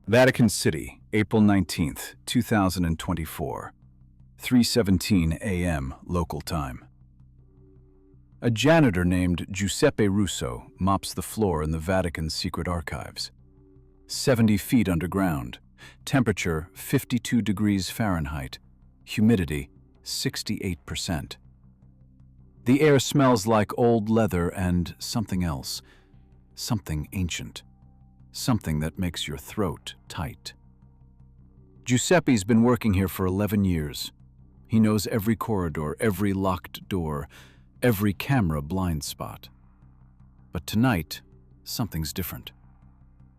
Vatican City, April 19th, 2024, 3:17 a.m. local time. A janitor named Giuseppe Russo mops the floor in the Vatican Secret Archives. 70 feet underground, temperature 52 degrees Fahrenheit, humidity 68%. The air smells like old leather and something else, something ancient. Something that makes your throat tight. Giuseppe's been working here for 11 years. He knows every corridor, every locked door, every camera blind spot. But tonight, something's different.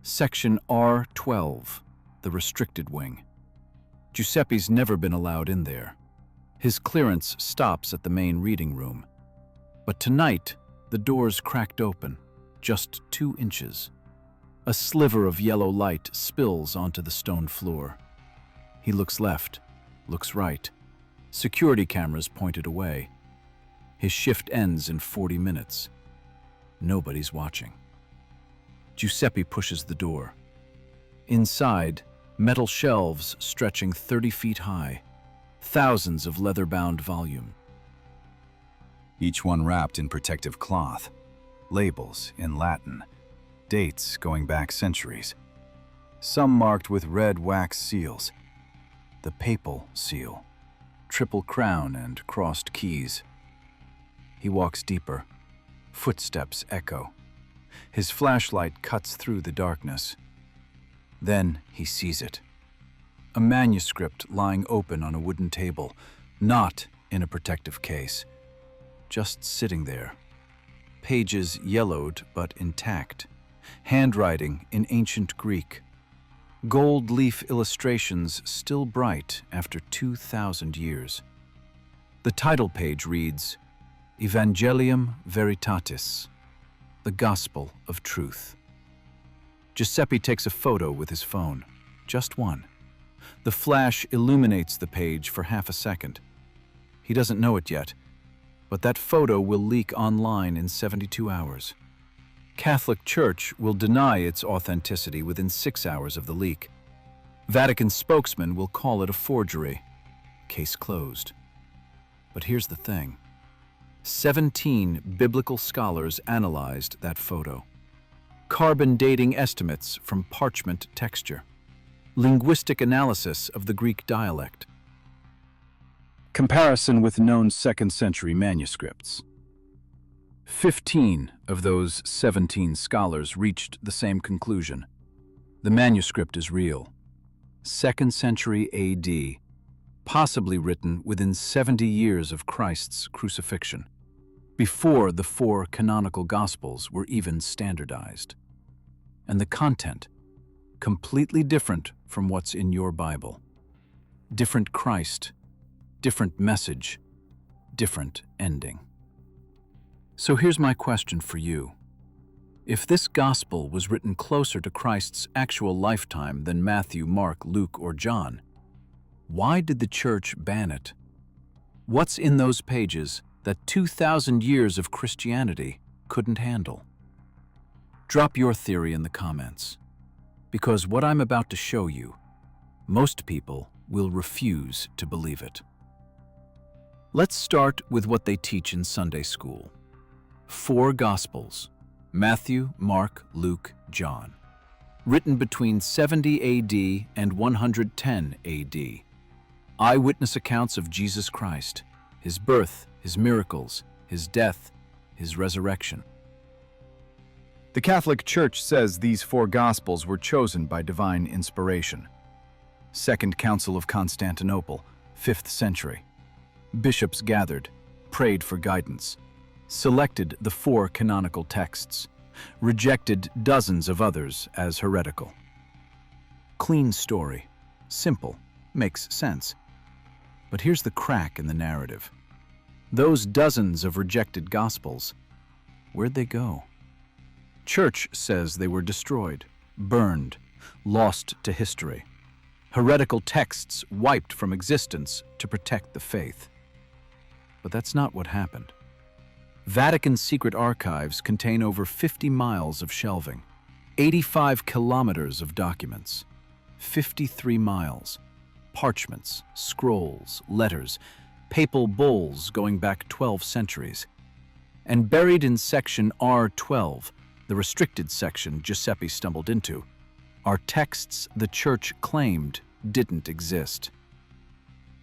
Section R12, the restricted wing. Giuseppe's never been allowed in there. His clearance stops at the main reading room. But tonight, the door's cracked open, just 2 inches. A sliver of yellow light spills onto the stone floor. He looks left, looks right. Security cameras pointed away. His shift ends in 40 minutes. Nobody's watching. Giuseppe pushes the door. Inside, metal shelves stretching 30 feet high. Thousands of leather-bound volumes. Each one wrapped in protective cloth. Labels in Latin. Dates going back centuries. Some marked with red wax seals. The papal seal, triple crown and crossed keys. He walks deeper. Footsteps echo. His flashlight cuts through the darkness. Then he sees it. A manuscript lying open on a wooden table, not in a protective case. Just sitting there. Pages yellowed but intact. Handwriting in ancient Greek. Gold leaf illustrations still bright after 2,000 years. The title page reads, Evangelium Veritatis, the Gospel of Truth. Giuseppe takes a photo with his phone, just one. The flash illuminates the page for half a second. He doesn't know it yet, but that photo will leak online in 72 hours. Catholic Church will deny its authenticity within 6 hours of the leak. Vatican spokesman will call it a forgery. Case closed. But here's the thing. 17 biblical scholars analyzed that photo. Carbon dating estimates from parchment texture. Linguistic analysis of the Greek dialect. Comparison with known 2nd century manuscripts. 15 of those 17 scholars reached the same conclusion. The manuscript is real. 2nd century AD, possibly written within 70 years of Christ's crucifixion, before the 4 canonical Gospels were even standardized. And the content, completely different from what's in your Bible. Different Christ, different message, different ending. So here's my question for you. If this gospel was written closer to Christ's actual lifetime than Matthew, Mark, Luke, or John, why did the church ban it? What's in those pages that 2,000 years of Christianity couldn't handle? Drop your theory in the comments, because what I'm about to show you, most people will refuse to believe it. Let's start with what they teach in Sunday school. 4 Gospels, Matthew, Mark, Luke, John, written between 70 AD and 110 AD. Eyewitness accounts of Jesus Christ, his birth, his miracles, his death, his resurrection. The Catholic Church says these 4 Gospels were chosen by divine inspiration. Second Council of Constantinople, 5th century. Bishops gathered, prayed for guidance, selected the 4 canonical texts, rejected dozens of others as heretical. Clean story, simple, makes sense. But here's the crack in the narrative. Those dozens of rejected Gospels, where'd they go? Church says they were destroyed, burned, lost to history. Heretical texts wiped from existence to protect the faith. But that's not what happened. Vatican Secret Archives contain over 50 miles of shelving, 85 kilometers of documents. 53 miles. Parchments, scrolls, letters, papal bulls going back 12 centuries. And buried in section R12, the restricted section Giuseppe stumbled into, are texts the Church claimed didn't exist.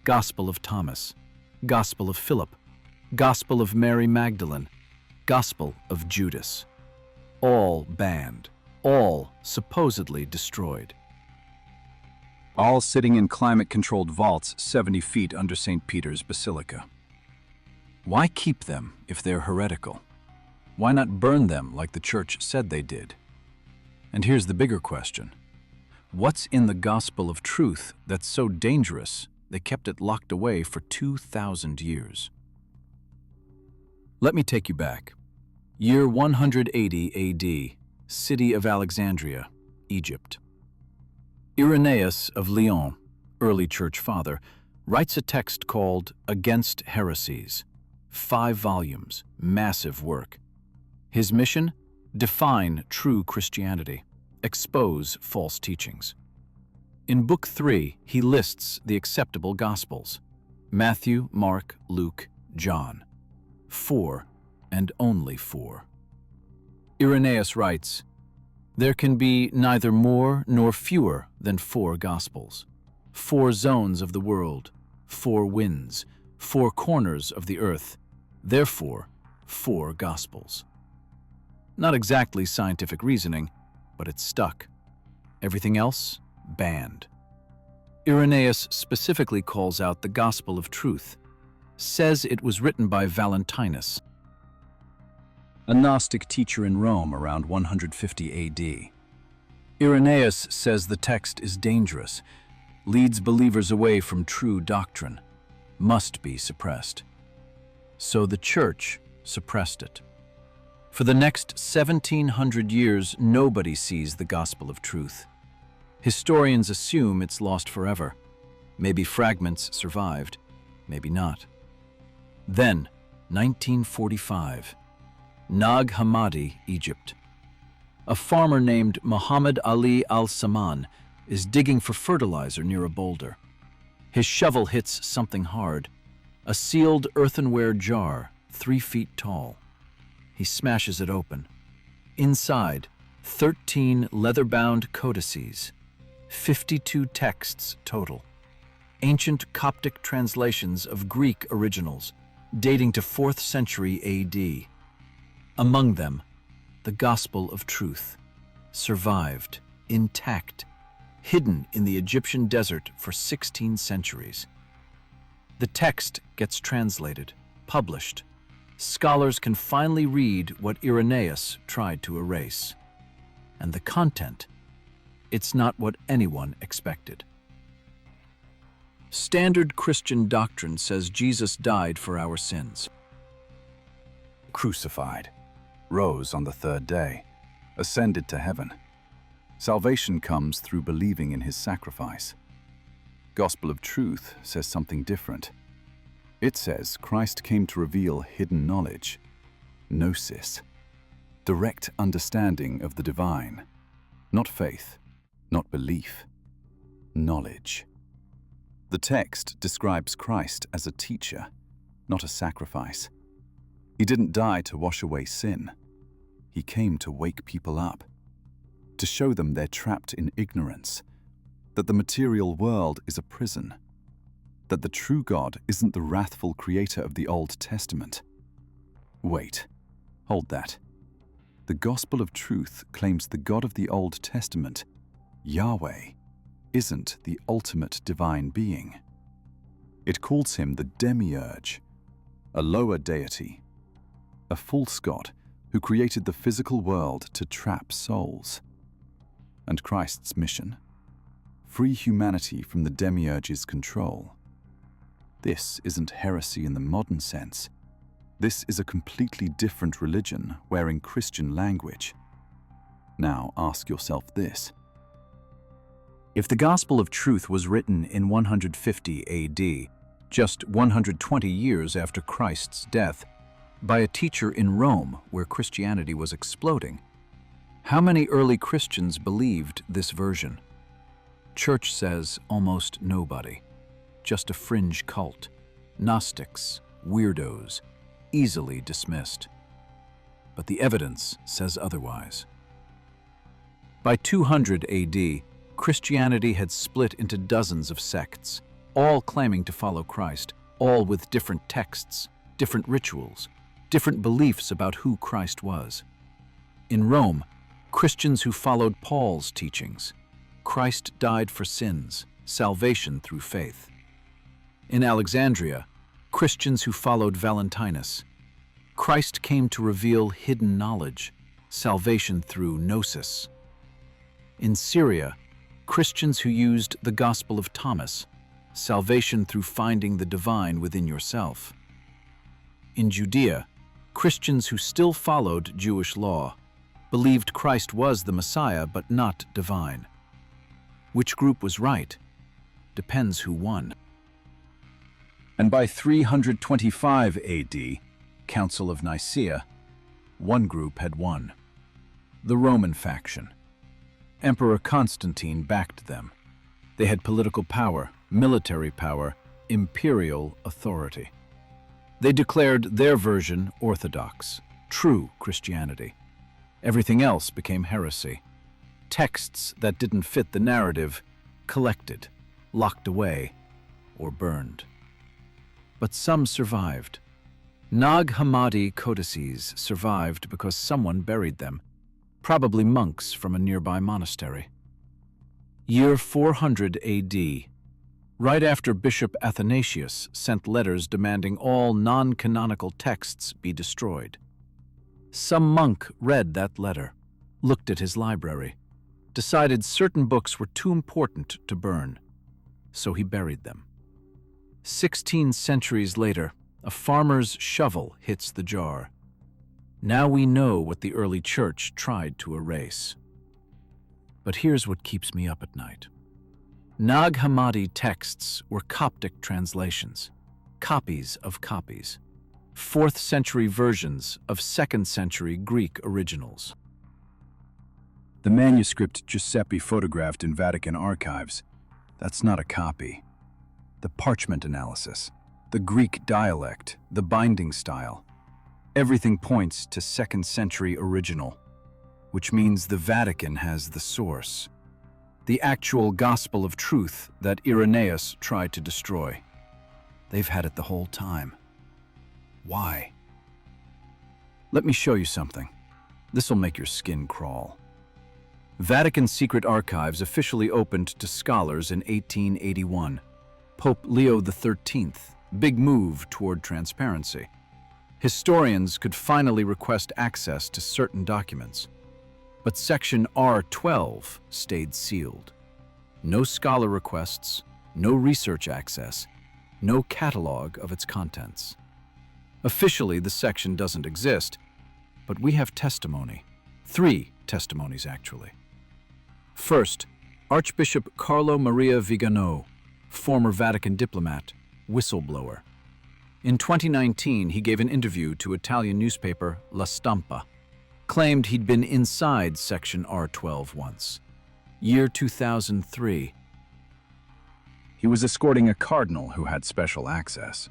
Gospel of Thomas, Gospel of Philip, Gospel of Mary Magdalene, Gospel of Judas. All banned, all supposedly destroyed. All sitting in climate-controlled vaults 70 feet under St. Peter's Basilica. Why keep them if they're heretical? Why not burn them like the Church said they did? And here's the bigger question. What's in the gospel of truth that's so dangerous they kept it locked away for 2,000 years? Let me take you back. Year 180 AD, city of Alexandria, Egypt. Irenaeus of Lyon, early church father, writes a text called Against Heresies. 5 volumes, massive work. His mission? Define true Christianity, expose false teachings. In Book 3, he lists the acceptable Gospels: Matthew, Mark, Luke, John. 4, and only 4. Irenaeus writes, "There can be neither more nor fewer than 4 Gospels, 4 zones of the world, 4 winds, 4 corners of the earth, therefore 4 Gospels." Not exactly scientific reasoning, but it's stuck. Everything else, banned. Irenaeus specifically calls out the Gospel of Truth, says it was written by Valentinus, a Gnostic teacher in Rome around 150 AD. Irenaeus says the text is dangerous, leads believers away from true doctrine, must be suppressed. So the Church suppressed it. For the next 1,700 years, nobody sees the Gospel of Truth. Historians assume it's lost forever. Maybe fragments survived, maybe not. Then, 1945, Nag Hammadi, Egypt. A farmer named Muhammad Ali al-Saman is digging for fertilizer near a boulder. His shovel hits something hard, a sealed earthenware jar 3 feet tall. He smashes it open. Inside, 13 leather-bound codices, 52 texts total, ancient Coptic translations of Greek originals dating to 4th century AD. Among them, the Gospel of Truth, survived, intact, hidden in the Egyptian desert for 16 centuries. The text gets translated, published. Scholars can finally read what Irenaeus tried to erase. And the content, it's not what anyone expected. Standard Christian doctrine says Jesus died for our sins. Crucified, rose on the 3rd day, ascended to heaven. Salvation comes through believing in his sacrifice. Gospel of Truth says something different. It says Christ came to reveal hidden knowledge, Gnosis, direct understanding of the divine, not faith, not belief, knowledge. The text describes Christ as a teacher, not a sacrifice. He didn't die to wash away sin. He came to wake people up, to show them they're trapped in ignorance, that the material world is a prison, that the true God isn't the wrathful creator of the Old Testament. Wait, hold that. The Gospel of Truth claims the God of the Old Testament, Yahweh, isn't the ultimate divine being. It calls him the demiurge, a lower deity, a false god who created the physical world to trap souls. And Christ's mission? Free humanity from the demiurge's control. This isn't heresy in the modern sense. This is a completely different religion wearing Christian language. Now ask yourself this. If the Gospel of Truth was written in 150 AD, just 120 years after Christ's death, by a teacher in Rome where Christianity was exploding, how many early Christians believed this version? Church says almost nobody. Just a fringe cult. Gnostics, weirdos, easily dismissed. But the evidence says otherwise. By 200 AD, Christianity had split into dozens of sects, all claiming to follow Christ, all with different texts, different rituals, different beliefs about who Christ was. In Rome, Christians who followed Paul's teachings. Christ died for sins, salvation through faith. In Alexandria, Christians who followed Valentinus. Christ came to reveal hidden knowledge, salvation through Gnosis. In Syria, Christians who used the Gospel of Thomas, salvation through finding the divine within yourself. In Judea, Christians who still followed Jewish law, believed Christ was the Messiah but not divine. Which group was right? Depends who won. And by 325 AD, Council of Nicaea, one group had won. The Roman faction. Emperor Constantine backed them. They had political power, military power, imperial authority. They declared their version orthodox, true Christianity. Everything else became heresy. Texts that didn't fit the narrative, collected, locked away, or burned. But some survived. Nag Hammadi codices survived because someone buried them, probably monks from a nearby monastery. Year 400 AD, right after Bishop Athanasius sent letters demanding all non-canonical texts be destroyed. Some monk read that letter, looked at his library, decided certain books were too important to burn, so he buried them. 16 centuries later, a farmer's shovel hits the jar. Now we know what the early church tried to erase. But here's what keeps me up at night. Nag Hammadi texts were Coptic translations, copies of copies, 4th century versions of 2nd century Greek originals. The manuscript Giuseppe photographed in Vatican Archives, that's not a copy. The parchment analysis, the Greek dialect, the binding style, everything points to 2nd century original, which means the Vatican has the source, the actual gospel of truth that Irenaeus tried to destroy. They've had it the whole time. Why? Let me show you something. This'll make your skin crawl. Vatican Secret Archives officially opened to scholars in 1881. Pope Leo XIII, big move toward transparency. Historians could finally request access to certain documents. But Section R12 stayed sealed. No scholar requests, no research access, no catalog of its contents. Officially, the section doesn't exist, but we have testimony. 3 testimonies, actually. First, Archbishop Carlo Maria Vigano, former Vatican diplomat, whistleblower. In 2019, he gave an interview to Italian newspaper La Stampa, claimed he'd been inside Section R12 once. Year 2003. He was escorting a cardinal who had special access.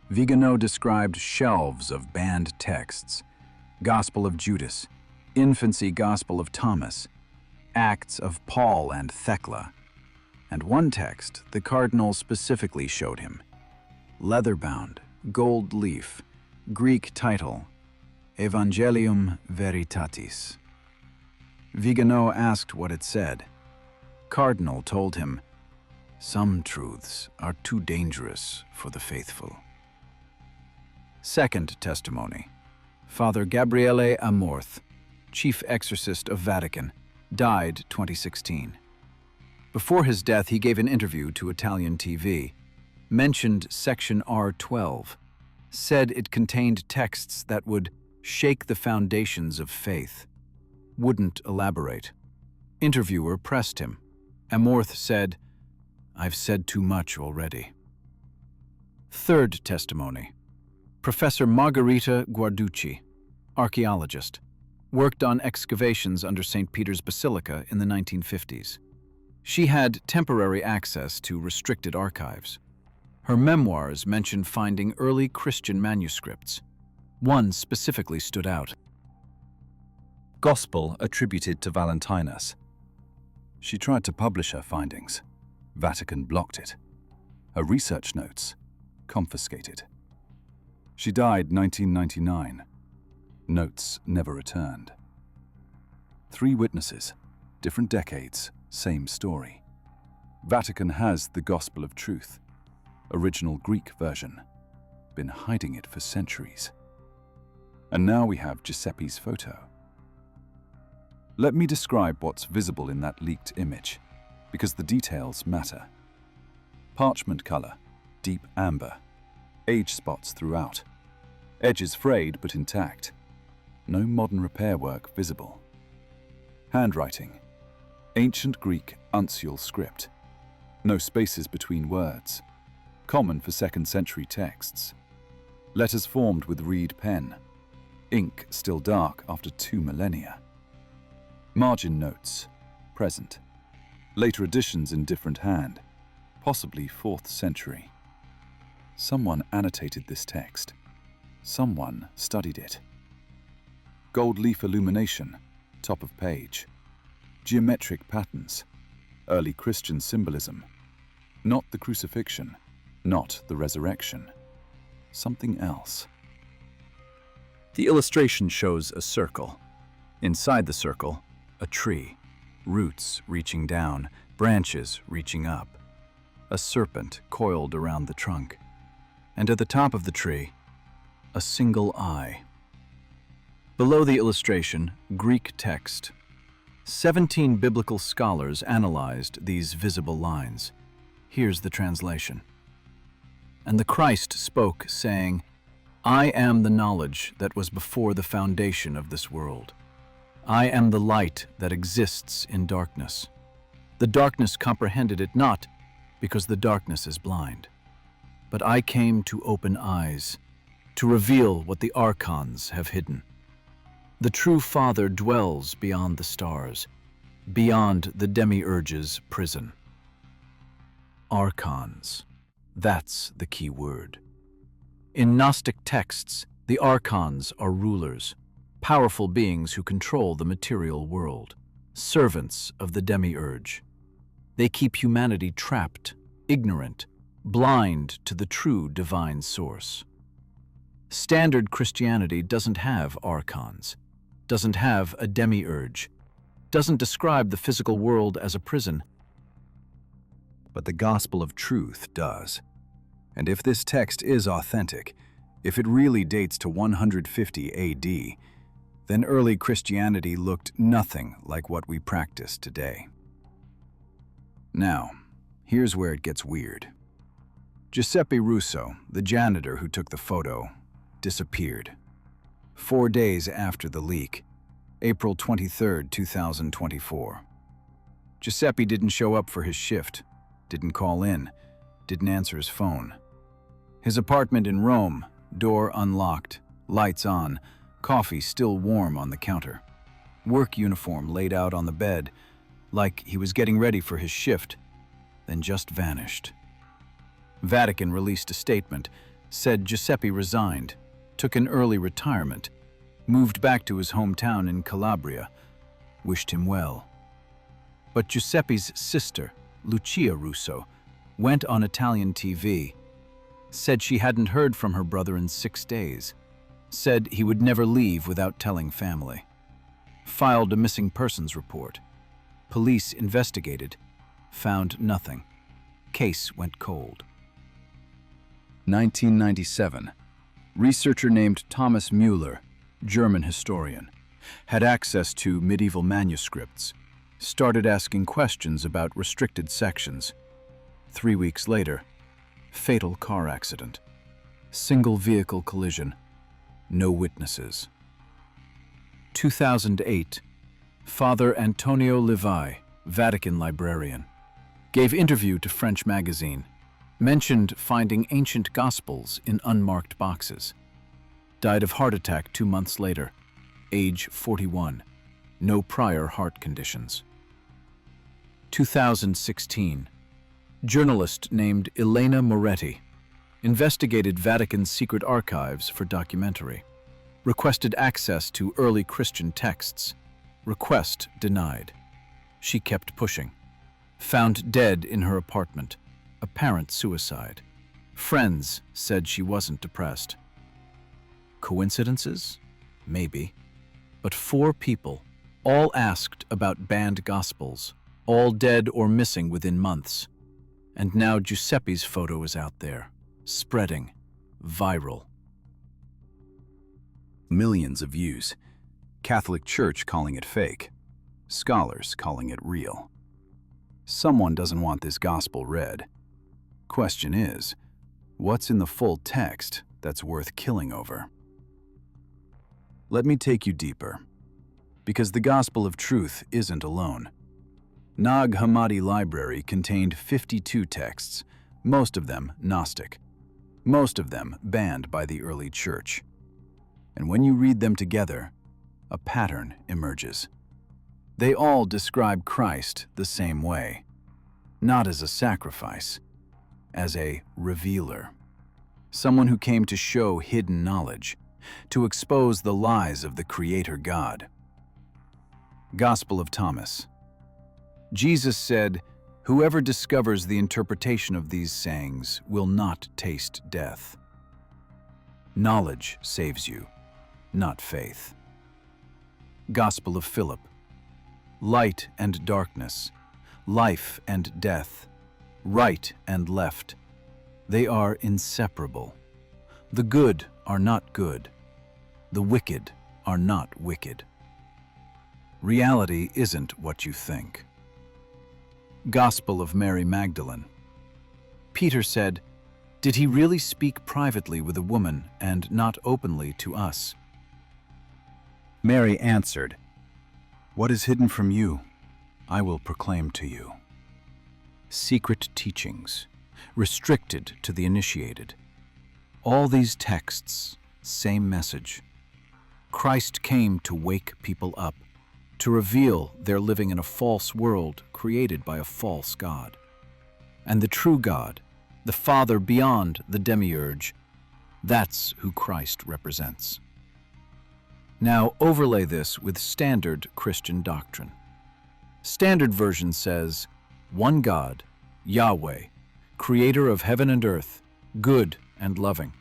Vigano described shelves of banned texts, Gospel of Judas, Infancy Gospel of Thomas, Acts of Paul and Thecla, and one text the cardinal specifically showed him. Leather-bound, gold leaf, Greek title, Evangelium Veritatis. Vigano asked what it said. Cardinal told him, "Some truths are too dangerous for the faithful." Second testimony. Father Gabriele Amorth, chief exorcist of Vatican, died 2016. Before his death, he gave an interview to Italian TV, mentioned Section R12, said it contained texts that would shake the foundations of faith. Wouldn't elaborate. Interviewer pressed him. Amorth said, "I've said too much already." Third testimony. Professor Margherita Guarducci, archaeologist, worked on excavations under St. Peter's Basilica in the 1950s. She had temporary access to restricted archives. Her memoirs mention finding early Christian manuscripts. One specifically stood out. Gospel attributed to Valentinus. She tried to publish her findings. Vatican blocked it. Her research notes confiscated. She died 1999. Notes never returned. 3 witnesses, different decades, same story. Vatican has the Gospel of Truth, original Greek version, been hiding it for centuries. And now we have Giuseppe's photo. Let me describe what's visible in that leaked image, because the details matter. Parchment color, deep amber, age spots throughout, edges frayed but intact, no modern repair work visible. Handwriting, ancient Greek uncial script, no spaces between words, common for 2nd century texts. Letters formed with reed pen, ink still dark after 2 millennia. Margin notes, present. Later additions in different hand, possibly 4th century. Someone annotated this text. Someone studied it. Gold leaf illumination, top of page. Geometric patterns, early Christian symbolism. Not the crucifixion, not the resurrection. Something else. The illustration shows a circle. Inside the circle, a tree, roots reaching down, branches reaching up. A serpent coiled around the trunk. And at the top of the tree, a single eye. Below the illustration, Greek text. 17 biblical scholars analyzed these visible lines. Here's the translation. And the Christ spoke, saying, I am the knowledge that was before the foundation of this world. I am the light that exists in darkness. The darkness comprehended it not, because the darkness is blind. But I came to open eyes, to reveal what the archons have hidden. The true Father dwells beyond the stars, beyond the demiurge's prison. Archons. That's the key word. In Gnostic texts, the archons are rulers, powerful beings who control the material world, servants of the demiurge. They keep humanity trapped, ignorant, blind to the true divine source. Standard Christianity doesn't have archons, doesn't have a demiurge, doesn't describe the physical world as a prison. But the Gospel of Truth does. And if this text is authentic, if it really dates to 150 AD, then early Christianity looked nothing like what we practice today. Now, here's where it gets weird. Giuseppe Russo, the janitor who took the photo, disappeared. 4 days after the leak, April 23, 2024. Giuseppe didn't show up for his shift, didn't call in, didn't answer his phone. His apartment in Rome, door unlocked, lights on, coffee still warm on the counter. Work uniform laid out on the bed, like he was getting ready for his shift, then just vanished. Vatican released a statement, said Giuseppe resigned, took an early retirement, moved back to his hometown in Calabria, wished him well. But Giuseppe's sister, Lucia Russo, went on Italian TV, said she hadn't heard from her brother in 6 days, said he would never leave without telling family. Filed a missing persons report. Police investigated, found nothing. Case went cold. 1997. Researcher named Thomas Müller, German historian, had access to medieval manuscripts, started asking questions about restricted sections. 3 weeks later, fatal car accident. Single vehicle collision. No witnesses. 2008. Father Antonio Levi, Vatican librarian, gave interview to French magazine, mentioned finding ancient Gospels in unmarked boxes. Died of heart attack 2 months later, age 41. No prior heart conditions. 2016. Journalist named Elena Moretti investigated Vatican Secret Archives for documentary. Requested access to early Christian texts. Request denied. She kept pushing. Found dead in her apartment. Apparent suicide. Friends said she wasn't depressed. Coincidences? Maybe. But 4 people, all asked about banned gospels, all dead or missing within months. And now Giuseppe's photo is out there, spreading, viral. Millions of views. Catholic Church calling it fake. Scholars calling it real. Someone doesn't want this gospel read. Question is, what's in the full text that's worth killing over? Let me take you deeper, because the gospel of truth isn't alone. Nag Hammadi Library contained 52 texts, most of them Gnostic, most of them banned by the early church. And when you read them together, a pattern emerges. They all describe Christ the same way, not as a sacrifice, as a revealer, someone who came to show hidden knowledge, to expose the lies of the Creator God. Gospel of Thomas. Jesus said, "Whoever discovers the interpretation of these sayings will not taste death." Knowledge saves you, not faith. Gospel of Philip. Light and darkness, life and death, right and left, they are inseparable. The good are not good. The wicked are not wicked. Reality isn't what you think. Gospel of Mary Magdalene. Peter said, "Did he really speak privately with a woman and not openly to us?" Mary answered, "What is hidden from you, I will proclaim to you." Secret teachings, restricted to the initiated. All these texts, same message. Christ came to wake people up, to reveal they're living in a false world created by a false God. And the true God, the Father beyond the demiurge, that's who Christ represents. Now overlay this with standard Christian doctrine. Standard version says, one God, Yahweh, creator of heaven and earth, good and loving,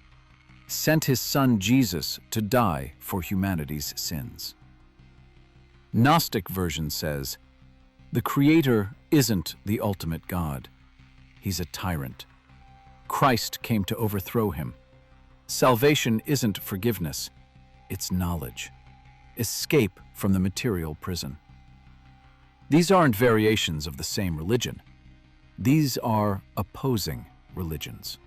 sent his son Jesus to die for humanity's sins. Gnostic version says, the creator isn't the ultimate God. He's a tyrant. Christ came to overthrow him. Salvation isn't forgiveness, it's knowledge. Escape from the material prison. These aren't variations of the same religion. These are opposing religions.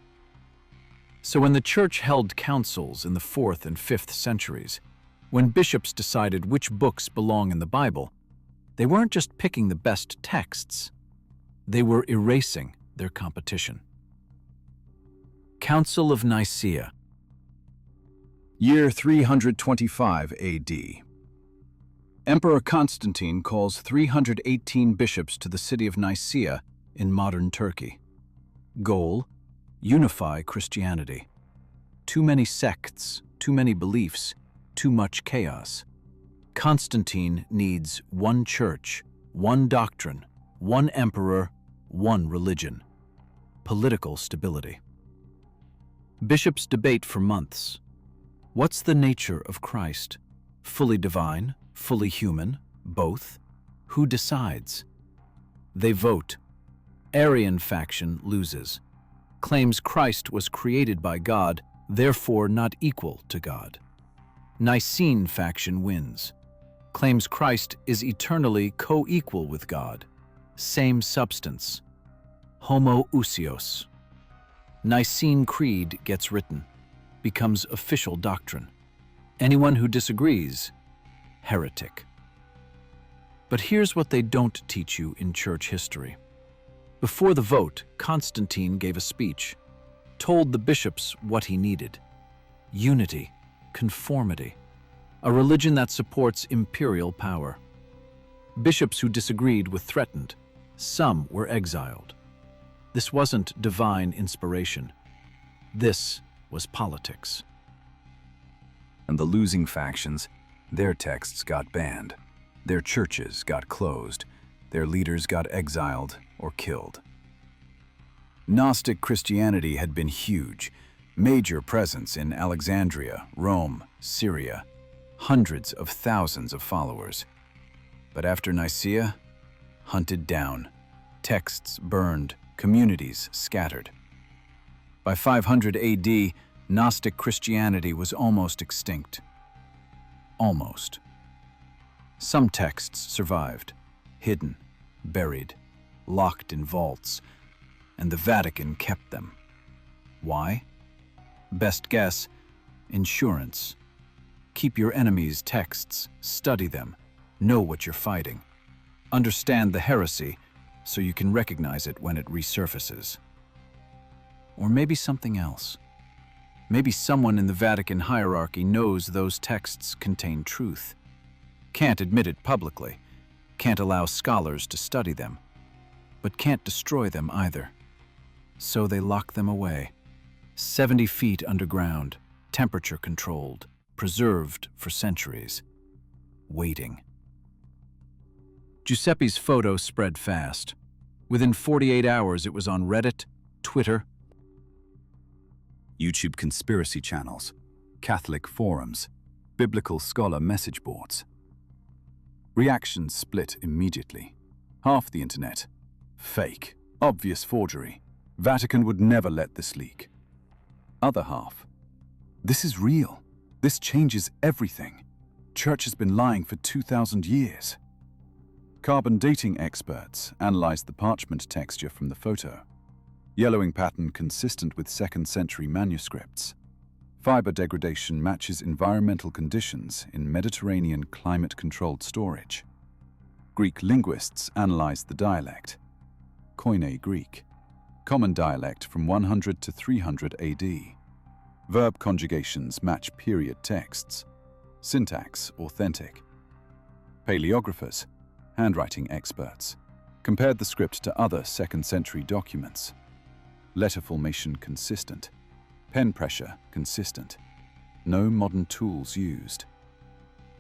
So when the church held councils in the 4th and 5th centuries, when bishops decided which books belong in the Bible, they weren't just picking the best texts, they were erasing their competition. Council of Nicaea. Year 325 AD. Emperor Constantine calls 318 bishops to the city of Nicaea in modern Turkey. Goal: unify Christianity. Too many sects, too many beliefs, too much chaos. Constantine needs one church, one doctrine, one emperor, one religion. Political stability. Bishops debate for months. What's the nature of Christ? Fully divine? Fully human? Both? Who decides? They vote. Arian faction loses. Claims Christ was created by God, therefore not equal to God. Nicene faction wins. Claims Christ is eternally co-equal with God. Same substance. Homoousios. Nicene Creed gets written. Becomes official doctrine. Anyone who disagrees, heretic. But here's what they don't teach you in church history. Before the vote, Constantine gave a speech, told the bishops what he needed. Unity, conformity, a religion that supports imperial power. Bishops who disagreed were threatened, Some were exiled. This wasn't divine inspiration. This was politics. And the losing factions, their texts got banned. Their churches got closed. Their leaders got exiled or killed. Gnostic Christianity had been huge, major presence in Alexandria, Rome, Syria, hundreds of thousands of followers. But after Nicaea, hunted down, texts burned, communities scattered. By 500 AD, Gnostic Christianity was almost extinct. Almost. Some texts survived, hidden, buried, locked in vaults, and the Vatican kept them. Why? Best guess, insurance. Keep your enemies' texts, study them, know what you're fighting. Understand the heresy so you can recognize it when it resurfaces. Or maybe something else. Maybe someone in the Vatican hierarchy knows those texts contain truth. Can't admit it publicly, can't allow scholars to study them, but can't destroy them either. So they lock them away. 70 feet underground, temperature controlled, preserved for centuries. Waiting. Giuseppe's photo spread fast. Within 48 hours, it was on Reddit, Twitter, YouTube conspiracy channels, Catholic forums, biblical scholar message boards. Reactions split immediately. Half the internet, fake, obvious forgery. Vatican would never let this leak. Other half, this is real. This changes everything. Church has been lying for 2,000 years. Carbon dating experts analyzed the parchment texture from the photo. Yellowing pattern consistent with 2nd century manuscripts. Fiber degradation matches environmental conditions in Mediterranean climate-controlled storage. Greek linguists analyzed the dialect. Koine Greek, common dialect from 100 to 300 AD. Verb conjugations match period texts. Syntax authentic. Paleographers, handwriting experts, compared the script to other 2nd century documents. Letter formation consistent. Pen pressure consistent. No modern tools used.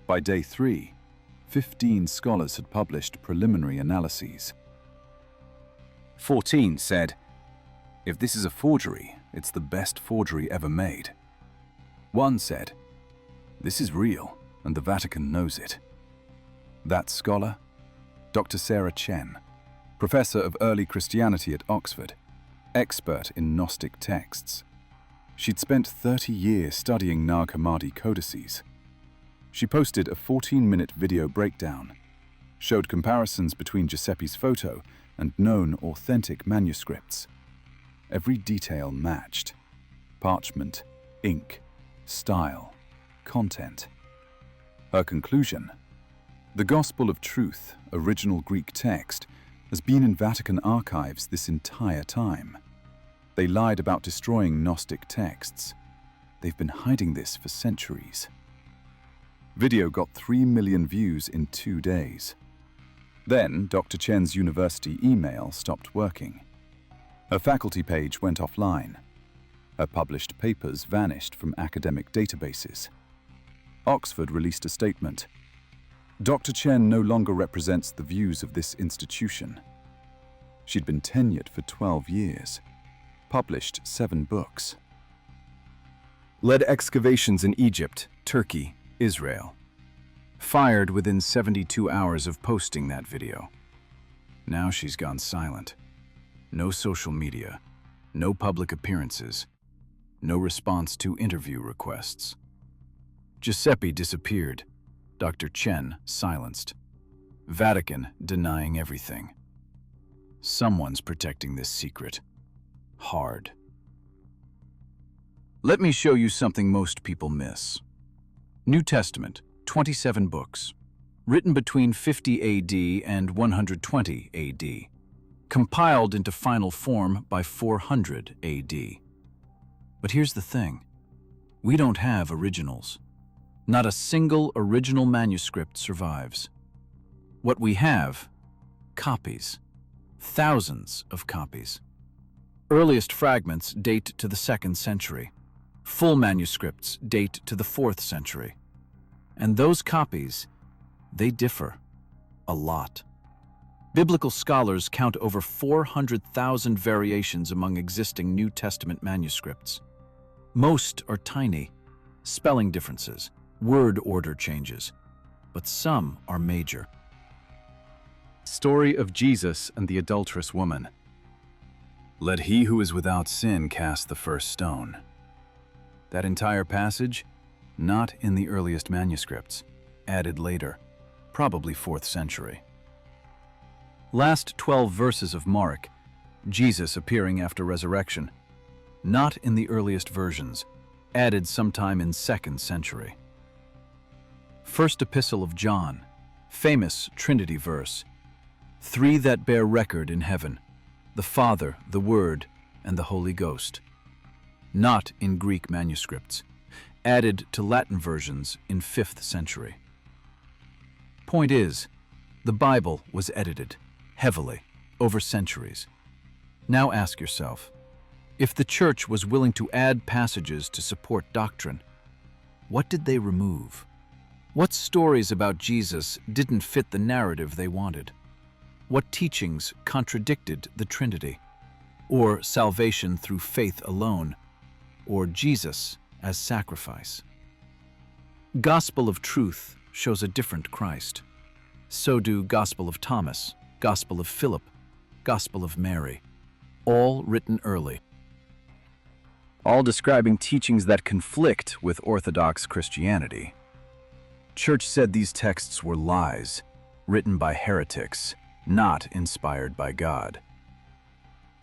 By day 3, 15 scholars had published preliminary analyses. 14 said, "If this is a forgery, it's the best forgery ever made." One said, "This is real, and the Vatican knows it." That scholar? Dr. Sarah Chen, professor of early Christianity at Oxford, expert in Gnostic texts. She'd spent 30 years studying Nag Hammadi codices. She posted a 14-minute video breakdown, showed comparisons between Giuseppe's photo and known authentic manuscripts. Every detail matched. Parchment, ink, style, content. Her conclusion: the Gospel of Truth, original Greek text, has been in Vatican archives this entire time. They lied about destroying Gnostic texts. They've been hiding this for centuries. Video got 3 million views in 2 days. Then, Dr. Chen's university email stopped working. Her faculty page went offline. Her published papers vanished from academic databases. Oxford released a statement. Dr. Chen no longer represents the views of this institution. She'd been tenured for 12 years, published 7 books. Led excavations in Egypt, Turkey, Israel. Fired within 72 hours of posting that video. Now she's gone silent. No social media, no public appearances, no response to interview requests. Giuseppe disappeared. Dr. Chen silenced. Vatican denying everything. Someone's protecting this secret. Hard. Let me show you something most people miss. New Testament, 27 books. Written between 50 AD and 120 AD. Compiled into final form by 400 AD. But here's the thing. We don't have originals. Not a single original manuscript survives. What we have, copies. thousands of copies. Earliest fragments date to the 2nd century. Full manuscripts date to the 4th century. And those copies, they differ a lot. Biblical scholars count over 400,000 variations among existing New Testament manuscripts. Most are tiny, spelling differences, word order changes, but some are major. Story of Jesus and the adulterous woman. Let he who is without sin cast the first stone. That entire passage, not in the earliest manuscripts, added later, probably 4th century. Last 12 verses of Mark, Jesus appearing after resurrection, not in the earliest versions, added sometime in 2nd century. First Epistle of John, famous Trinity verse, 3 that bear record in heaven, the Father, the Word, and the Holy Ghost. Not in Greek manuscripts, added to Latin versions in 5th century. Point is, the Bible was edited, heavily, over centuries. Now ask yourself, if the Church was willing to add passages to support doctrine, what did they remove? What stories about Jesus didn't fit the narrative they wanted? What teachings contradicted the Trinity? Or salvation through faith alone? Or Jesus as sacrifice? Gospel of Truth shows a different Christ. So do Gospel of Thomas, Gospel of Philip, Gospel of Mary, all written early. All describing teachings that conflict with Orthodox Christianity. Church said these texts were lies, written by heretics, not inspired by God.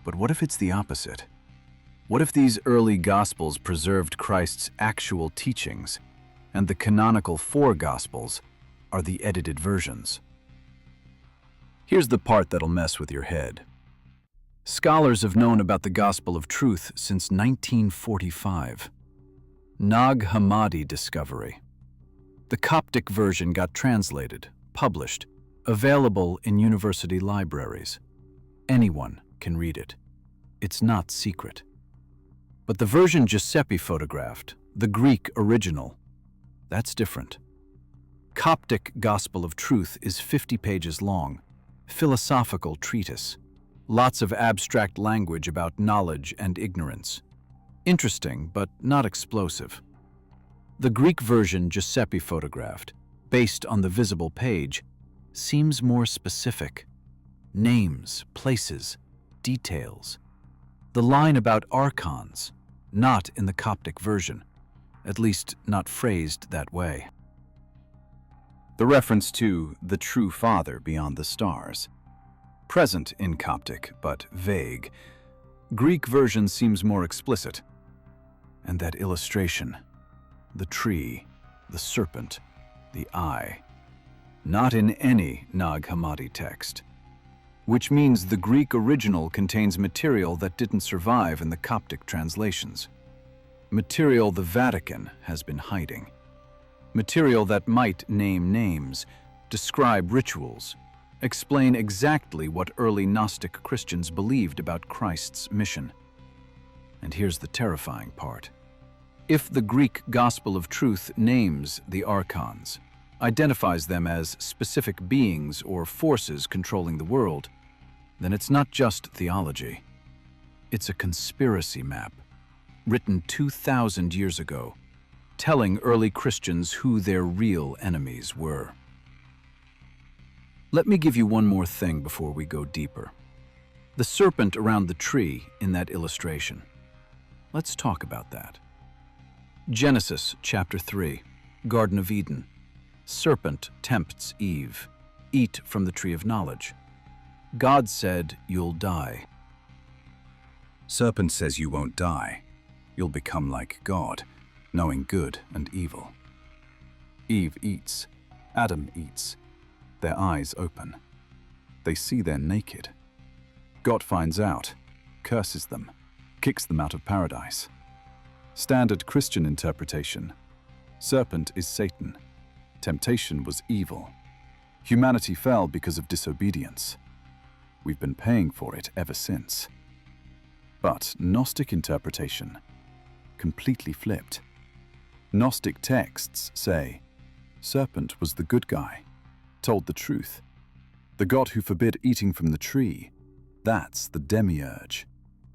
But what if it's the opposite? What if these early Gospels preserved Christ's actual teachings, and the canonical 4 Gospels are the edited versions? Here's the part that'll mess with your head. Scholars have known about the Gospel of Truth since 1945. Nag Hammadi discovery. The Coptic version got translated, published, available in university libraries. Anyone can read it. It's not secret. But the version Giuseppe photographed, the Greek original, that's different. Coptic Gospel of Truth is 50 pages long, philosophical treatise, lots of abstract language about knowledge and ignorance. Interesting, but not explosive. The Greek version Giuseppe photographed, based on the visible page, seems more specific. Names, places, details. The line about archons, not in the Coptic version, at least not phrased that way. The reference to the true Father beyond the stars, present in Coptic but vague. Greek version seems more explicit. And that illustration, the tree, the serpent, the eye, not in any Nag Hammadi text, which means the Greek original contains material that didn't survive in the Coptic translations. Material the Vatican has been hiding. Material that might name names, describe rituals, explain exactly what early Gnostic Christians believed about Christ's mission. And here's the terrifying part. If the Greek Gospel of Truth names the archons, identifies them as specific beings or forces controlling the world, then it's not just theology. It's a conspiracy map, written 2,000 years ago, telling early Christians who their real enemies were. Let me give you one more thing before we go deeper. The serpent around the tree in that illustration. Let's talk about that. Genesis chapter 3, Garden of Eden. Serpent tempts Eve. Eat from the tree of knowledge. God said, "You'll die." Serpent says you won't die. You'll become like God, knowing good and evil. Eve eats. Adam eats. Their eyes open. They see they're naked. God finds out, curses them, kicks them out of paradise. Standard Christian interpretation. Serpent is Satan. Temptation was evil. Humanity fell because of disobedience. We've been paying for it ever since. But Gnostic interpretation, completely flipped. Gnostic texts say, serpent was the good guy, told the truth. The god who forbid eating from the tree, that's the demiurge,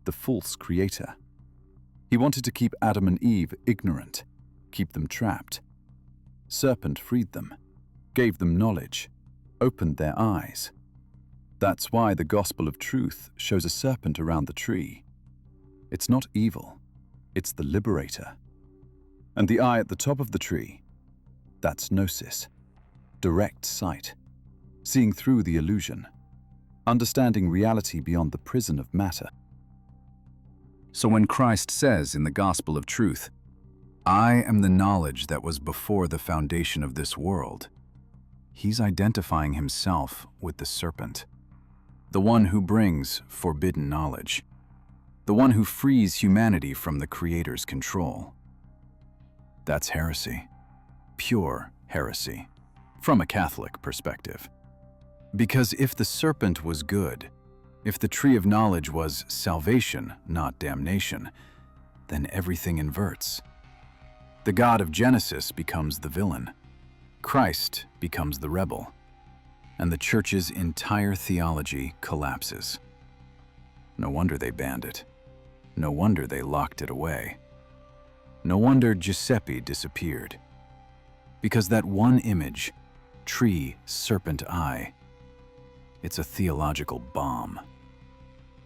the false creator. He wanted to keep Adam and Eve ignorant, keep them trapped. Serpent freed them, gave them knowledge, opened their eyes. That's why the gospel of truth shows a serpent around the tree. It's not evil, it's the liberator. And the eye at the top of the tree, that's Gnosis, direct sight, seeing through the illusion, understanding reality beyond the prison of matter. So when Christ says in the gospel of truth, I am the knowledge that was before the foundation of this world, he's identifying himself with the serpent, the one who brings forbidden knowledge, the one who frees humanity from the Creator's control. That's heresy, pure heresy, from a Catholic perspective. Because if the serpent was good, if the tree of knowledge was salvation, not damnation, then everything inverts. The God of Genesis becomes the villain, Christ becomes the rebel, and the Church's entire theology collapses. No wonder they banned it. No wonder they locked it away. No wonder Giuseppe disappeared. Because that one image, tree, serpent, eye, it's a theological bomb.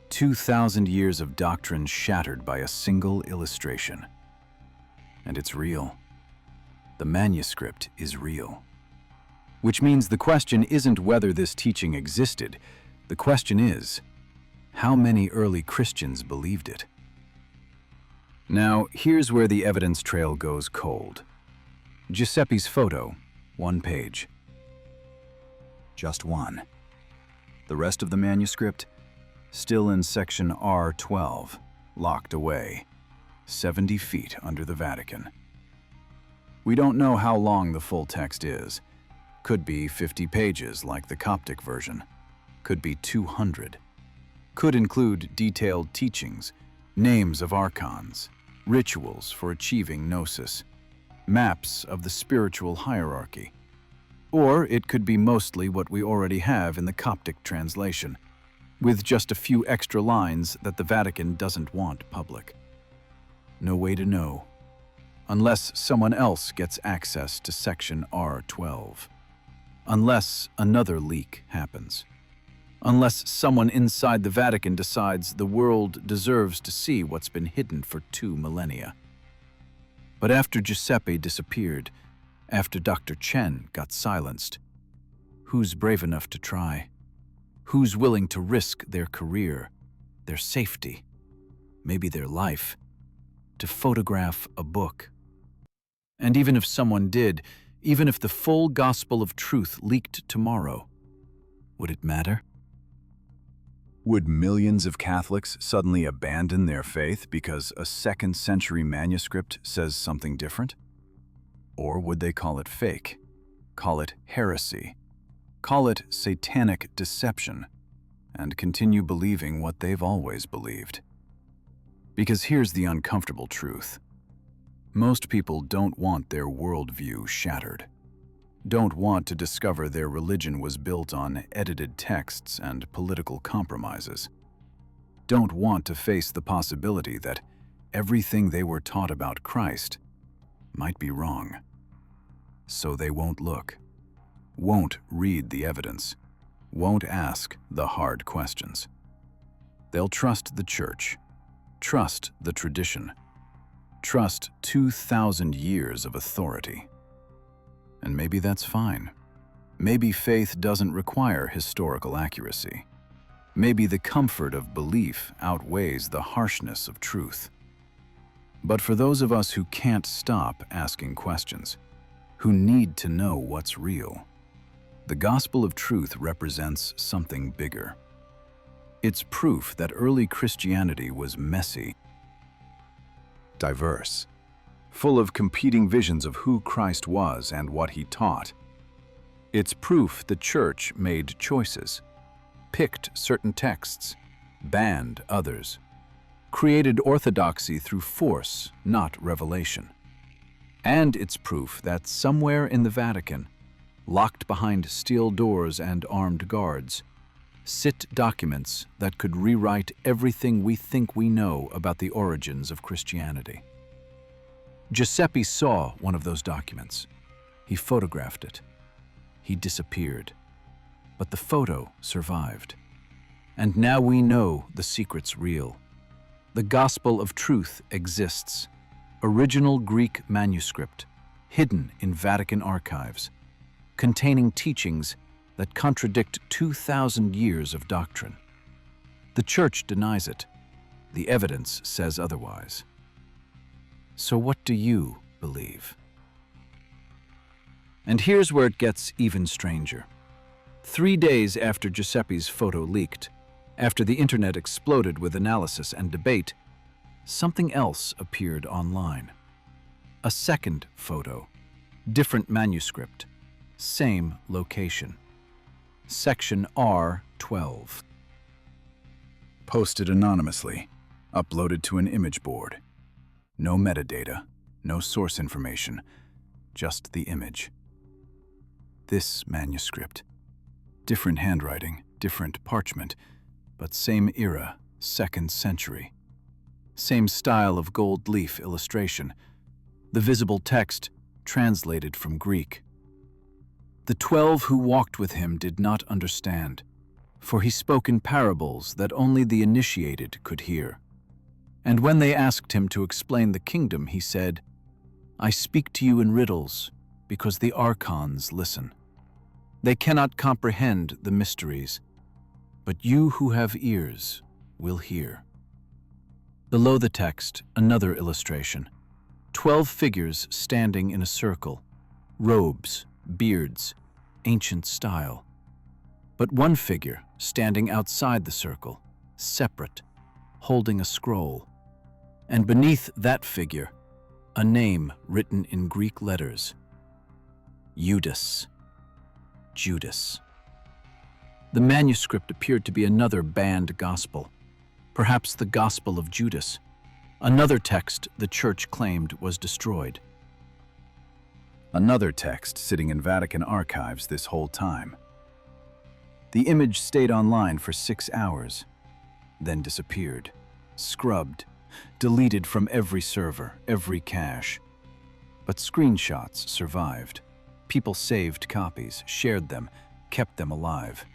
2,000 years of doctrine shattered by a single illustration. And it's real. The manuscript is real. Which means the question isn't whether this teaching existed. The question is, how many early Christians believed it? Now, here's where the evidence trail goes cold. Giuseppe's photo, 1 page. Just one. The rest of the manuscript, still in section R12, locked away, 70 feet under the Vatican. We don't know how long the full text is. Could be 50 pages like the Coptic version. Could be 200. Could include detailed teachings, names of archons, rituals for achieving Gnosis, maps of the spiritual hierarchy. Or it could be mostly what we already have in the Coptic translation, with just a few extra lines that the Vatican doesn't want public. No way to know, unless someone else gets access to section R12. Unless another leak happens. Unless someone inside the Vatican decides the world deserves to see what's been hidden for 2 millennia. But after Giuseppe disappeared, after Dr. Chen got silenced, who's brave enough to try? Who's willing to risk their career, their safety, maybe their life, to photograph a book? And even if someone did, even if the full gospel of truth leaked tomorrow, would it matter? Would millions of Catholics suddenly abandon their faith because a 2nd century manuscript says something different? Or would they call it fake, call it heresy, call it satanic deception, and continue believing what they've always believed? Because here's the uncomfortable truth. Most people don't want their worldview shattered, don't want to discover their religion was built on edited texts and political compromises, don't want to face the possibility that everything they were taught about Christ might be wrong. So they won't look, won't read the evidence, won't ask the hard questions. They'll trust the Church, trust the tradition, trust 2,000 years of authority. And maybe that's fine. Maybe faith doesn't require historical accuracy. Maybe the comfort of belief outweighs the harshness of truth. But for those of us who can't stop asking questions, who need to know what's real, the gospel of truth represents something bigger. It's proof that early Christianity was messy, diverse, full of competing visions of who Christ was and what he taught. It's proof the Church made choices, picked certain texts, banned others, created orthodoxy through force, not revelation. And it's proof that somewhere in the Vatican, locked behind steel doors and armed guards, sit documents that could rewrite everything we think we know about the origins of Christianity. Giuseppe saw one of those documents. He photographed it. He disappeared. But the photo survived. And now we know the secret's real. The gospel of truth exists. Original Greek manuscript, hidden in Vatican archives, containing teachings that contradict 2,000 years of doctrine. The Church denies it. The evidence says otherwise. So what do you believe? And here's where it gets even stranger. 3 days after Giuseppe's photo leaked, after the internet exploded with analysis and debate, something else appeared online. A second photo, different manuscript, same location. Section R12. Posted anonymously, uploaded to an image board. No metadata, no source information, just the image. This manuscript. Different handwriting, different parchment, but same era, 2nd century. Same style of gold leaf illustration. The visible text translated from Greek. The 12 who walked with him did not understand, for he spoke in parables that only the initiated could hear. And when they asked him to explain the kingdom, he said, "I speak to you in riddles, because the archons listen. They cannot comprehend the mysteries, but you who have ears will hear." Below the text, another illustration. 12 figures standing in a circle, robes, beards, ancient style. But one figure standing outside the circle, separate, holding a scroll. And beneath that figure, a name written in Greek letters. Judas. Judas. The manuscript appeared to be another banned gospel, perhaps the Gospel of Judas, another text the Church claimed was destroyed. Another text sitting in Vatican archives this whole time. The image stayed online for 6 hours, then disappeared, scrubbed, deleted from every server, every cache. But screenshots survived. People saved copies, shared them, kept them alive.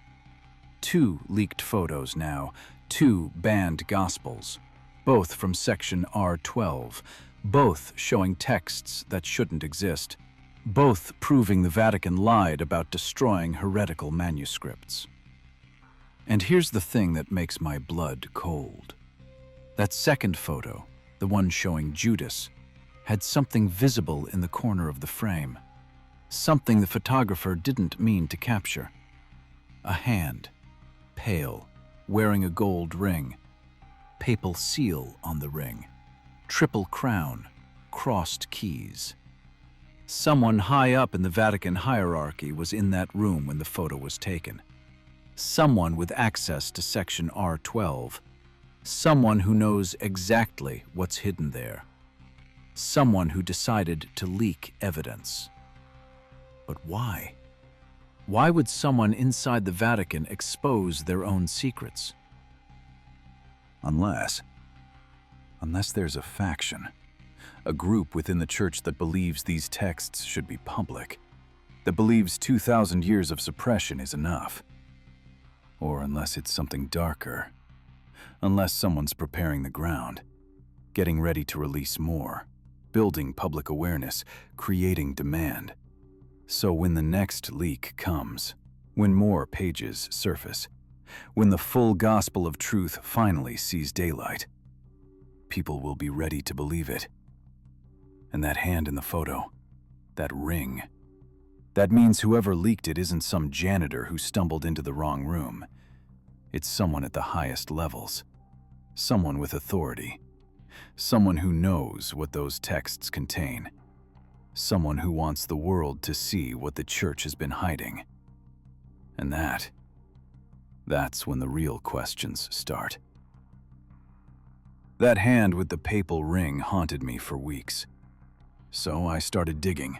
2 leaked photos now, 2 banned gospels, both from section R12, both showing texts that shouldn't exist, both proving the Vatican lied about destroying heretical manuscripts. And here's the thing that makes my blood cold. That second photo, the one showing Judas, had something visible in the corner of the frame, something the photographer didn't mean to capture. A hand, pale, wearing a gold ring, papal seal on the ring, triple crown, crossed keys. Someone high up in the Vatican hierarchy was in that room when the photo was taken. Someone with access to section R12. Someone who knows exactly what's hidden there. Someone who decided to leak evidence. But why? Why would someone inside the Vatican expose their own secrets? Unless there's a faction, a group within the Church that believes these texts should be public, that believes 2,000 years of suppression is enough. Or unless it's something darker. Unless someone's preparing the ground, getting ready to release more, building public awareness, creating demand. So when the next leak comes, when more pages surface, when the full gospel of truth finally sees daylight, people will be ready to believe it. And that hand in the photo, that ring, that means whoever leaked it isn't some janitor who stumbled into the wrong room. It's someone at the highest levels. Someone with authority. Someone who knows what those texts contain. Someone who wants the world to see what the Church has been hiding. And That's when the real questions start. That hand with the papal ring haunted me for weeks. So I started digging,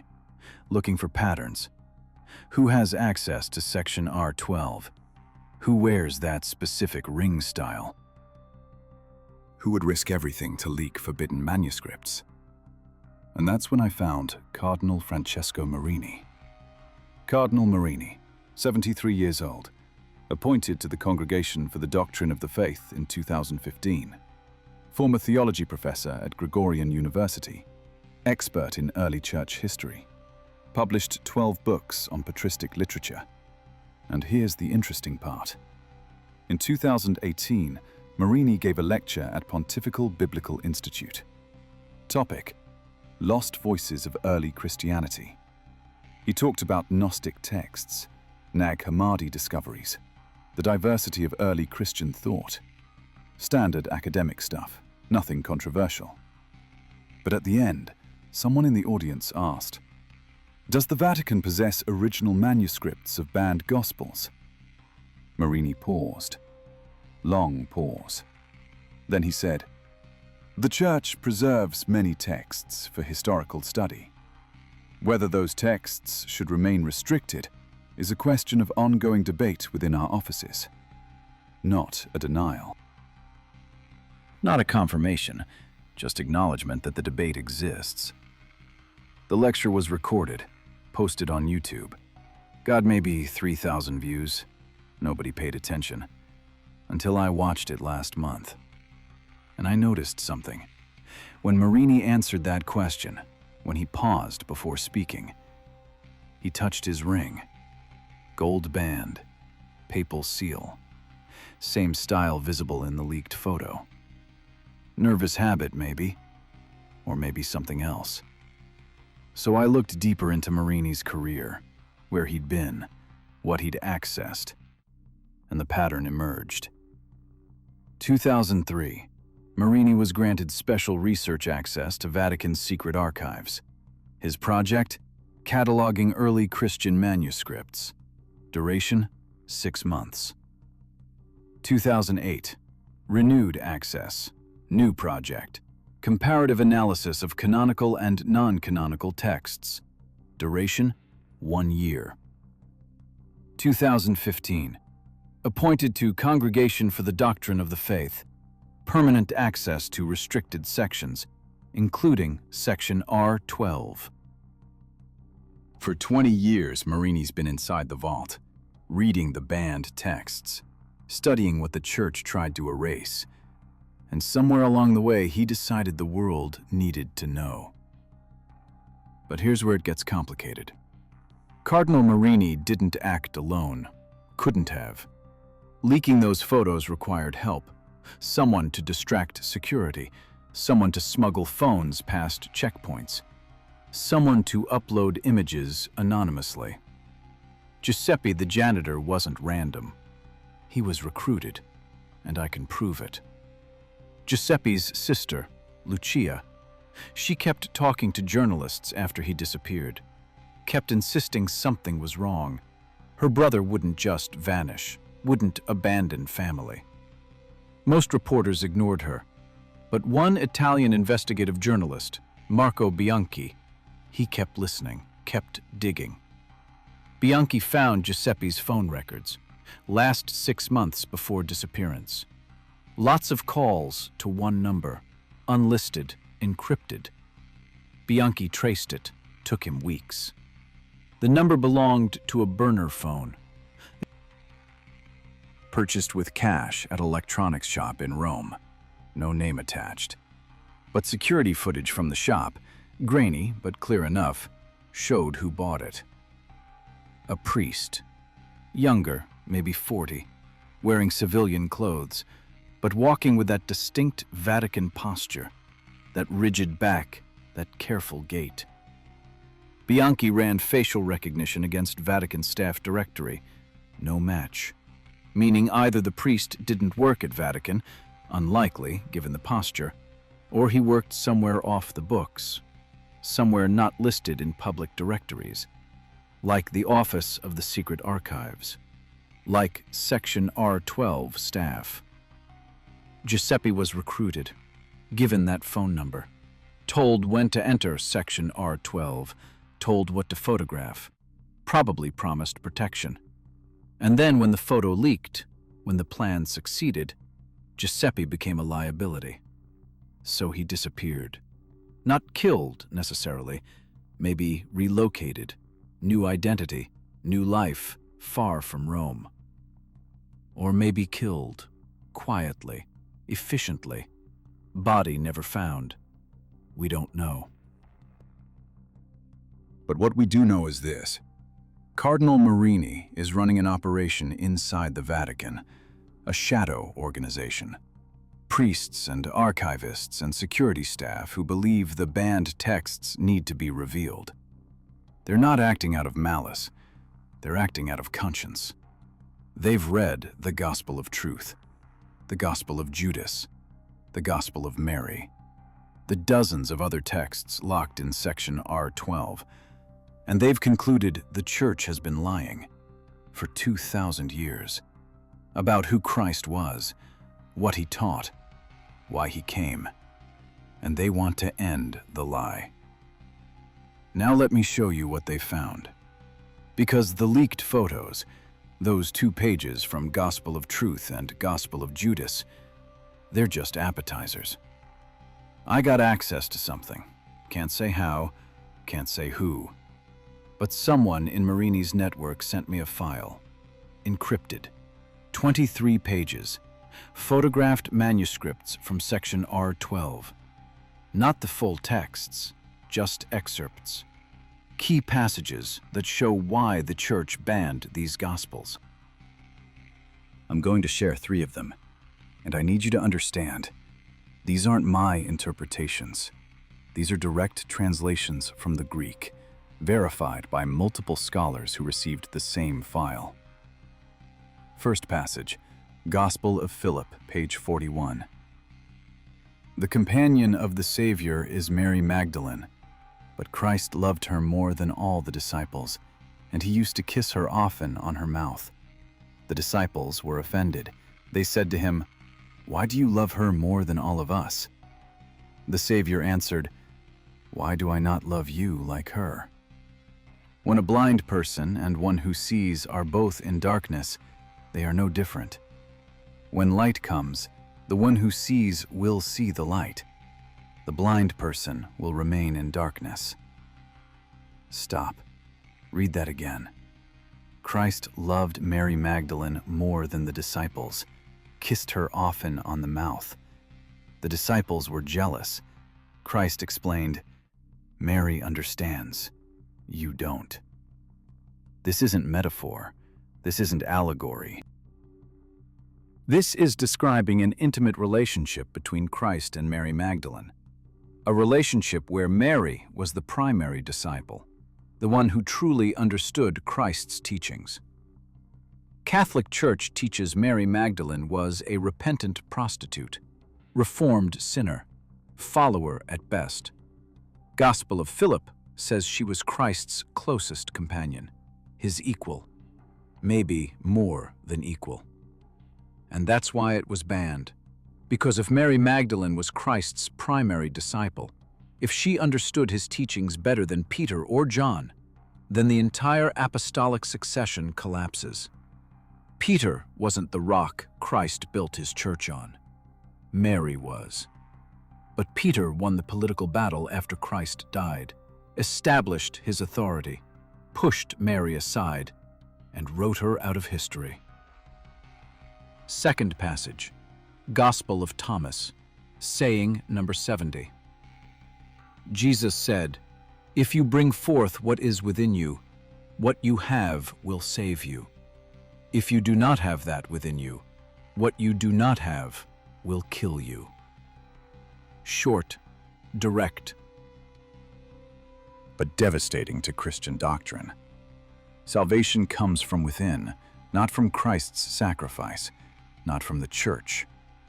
looking for patterns. Who has access to section R12? Who wears that specific ring style? Who would risk everything to leak forbidden manuscripts? And that's when I found Cardinal Francesco Marini. Cardinal Marini, 73 years old, appointed to the Congregation for the Doctrine of the Faith in 2015. Former theology professor at Gregorian University, expert in early church history, published 12 books on patristic literature. And here's the interesting part. In 2018, Marini gave a lecture at Pontifical Biblical Institute. Topic: Lost Voices of Early Christianity. He talked about Gnostic texts, Nag Hammadi discoveries, the diversity of early Christian thought. Standard academic stuff, nothing controversial. But at the end, someone in the audience asked, "Does the Vatican possess original manuscripts of banned Gospels?" Marini paused. Long pause. Then he said, "The Church preserves many texts for historical study. Whether those texts should remain restricted is a question of ongoing debate within our offices, not a denial." Not a confirmation, just acknowledgement that the debate exists. The lecture was recorded, posted on YouTube. Got maybe 3,000 views. Nobody paid attention. Until I watched it last month. And I noticed something. When Marini answered that question, when he paused before speaking, he touched his ring. Gold band, papal seal, same style visible in the leaked photo. Nervous habit, maybe, or maybe something else. So I looked deeper into Marini's career, where he'd been, what he'd accessed, and the pattern emerged. 2003, Marini was granted special research access to Vatican Secret Archives. His project? Cataloging early Christian manuscripts. Duration? 6 months. 2008, renewed access. New project. Comparative analysis of canonical and non-canonical texts. Duration? 1 year. 2015. Appointed to Congregation for the Doctrine of the Faith. Permanent access to restricted sections, including section R12. For 20 years, Marini's been inside the vault, reading the banned texts, studying what the Church tried to erase. And somewhere along the way, he decided the world needed to know. But here's where it gets complicated. Cardinal Marini didn't act alone. Couldn't have. Leaking those photos required help. Someone to distract security. Someone to smuggle phones past checkpoints. Someone to upload images anonymously. Giuseppe the janitor wasn't random. He was recruited, and I can prove it. Giuseppe's sister, Lucia, she kept talking to journalists after he disappeared, kept insisting something was wrong. Her brother wouldn't just vanish, wouldn't abandon family. Most reporters ignored her, but one Italian investigative journalist, Marco Bianchi, he kept listening, kept digging. Bianchi found Giuseppe's phone records, last 6 months before disappearance. Lots of calls to one number, unlisted, encrypted. Bianchi traced it, took him weeks. The number belonged to a burner phone, purchased with cash at an electronics shop in Rome. No name attached. But security footage from the shop, grainy but clear enough, showed who bought it. A priest, younger, maybe 40, wearing civilian clothes, but walking with that distinct Vatican posture, that rigid back, that careful gait. Bianchi ran facial recognition against Vatican staff directory. No match. Meaning either the priest didn't work at Vatican, unlikely given the posture, or he worked somewhere off the books, somewhere not listed in public directories, like the Office of the Secret Archives. like Section R12 staff. Giuseppe was recruited, given that phone number, told when to enter Section R12, told what to photograph, probably promised protection. And then when the photo leaked, when the plan succeeded, Giuseppe became a liability. So he disappeared. Not killed, necessarily, maybe relocated, new identity, new life, far from Rome. Or maybe killed, quietly, efficiently, body never found. We don't know. But what we do know is this. Cardinal Marini is running an operation inside the Vatican, a shadow organization. Priests and archivists and security staff who believe the banned texts need to be revealed. They're not acting out of malice. They're acting out of conscience. They've read the Gospel of Truth, the Gospel of Judas, the Gospel of Mary, the dozens of other texts locked in Section R12, and they've concluded the Church has been lying for 2,000 years about who Christ was, what he taught, why he came, and they want to end the lie. Now let me show you what they found. Because the leaked photos, those 2 pages from Gospel of Truth and Gospel of Judas, they're just appetizers. I got access to something. Can't say how, can't say who. But someone in Marini's network sent me a file, encrypted, 23 pages, photographed manuscripts from Section R12. Not the full texts, just excerpts. Key passages that show why the Church banned these Gospels. I'm going to share 3 of them, and I need you to understand, these aren't my interpretations. These are direct translations from the Greek, verified by multiple scholars who received the same file. First passage, Gospel of Philip, page 41. The companion of the Savior is Mary Magdalene, but Christ loved her more than all the disciples, and he used to kiss her often on her mouth. The disciples were offended. They said to him, "Why do you love her more than all of us?" The Savior answered, "Why do I not love you like her?" When a blind person and one who sees are both in darkness, they are no different. When light comes, the one who sees will see the light. The blind person will remain in darkness. Stop. Read that again. Christ loved Mary Magdalene more than the disciples, kissed her often on the mouth. The disciples were jealous. Christ explained, "Mary understands. You don't." This isn't metaphor. This isn't allegory. This is describing an intimate relationship between Christ and Mary Magdalene. A relationship where Mary was the primary disciple, the one who truly understood Christ's teachings. Catholic Church teaches Mary Magdalene was a repentant prostitute, reformed sinner, follower at best. Gospel of Philip says she was Christ's closest companion, his equal, maybe more than equal. And that's why it was banned. Because if Mary Magdalene was Christ's primary disciple, if she understood his teachings better than Peter or John, then the entire apostolic succession collapses. Peter wasn't the rock Christ built his church on. Mary was. But Peter won the political battle after Christ died, established his authority, pushed Mary aside, and wrote her out of history. Second passage, Gospel of Thomas, saying number 70. Jesus said, "If you bring forth what is within you, what you have will save you. If you do not have that within you, what you do not have will kill you." Short, direct, but devastating to Christian doctrine. Salvation comes from within, not from Christ's sacrifice, not from the church,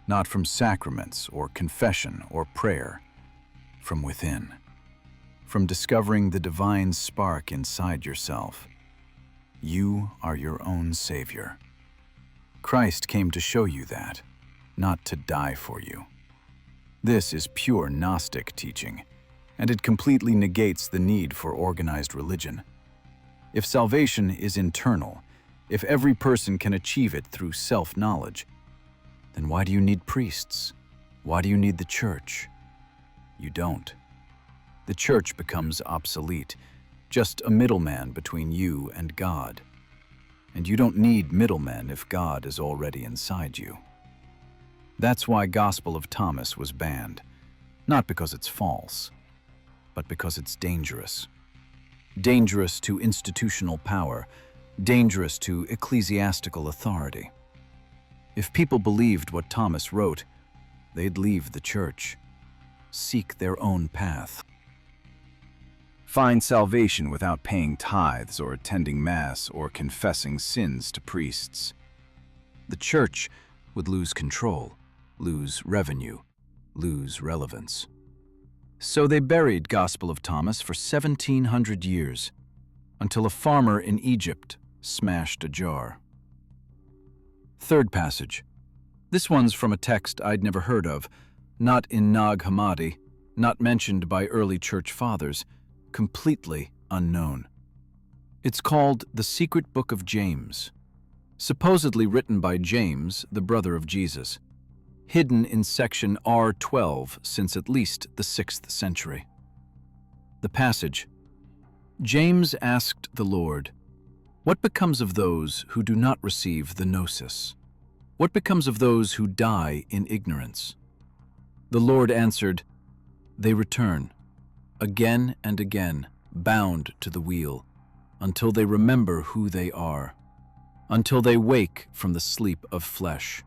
not from sacraments or confession or prayer, from within, from discovering the divine spark inside yourself. You are your own Savior. Christ came to show you that, not to die for you. This is pure Gnostic teaching, and it completely negates the need for organized religion. If salvation is internal, if every person can achieve it through self-knowledge, then why do you need priests? Why do you need the church? You don't. The church becomes obsolete, just a middleman between you and God. And you don't need middlemen if God is already inside you. That's why Gospel of Thomas was banned, not because it's false, but because it's dangerous. Dangerous to institutional power, dangerous to ecclesiastical authority. If people believed what Thomas wrote, they'd leave the church, seek their own path. Find salvation without paying tithes or attending Mass or confessing sins to priests. The church would lose control, lose revenue, lose relevance. So they buried Gospel of Thomas for 1700 years, until a farmer in Egypt smashed a jar. Third passage. This one's from a text I'd never heard of, not in Nag Hammadi, not mentioned by early church fathers, completely unknown. It's called the Secret Book of James, supposedly written by James, the brother of Jesus, hidden in section R12 since at least the 6th century. The passage: James asked the Lord, "What becomes of those who do not receive the Gnosis? What becomes of those who die in ignorance?" The Lord answered, "They return, again and again, bound to the wheel, until they remember who they are, until they wake from the sleep of flesh.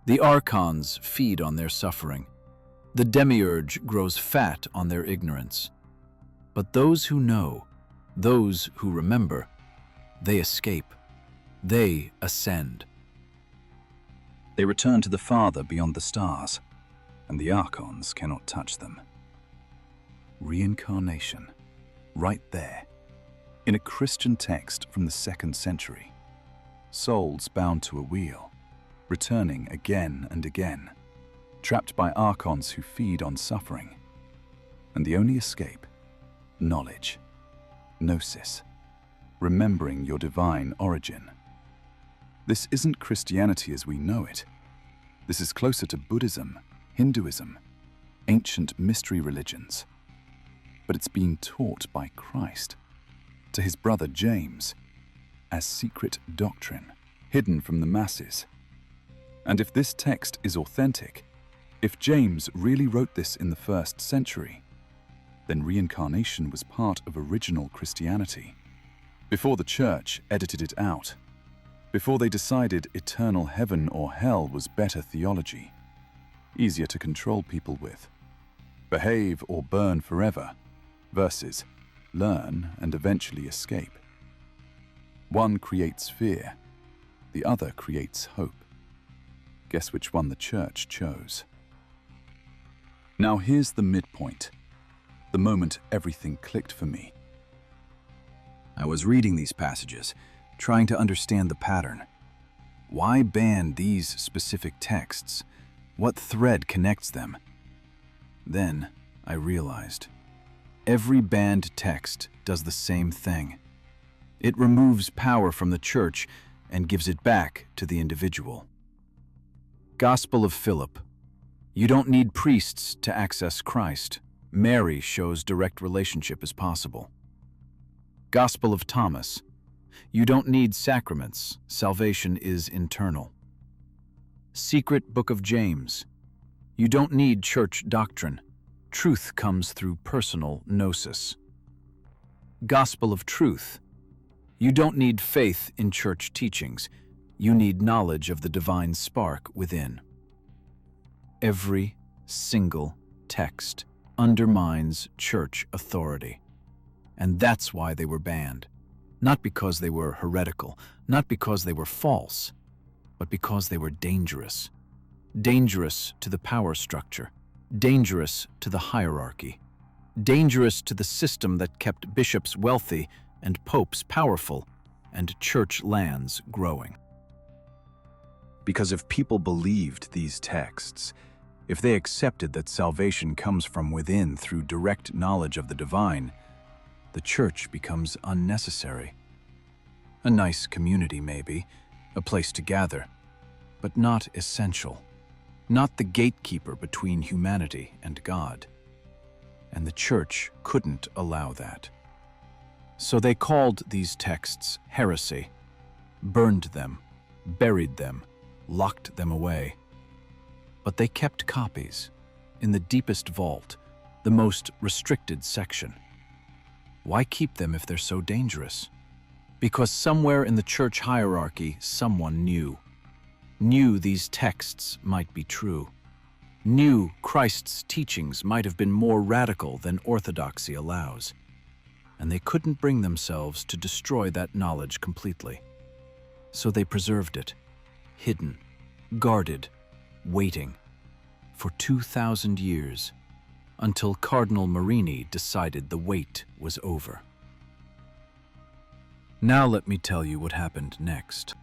The archons feed on their suffering. The demiurge grows fat on their ignorance. But those who know, those who remember, they escape. They ascend." They return to the Father beyond the stars, and the archons cannot touch them. Reincarnation, right there, in a Christian text from the 2nd century. Souls bound to a wheel, returning again and again, trapped by archons who feed on suffering. And the only escape, knowledge, gnosis, remembering your divine origin. This isn't Christianity as we know it. This is closer to Buddhism, Hinduism, ancient mystery religions. But it's being taught by Christ, to his brother James, as secret doctrine, hidden from the masses. And if this text is authentic, if James really wrote this in the 1st century, then reincarnation was part of original Christianity, before the church edited it out, before they decided eternal heaven or hell was better theology, easier to control people with. Behave or burn forever, versus learn and eventually escape. One creates fear, the other creates hope. Guess which one the church chose? Now here's the midpoint, the moment everything clicked for me. I was reading these passages, trying to understand the pattern. Why ban these specific texts? What thread connects them? Then I realized. Every banned text does the same thing. It removes power from the church and gives it back to the individual. Gospel of Philip. You don't need priests to access Christ. Mary shows direct relationship is possible. Gospel of Thomas. You don't need sacraments. Salvation is internal. Secret Book of James. You don't need church doctrine. Truth comes through personal gnosis. Gospel of Truth. You don't need faith in church teachings. You need knowledge of the divine spark within. Every single text undermines church authority. And that's why they were banned. Not because they were heretical, not because they were false, but because they were dangerous. Dangerous to the power structure, dangerous to the hierarchy, dangerous to the system that kept bishops wealthy and popes powerful and church lands growing. Because if people believed these texts, if they accepted that salvation comes from within through direct knowledge of the divine, the church becomes unnecessary. A nice community, maybe, a place to gather, but not essential, not the gatekeeper between humanity and God. And the church couldn't allow that. So they called these texts heresy, burned them, buried them, locked them away. But they kept copies in the deepest vault, the most restricted section. Why keep them if they're so dangerous? Because somewhere in the church hierarchy, someone knew these texts might be true, knew Christ's teachings might have been more radical than orthodoxy allows, and they couldn't bring themselves to destroy that knowledge completely. So they preserved it, hidden, guarded, waiting, for 2,000 years, until Cardinal Marini decided the wait was over. Now let me tell you what happened next.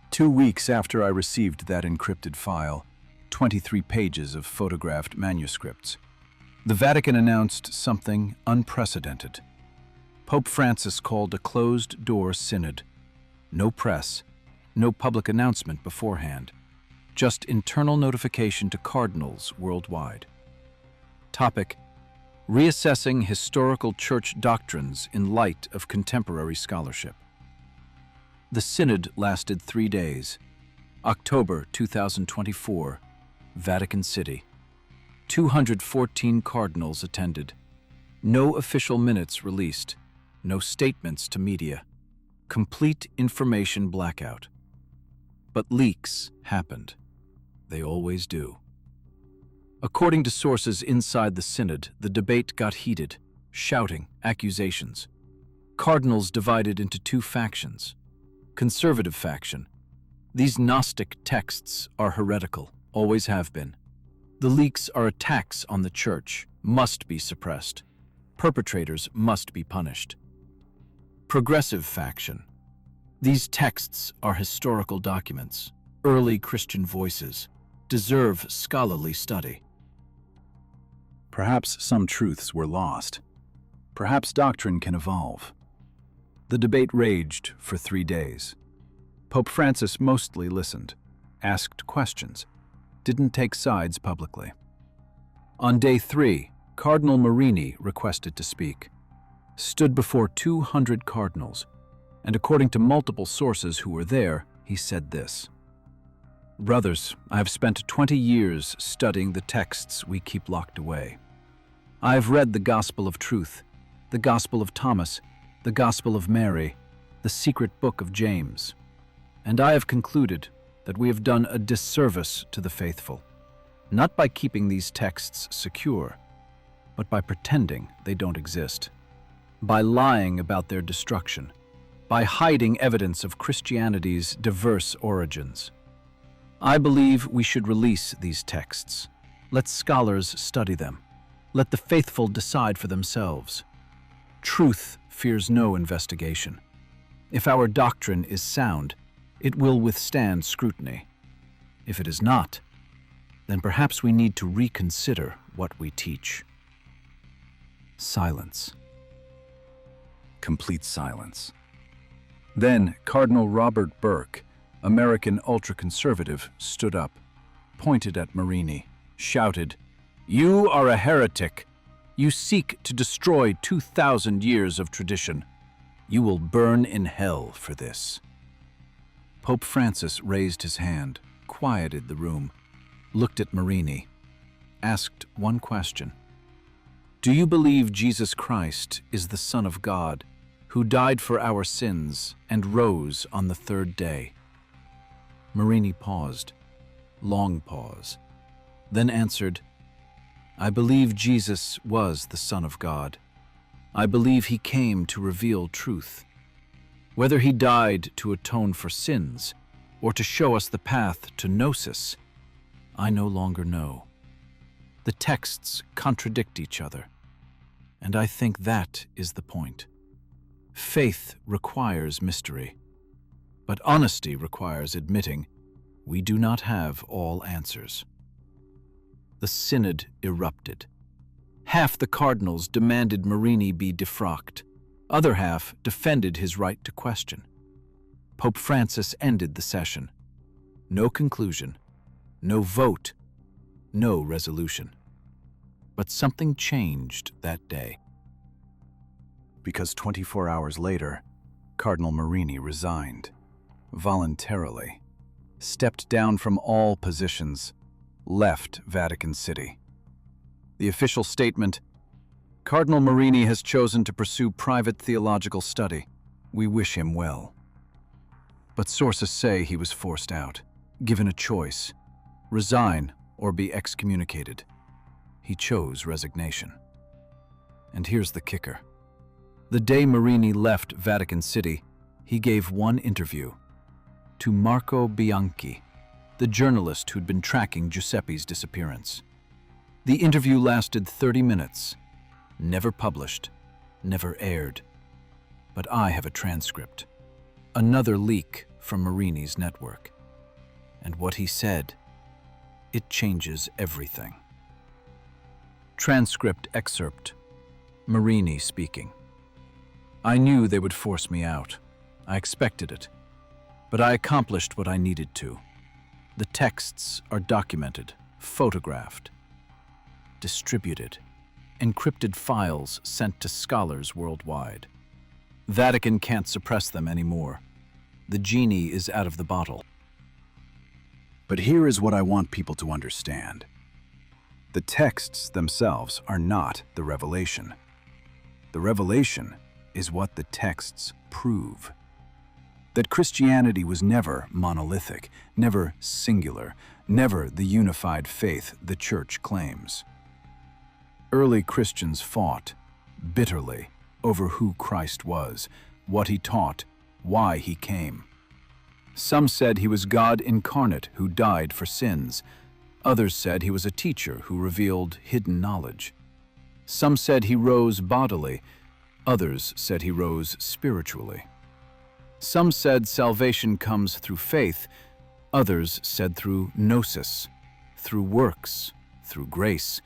2 weeks after I received that encrypted file, 23 pages of photographed manuscripts, the Vatican announced something unprecedented. Pope Francis called a closed-door synod. No press, no public announcement beforehand, just internal notification to cardinals worldwide. Topic: Reassessing historical church doctrines in light of contemporary scholarship. The synod lasted 3 days. October 2024, Vatican City. 214 cardinals attended. No official minutes released. No statements to media. Complete information blackout. But leaks happened. They always do. According to sources inside the synod, the debate got heated, shouting, accusations. Cardinals divided into 2 factions. Conservative faction. These Gnostic texts are heretical, always have been. The leaks are attacks on the church, must be suppressed. Perpetrators must be punished. Progressive faction. These texts are historical documents, early Christian voices, deserve scholarly study. Perhaps some truths were lost. Perhaps doctrine can evolve. The debate raged for 3 days. Pope Francis mostly listened, asked questions, didn't take sides publicly. On day 3, Cardinal Marini requested to speak, stood before 200 cardinals, and according to multiple sources who were there, he said this: "Brothers, I have spent 20 years studying the texts we keep locked away. I have read the Gospel of Truth, the Gospel of Thomas, the Gospel of Mary, the secret book of James, and I have concluded that we have done a disservice to the faithful, not by keeping these texts secure, but by pretending they don't exist, by lying about their destruction, by hiding evidence of Christianity's diverse origins. I believe we should release these texts. Let scholars study them. Let the faithful decide for themselves. Truth fears no investigation. If our doctrine is sound, it will withstand scrutiny. If it is not, then perhaps we need to reconsider what we teach." Silence. Complete silence. Then Cardinal Robert Burke, American ultra-conservative, stood up, pointed at Marini, shouted, "You are a heretic. You seek to destroy 2,000 years of tradition. You will burn in hell for this." Pope Francis raised his hand, quieted the room, looked at Marini, asked one question. "Do you believe Jesus Christ is the Son of God, who died for our sins and rose on the 3rd day?" Marini paused, long pause, then answered, "I believe Jesus was the Son of God. I believe he came to reveal truth. Whether he died to atone for sins or to show us the path to Gnosis, I no longer know. The texts contradict each other, and I think that is the point. Faith requires mystery, but honesty requires admitting We do not have all answers. The synod erupted. Half the cardinals demanded Marini be defrocked. Other half defended his right to question. Pope Francis ended the session. No conclusion, no vote, no resolution. But something changed that day. Because 24 hours later, Cardinal Marini resigned, voluntarily, stepped down from all positions, left Vatican City. The official statement: Cardinal Marini has chosen to pursue private theological study. We wish him well. But sources say he was forced out, given a choice: resign or be excommunicated. He chose resignation. And here's the kicker. The day Marini left Vatican City, he gave one interview to Marco Bianchi, the journalist who'd been tracking Giuseppe's disappearance. The interview lasted 30 minutes, never published, never aired. But I have a transcript, another leak from Marini's network. And what he said, it changes everything. Transcript excerpt. Marini speaking. I knew they would force me out. I expected it. But I accomplished what I needed to. The texts are documented, photographed, distributed, encrypted files sent to scholars worldwide. Vatican can't suppress them anymore. The genie is out of the bottle. But here is what I want people to understand. The texts themselves are not the revelation. The revelation is what the texts prove. That Christianity was never monolithic, never singular, never the unified faith the Church claims. Early Christians fought bitterly over who Christ was, what he taught, why he came. Some said he was God incarnate who died for sins. Others said he was a teacher who revealed hidden knowledge. Some said he rose bodily. Others said he rose spiritually. Some said salvation comes through faith. Others said through Gnosis, through works, through grace,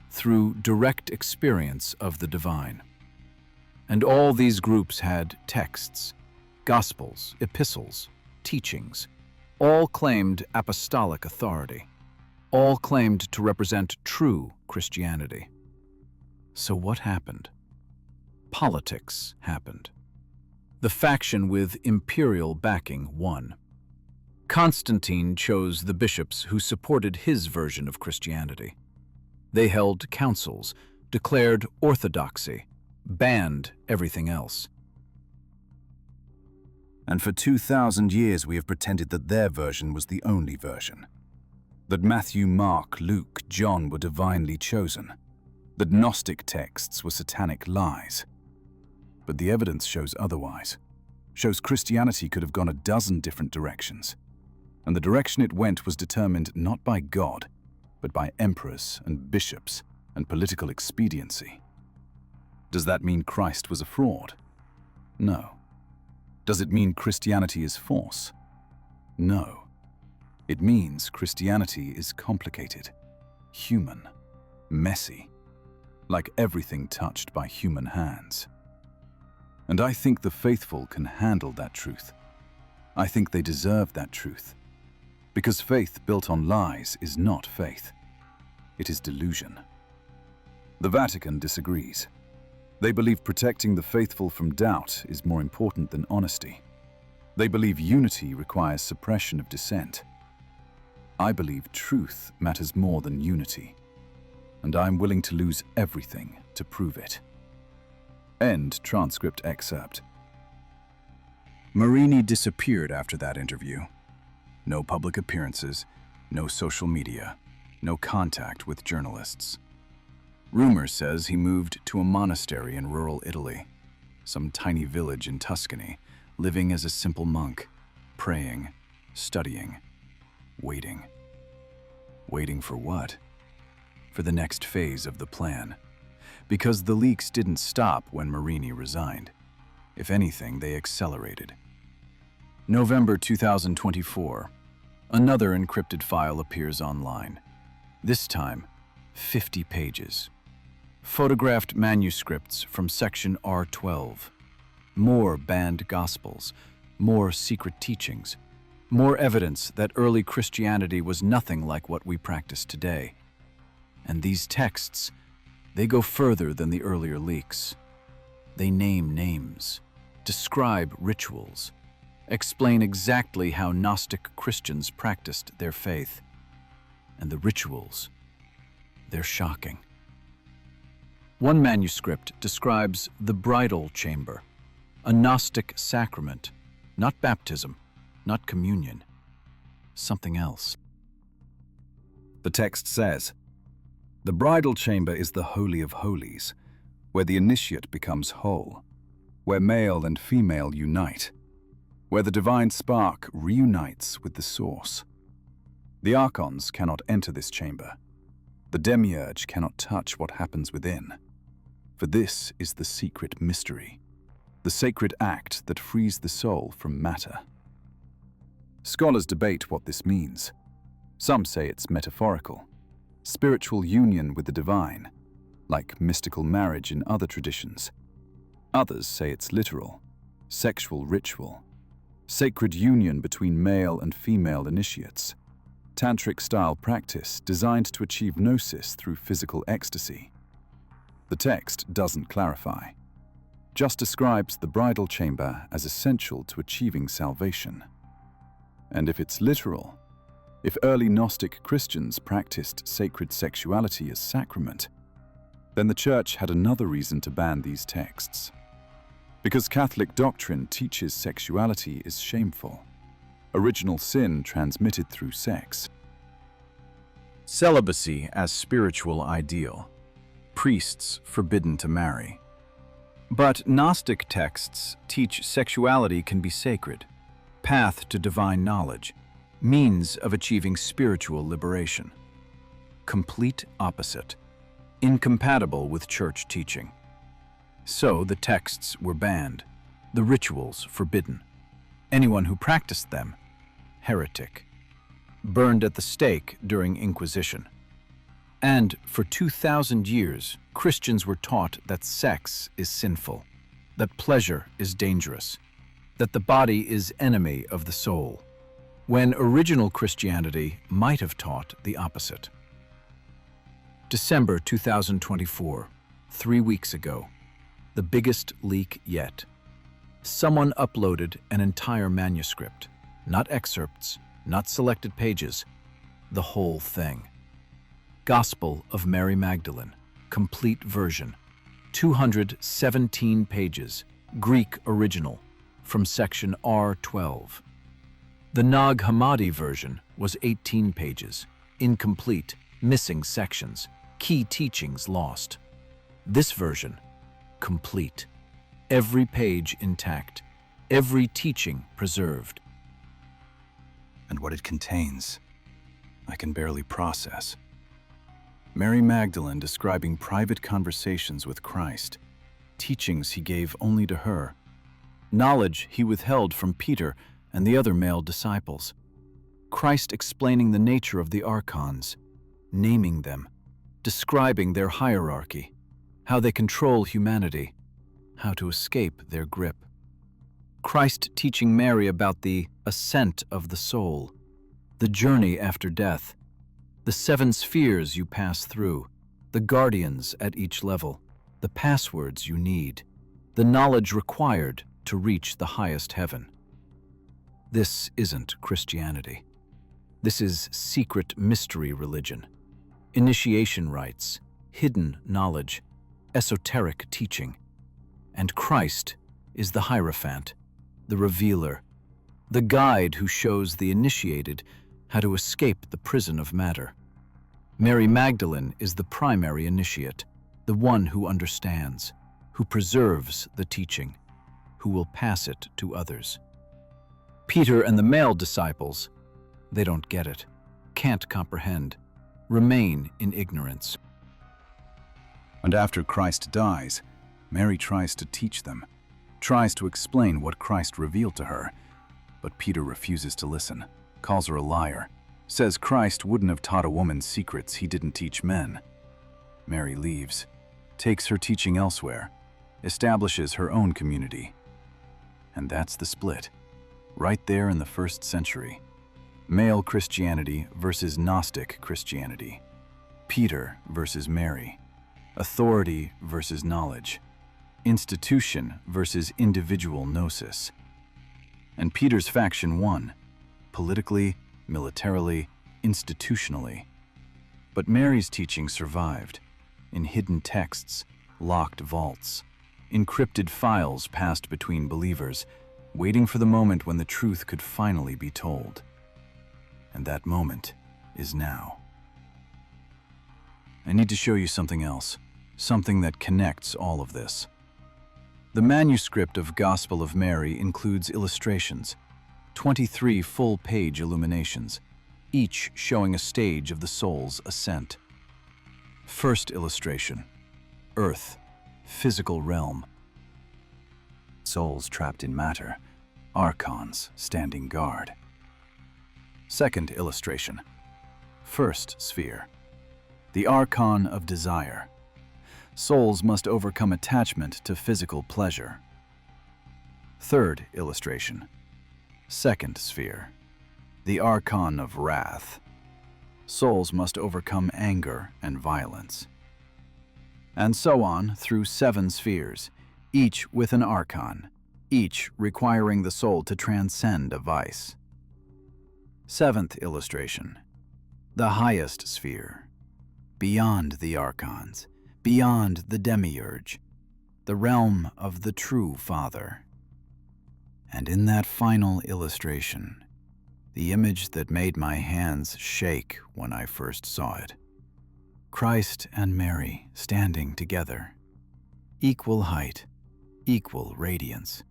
through direct experience of the divine. And all these groups had texts, gospels, epistles, teachings. All claimed apostolic authority. All claimed to represent true Christianity. So what happened? Politics happened. The faction with imperial backing won. Constantine chose the bishops who supported his version of Christianity. They held councils, declared orthodoxy, banned everything else. And for 2,000 years we have pretended that their version was the only version. That Matthew, Mark, Luke, John were divinely chosen. That Gnostic texts were satanic lies. But the evidence shows otherwise. Shows Christianity could have gone a dozen different directions. And the direction it went was determined not by God, but by emperors and bishops and political expediency. Does that mean Christ was a fraud? No. Does it mean Christianity is false? No. It means Christianity is complicated, human, messy, like everything touched by human hands. And I think the faithful can handle that truth. I think they deserve that truth. Because faith built on lies is not faith. It is delusion. The Vatican disagrees. They believe protecting the faithful from doubt is more important than honesty. They believe unity requires suppression of dissent. I believe truth matters more than unity, and I'm willing to lose everything to prove it. End transcript excerpt. Marini disappeared after that interview. No public appearances, no social media, no contact with journalists. Rumor says he moved to a monastery in rural Italy, some tiny village in Tuscany, living as a simple monk, praying, studying, waiting. Waiting for what? For the next phase of the plan. Because the leaks didn't stop when Marini resigned. If anything, they accelerated. November 2024. Another encrypted file appears online. This time, 50 pages. Photographed manuscripts from section R12. More banned gospels, more secret teachings, more evidence that early Christianity was nothing like what we practice today. And these texts, they go further than the earlier leaks. They name names, describe rituals, explain exactly how Gnostic Christians practiced their faith. And the rituals, they're shocking. One manuscript describes the bridal chamber, a Gnostic sacrament, not baptism, not communion, something else. The text says, "The bridal chamber is the Holy of Holies, where the initiate becomes whole, where male and female unite, where the divine spark reunites with the source. The archons cannot enter this chamber. The demiurge cannot touch what happens within. For this is the secret mystery, the sacred act that frees the soul from matter." Scholars debate what this means. Some say it's metaphorical, spiritual union with the divine, like mystical marriage in other traditions. Others say it's literal, sexual ritual, sacred union between male and female initiates, tantric-style practice designed to achieve gnosis through physical ecstasy. The text doesn't clarify, just describes the bridal chamber as essential to achieving salvation. And if it's literal, if early Gnostic Christians practiced sacred sexuality as sacrament, then the Church had another reason to ban these texts. Because Catholic doctrine teaches sexuality is shameful, original sin transmitted through sex. Celibacy as spiritual ideal. Priests forbidden to marry. But Gnostic texts teach sexuality can be sacred, path to divine knowledge, means of achieving spiritual liberation. Complete opposite, incompatible with church teaching. So the texts were banned, the rituals forbidden. Anyone who practiced them, heretic. Burned at the stake during Inquisition. And for 2,000 years, Christians were taught that sex is sinful, that pleasure is dangerous, that the body is enemy of the soul, when original Christianity might have taught the opposite. December 2024, 3 weeks ago, the biggest leak yet. Someone uploaded an entire manuscript, not excerpts, not selected pages, the whole thing. Gospel of Mary Magdalene, complete version, 217 pages, Greek original, from section R12. The Nag Hammadi version was 18 pages, incomplete, missing sections, key teachings lost. This version, complete, every page intact, every teaching preserved. And what it contains, I can barely process. Mary Magdalene describing private conversations with Christ, teachings he gave only to her, knowledge he withheld from Peter and the other male disciples, Christ explaining the nature of the archons, naming them, describing their hierarchy, how they control humanity, how to escape their grip. Christ teaching Mary about the ascent of the soul, the journey after death, the 7 spheres you pass through, the guardians at each level, the passwords you need, the knowledge required to reach the highest heaven. This isn't Christianity. This is secret mystery religion, initiation rites, hidden knowledge, esoteric teaching. And Christ is the Hierophant, the revealer, the guide who shows the initiated how to escape the prison of matter. Mary Magdalene is the primary initiate, the one who understands, who preserves the teaching, who will pass it to others. Peter and the male disciples, they don't get it, can't comprehend, remain in ignorance. And after Christ dies, Mary tries to teach them, tries to explain what Christ revealed to her, but Peter refuses to listen. calls her a liar, says Christ wouldn't have taught a woman secrets he didn't teach men. Mary leaves, takes her teaching elsewhere, establishes her own community. And that's the split, right there in the 1st century. Male Christianity versus Gnostic Christianity. Peter versus Mary. Authority versus knowledge. Institution versus individual gnosis. And Peter's faction won, politically, militarily, institutionally. But Mary's teaching survived, in hidden texts, locked vaults, encrypted files passed between believers, waiting for the moment when the truth could finally be told. And that moment is now. I need to show you something else, something that connects all of this. The manuscript of Gospel of Mary includes illustrations, 23 full-page illuminations, each showing a stage of the soul's ascent. First illustration, Earth, physical realm. Souls trapped in matter, archons standing guard. Second illustration, first sphere, the archon of desire. Souls must overcome attachment to physical pleasure. Third illustration, second sphere, the archon of wrath. Souls must overcome anger and violence. And so on through 7 spheres, each with an archon, each requiring the soul to transcend a vice. Seventh illustration, the highest sphere, beyond the archons, beyond the demiurge, the realm of the true Father. And in that final illustration, the image that made my hands shake when I first saw it, Christ and Mary standing together, equal height, equal radiance,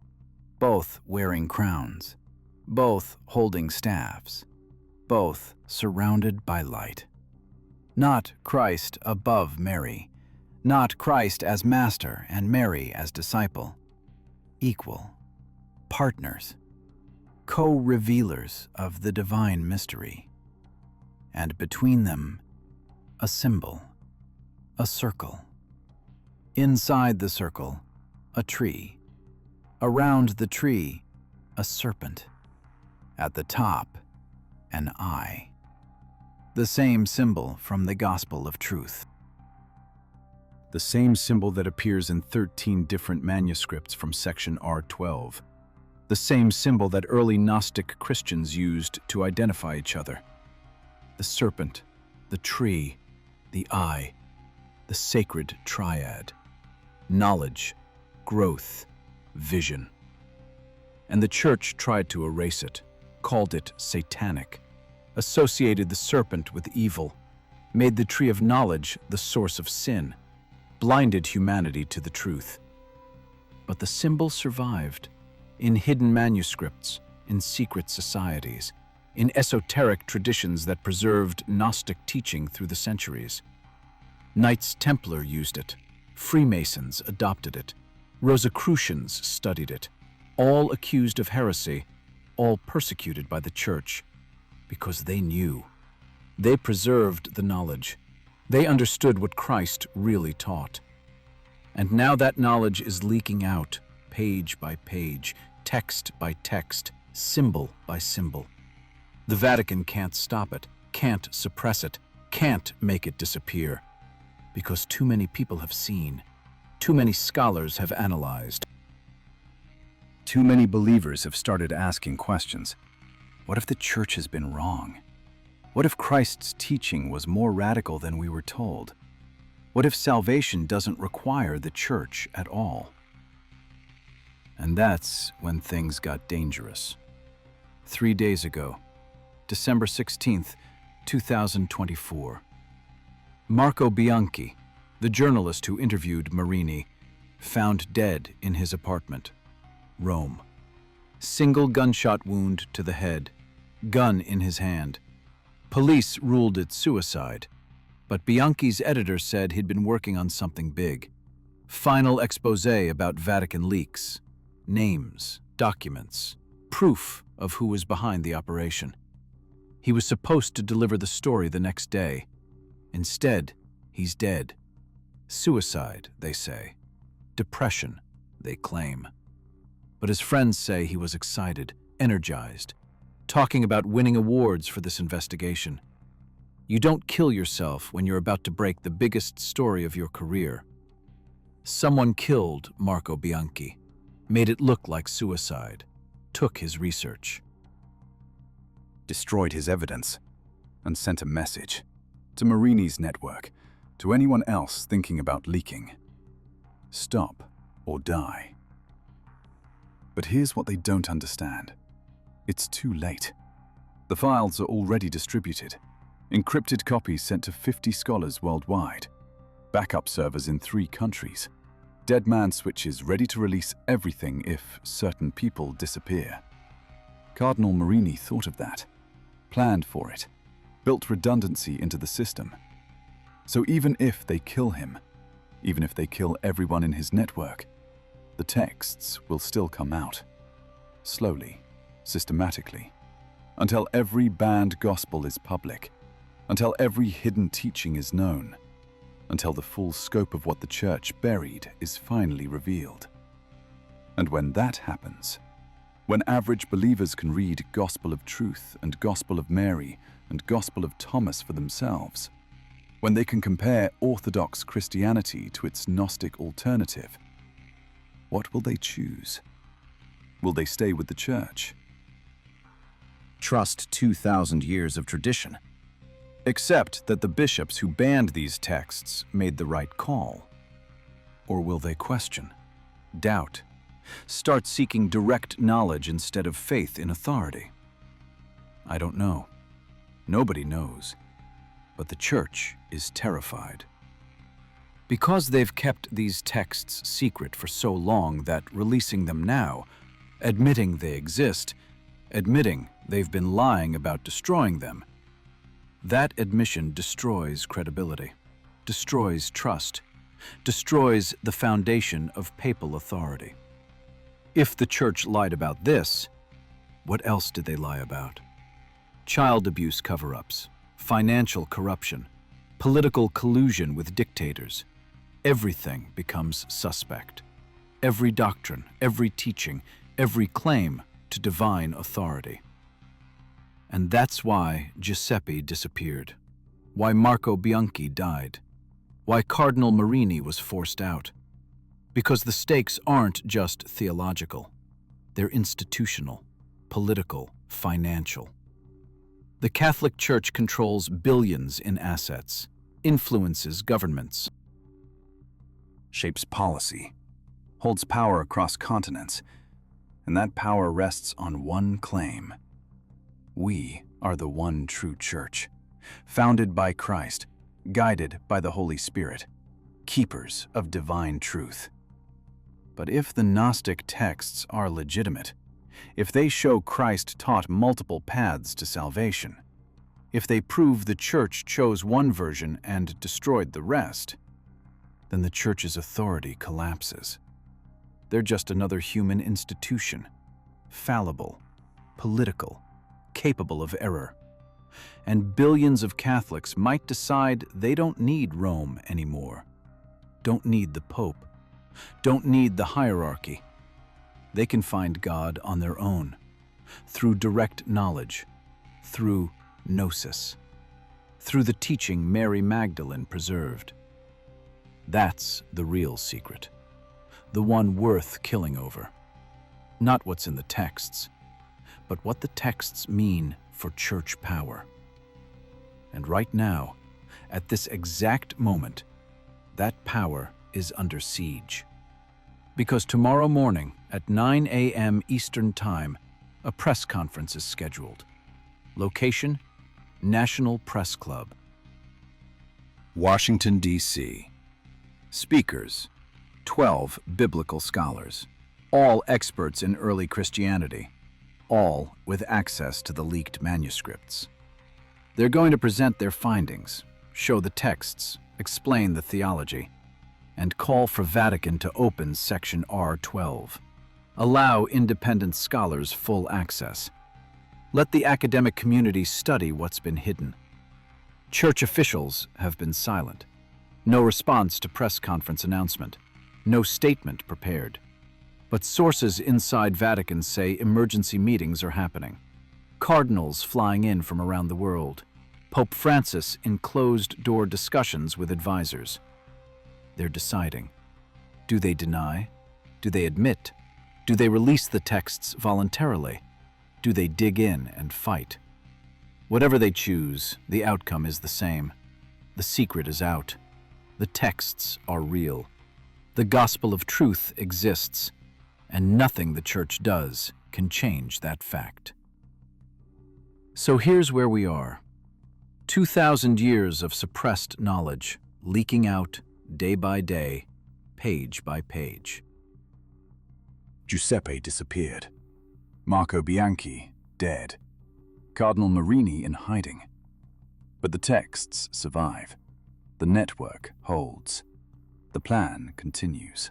both wearing crowns, both holding staffs, both surrounded by light. Not Christ above Mary, not Christ as master and Mary as disciple. Equal, partners, co-revealers of the divine mystery. And between them, a symbol, a circle. Inside the circle, a tree. Around the tree, a serpent. At the top, an eye. The same symbol from the Gospel of Truth. The same symbol that appears in 13 different manuscripts from section R12. The same symbol that early Gnostic Christians used to identify each other. The serpent, the tree, the eye, the sacred triad. Knowledge, growth, vision. And the Church tried to erase it, called it satanic, associated the serpent with evil, made the tree of knowledge the source of sin, blinded humanity to the truth. But the symbol survived in hidden manuscripts, in secret societies, in esoteric traditions that preserved Gnostic teaching through the centuries. Knights Templar used it, Freemasons adopted it, Rosicrucians studied it, all accused of heresy, all persecuted by the Church, because they knew. They preserved the knowledge. They understood what Christ really taught. And now that knowledge is leaking out, page by page, text by text, symbol by symbol. The Vatican can't stop it, can't suppress it, can't make it disappear, because too many people have seen, too many scholars have analyzed. Too many believers have started asking questions. What if the Church has been wrong? What if Christ's teaching was more radical than we were told? What if salvation doesn't require the Church at all? And that's when things got dangerous. 3 days ago, December 16th, 2024. Marco Bianchi, the journalist who interviewed Marini, found dead in his apartment, Rome. Single gunshot wound to the head, gun in his hand. Police ruled it suicide, but Bianchi's editor said he'd been working on something big. Final expose about Vatican leaks, names, documents, proof of who was behind the operation. He was supposed to deliver the story the next day. Instead, he's dead. Suicide, they say. Depression, they claim. But his friends say he was excited, energized, talking about winning awards for this investigation. You don't kill yourself when you're about to break the biggest story of your career. Someone killed Marco Bianchi, made it look like suicide, took his research. Destroyed his evidence, and sent a message to Marini's network, to anyone else thinking about leaking. Stop or die. But here's what they don't understand. It's too late. The files are already distributed. Encrypted copies sent to 50 scholars worldwide. Backup servers in 3 countries. Dead man switches ready to release everything if certain people disappear. Cardinal Marini thought of that, planned for it, built redundancy into the system. So even if they kill him, even if they kill everyone in his network, the texts will still come out. Slowly, systematically, until every banned gospel is public, until every hidden teaching is known, until the full scope of what the Church buried is finally revealed. And when that happens, when average believers can read Gospel of Truth and Gospel of Mary and Gospel of Thomas for themselves, when they can compare Orthodox Christianity to its Gnostic alternative, what will they choose? Will they stay with the Church? Trust 2,000 years of tradition. Accept that the bishops who banned these texts made the right call. Or will they question, doubt, start seeking direct knowledge instead of faith in authority? I don't know. Nobody knows. But the Church is terrified. Because they've kept these texts secret for so long that releasing them now, admitting they exist, admitting they've been lying about destroying them, that admission destroys credibility, destroys trust, destroys the foundation of papal authority. If the Church lied about this, what else did they lie about? Child abuse cover-ups, financial corruption, political collusion with dictators. Everything becomes suspect. Every doctrine, every teaching, every claim to divine authority. And that's why Giuseppe disappeared, why Marco Bianchi died, why Cardinal Marini was forced out. Because the stakes aren't just theological. They're institutional, political, financial. The Catholic Church controls billions in assets, influences governments, Shapes policy, holds power across continents, and that power rests on one claim. We are the one true Church, founded by Christ, guided by the Holy Spirit, keepers of divine truth. But if the Gnostic texts are legitimate, if they show Christ taught multiple paths to salvation, if they prove the Church chose one version and destroyed the rest, then the Church's authority collapses. They're just another human institution, fallible, political, capable of error. And billions of Catholics might decide they don't need Rome anymore, don't need the Pope, don't need the hierarchy. They can find God on their own, through direct knowledge, through Gnosis, through the teaching Mary Magdalene preserved. That's the real secret, the one worth killing over. Not what's in the texts, but what the texts mean for Church power. And right now, at this exact moment, that power is under siege. Because tomorrow morning at 9 a.m. Eastern Time, a press conference is scheduled. Location: National Press Club, Washington, D.C. Speakers: 12 biblical scholars, all experts in early Christianity, all with access to the leaked manuscripts. They're going to present their findings, show the texts, explain the theology, and call for Vatican to open Section R12, allow independent scholars full access. Let the academic community study what's been hidden. Church officials have been silent. No response to press conference announcement. No statement prepared. But sources inside Vatican say emergency meetings are happening. Cardinals flying in from around the world. Pope Francis in closed-door discussions with advisors. They're deciding. Do they deny? Do they admit? Do they release the texts voluntarily? Do they dig in and fight? Whatever they choose, the outcome is the same. The secret is out. The texts are real. The gospel of truth exists, and nothing the Church does can change that fact. So here's where we are. 2,000 years of suppressed knowledge, leaking out day by day, page by page. Giuseppe disappeared. Marco Bianchi, dead. Cardinal Marini in hiding. But the texts survive. The network holds. The plan continues.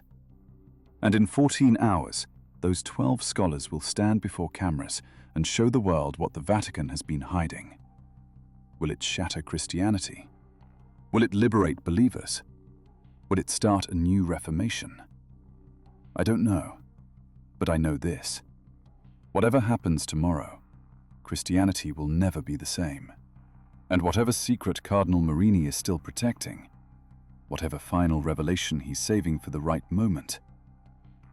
And in 14 hours, those 12 scholars will stand before cameras and show the world what the Vatican has been hiding. Will it shatter Christianity? Will it liberate believers? Will it start a new reformation? I don't know, but I know this. Whatever happens tomorrow, Christianity will never be the same. And whatever secret Cardinal Marini is still protecting, whatever final revelation he's saving for the right moment,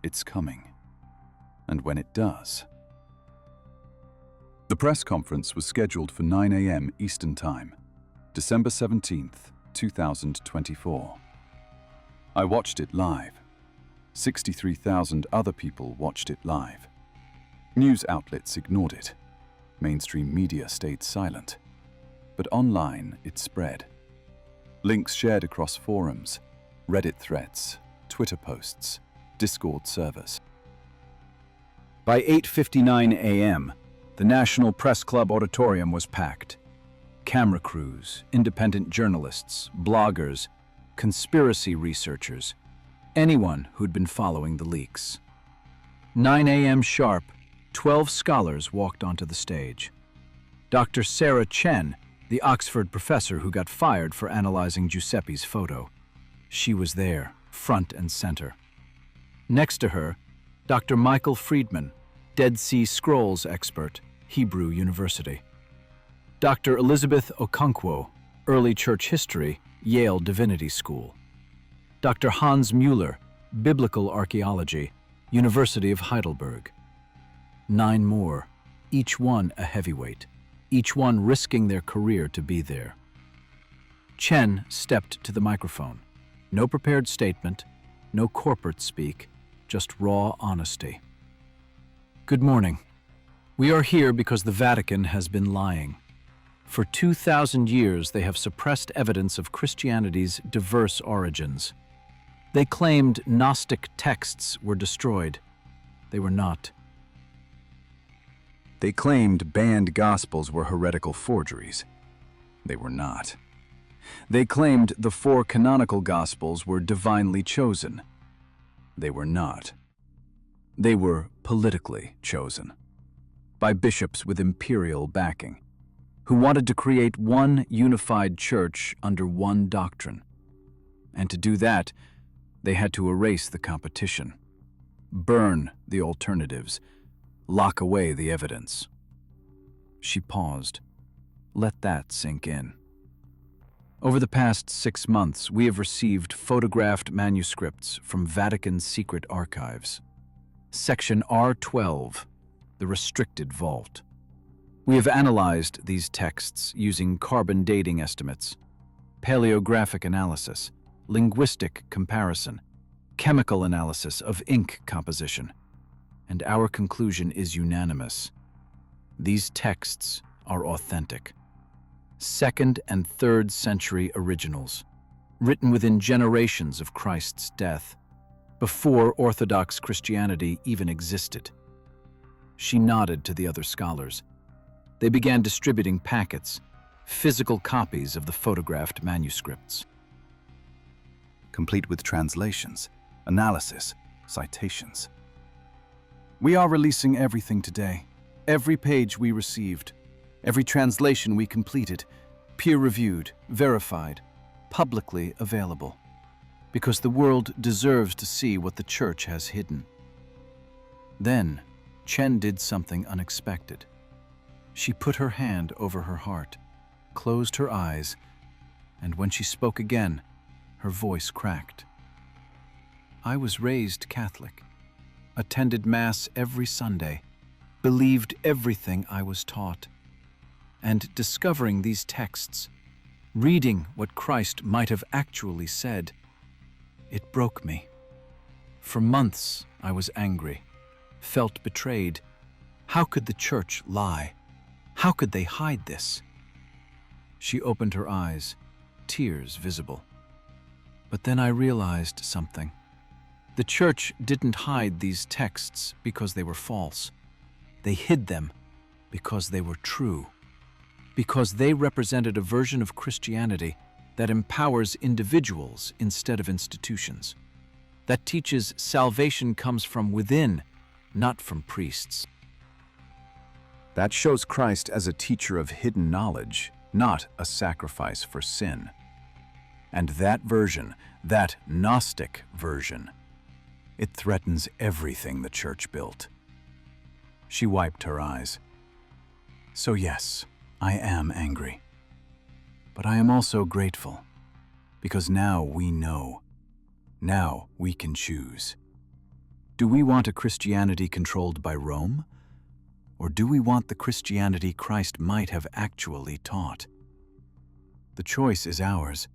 it's coming. And when it does... The press conference was scheduled for 9 a.m. Eastern Time, December 17th, 2024. I watched it live. 63,000 other people watched it live. News outlets ignored it. Mainstream media stayed silent. But online, it spread. Links shared across forums, Reddit threads, Twitter posts, Discord servers. By 8:59 a.m., the National Press Club auditorium was packed. Camera crews, independent journalists, bloggers, conspiracy researchers, anyone who'd been following the leaks. 9 a.m. sharp, 12 scholars walked onto the stage. Dr. Sarah Chen, the Oxford professor who got fired for analyzing Giuseppe's photo. She was there, front and center. Next to her, Dr. Michael Friedman, Dead Sea Scrolls expert, Hebrew University. Dr. Elizabeth Okonkwo, Early Church History, Yale Divinity School. Dr. Hans Müller, Biblical Archaeology, University of Heidelberg. 9 more, each one a heavyweight, each one risking their career to be there. Chen stepped to the microphone. No prepared statement, no corporate speak, just raw honesty. Good morning. We are here because the Vatican has been lying. For 2,000 years, they have suppressed evidence of Christianity's diverse origins. They claimed Gnostic texts were destroyed. They were not. They claimed banned Gospels were heretical forgeries. They were not. They claimed the 4 canonical Gospels were divinely chosen. They were not. They were politically chosen by bishops with imperial backing, who wanted to create one unified church under one doctrine. And to do that, they had to erase the competition, burn the alternatives, lock away the evidence. She paused. Let that sink in. Over the past 6 months, we have received photographed manuscripts from Vatican Secret Archives. Section R12, the restricted vault. We have analyzed these texts using carbon dating estimates, paleographic analysis, linguistic comparison, chemical analysis of ink composition, and our conclusion is unanimous. These texts are authentic. 2nd and 3rd century originals, written within generations of Christ's death, before Orthodox Christianity even existed. She nodded to the other scholars. They began distributing packets, physical copies of the photographed manuscripts. Complete with translations, analysis, citations. We are releasing everything today. Every page we received, every translation we completed, peer-reviewed, verified, publicly available. Because the world deserves to see what the Church has hidden. Then, Chen did something unexpected. She put her hand over her heart, closed her eyes, and when she spoke again, her voice cracked. I was raised Catholic, attended Mass every Sunday, believed everything I was taught, and discovering these texts, reading what Christ might have actually said, it broke me. For months I was angry, felt betrayed. How could the Church lie? How could they hide this? She opened her eyes, tears visible. But then I realized something. The Church didn't hide these texts because they were false. They hid them because they were true. Because they represented a version of Christianity that empowers individuals instead of institutions. That teaches salvation comes from within, not from priests. That shows Christ as a teacher of hidden knowledge, not a sacrifice for sin. And that version, that Gnostic version, it threatens everything the Church built. She wiped her eyes. So yes, I am angry. But I am also grateful, because now we know. Now we can choose. Do we want a Christianity controlled by Rome? Or do we want the Christianity Christ might have actually taught? The choice is ours,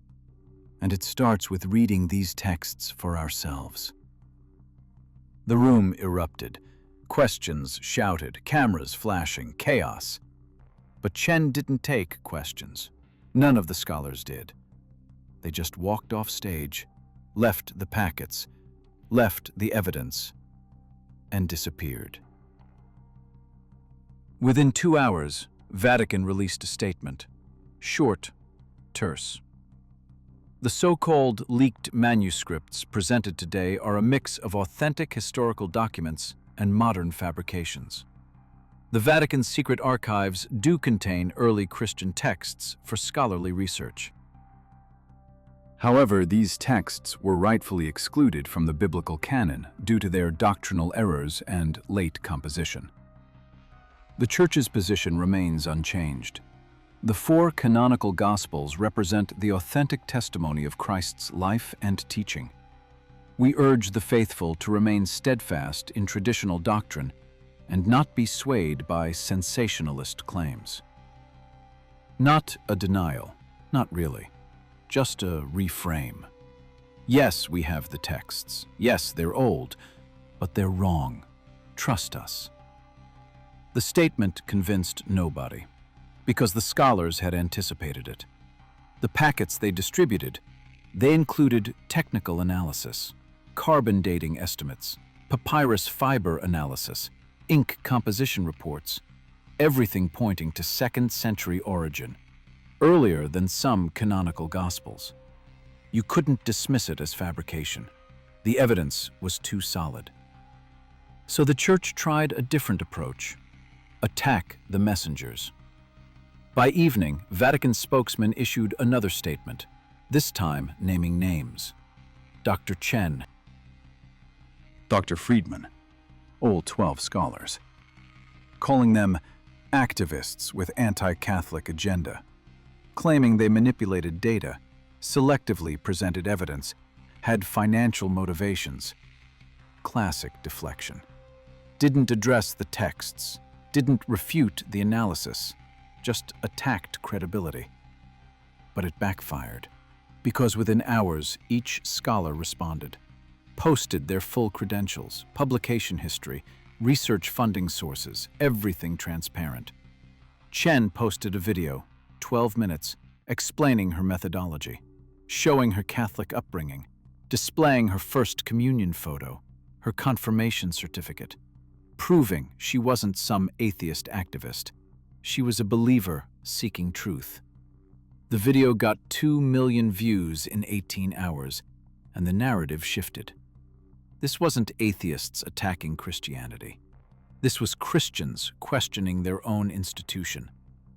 and it starts with reading these texts for ourselves. The room erupted. Questions shouted, cameras flashing, chaos. But Chen didn't take questions. None of the scholars did. They just walked off stage, left the packets, left the evidence, and disappeared. Within 2 hours, Vatican released a statement. Short, terse. The so-called leaked manuscripts presented today are a mix of authentic historical documents and modern fabrications. The Vatican Secret Archives do contain early Christian texts for scholarly research. However, these texts were rightfully excluded from the biblical canon due to their doctrinal errors and late composition. The Church's position remains unchanged. The 4 canonical Gospels represent the authentic testimony of Christ's life and teaching. We urge the faithful to remain steadfast in traditional doctrine and not be swayed by sensationalist claims. Not a denial, not really, just a reframe. Yes, we have the texts. Yes, they're old, but they're wrong. Trust us. The statement convinced nobody, because the scholars had anticipated it. The packets they distributed, they included technical analysis, carbon dating estimates, papyrus fiber analysis, ink composition reports, everything pointing to 2nd century origin, earlier than some canonical Gospels. You couldn't dismiss it as fabrication. The evidence was too solid. So the Church tried a different approach. Attack the messengers. By evening, Vatican spokesman issued another statement, this time naming names. Dr. Chen, Dr. Friedman, all 12 scholars, calling them activists with anti-Catholic agenda, claiming they manipulated data, selectively presented evidence, had financial motivations. Classic deflection. Didn't address the texts, didn't refute the analysis, just attacked credibility. But it backfired, because within hours each scholar responded, posted their full credentials, publication history, research funding sources, everything transparent. Chen posted a video, 12 minutes, explaining her methodology, showing her Catholic upbringing, displaying her first communion photo, her confirmation certificate, proving she wasn't some atheist activist. She was a believer seeking truth. The video got 2 million views in 18 hours, and the narrative shifted. This wasn't atheists attacking Christianity. This was Christians questioning their own institution,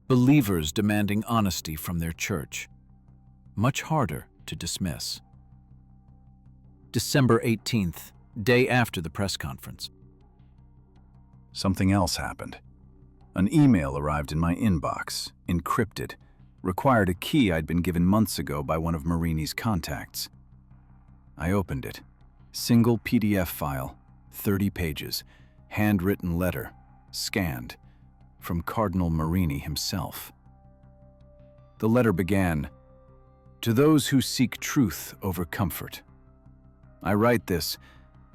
believers demanding honesty from their church. Much harder to dismiss. December 18th, day after the press conference. Something else happened. An email arrived in my inbox, encrypted, required a key I'd been given months ago by one of Marini's contacts. I opened it. Single PDF file, 30 pages, handwritten letter, scanned, from Cardinal Marini himself. The letter began, "To those who seek truth over comfort. I write this,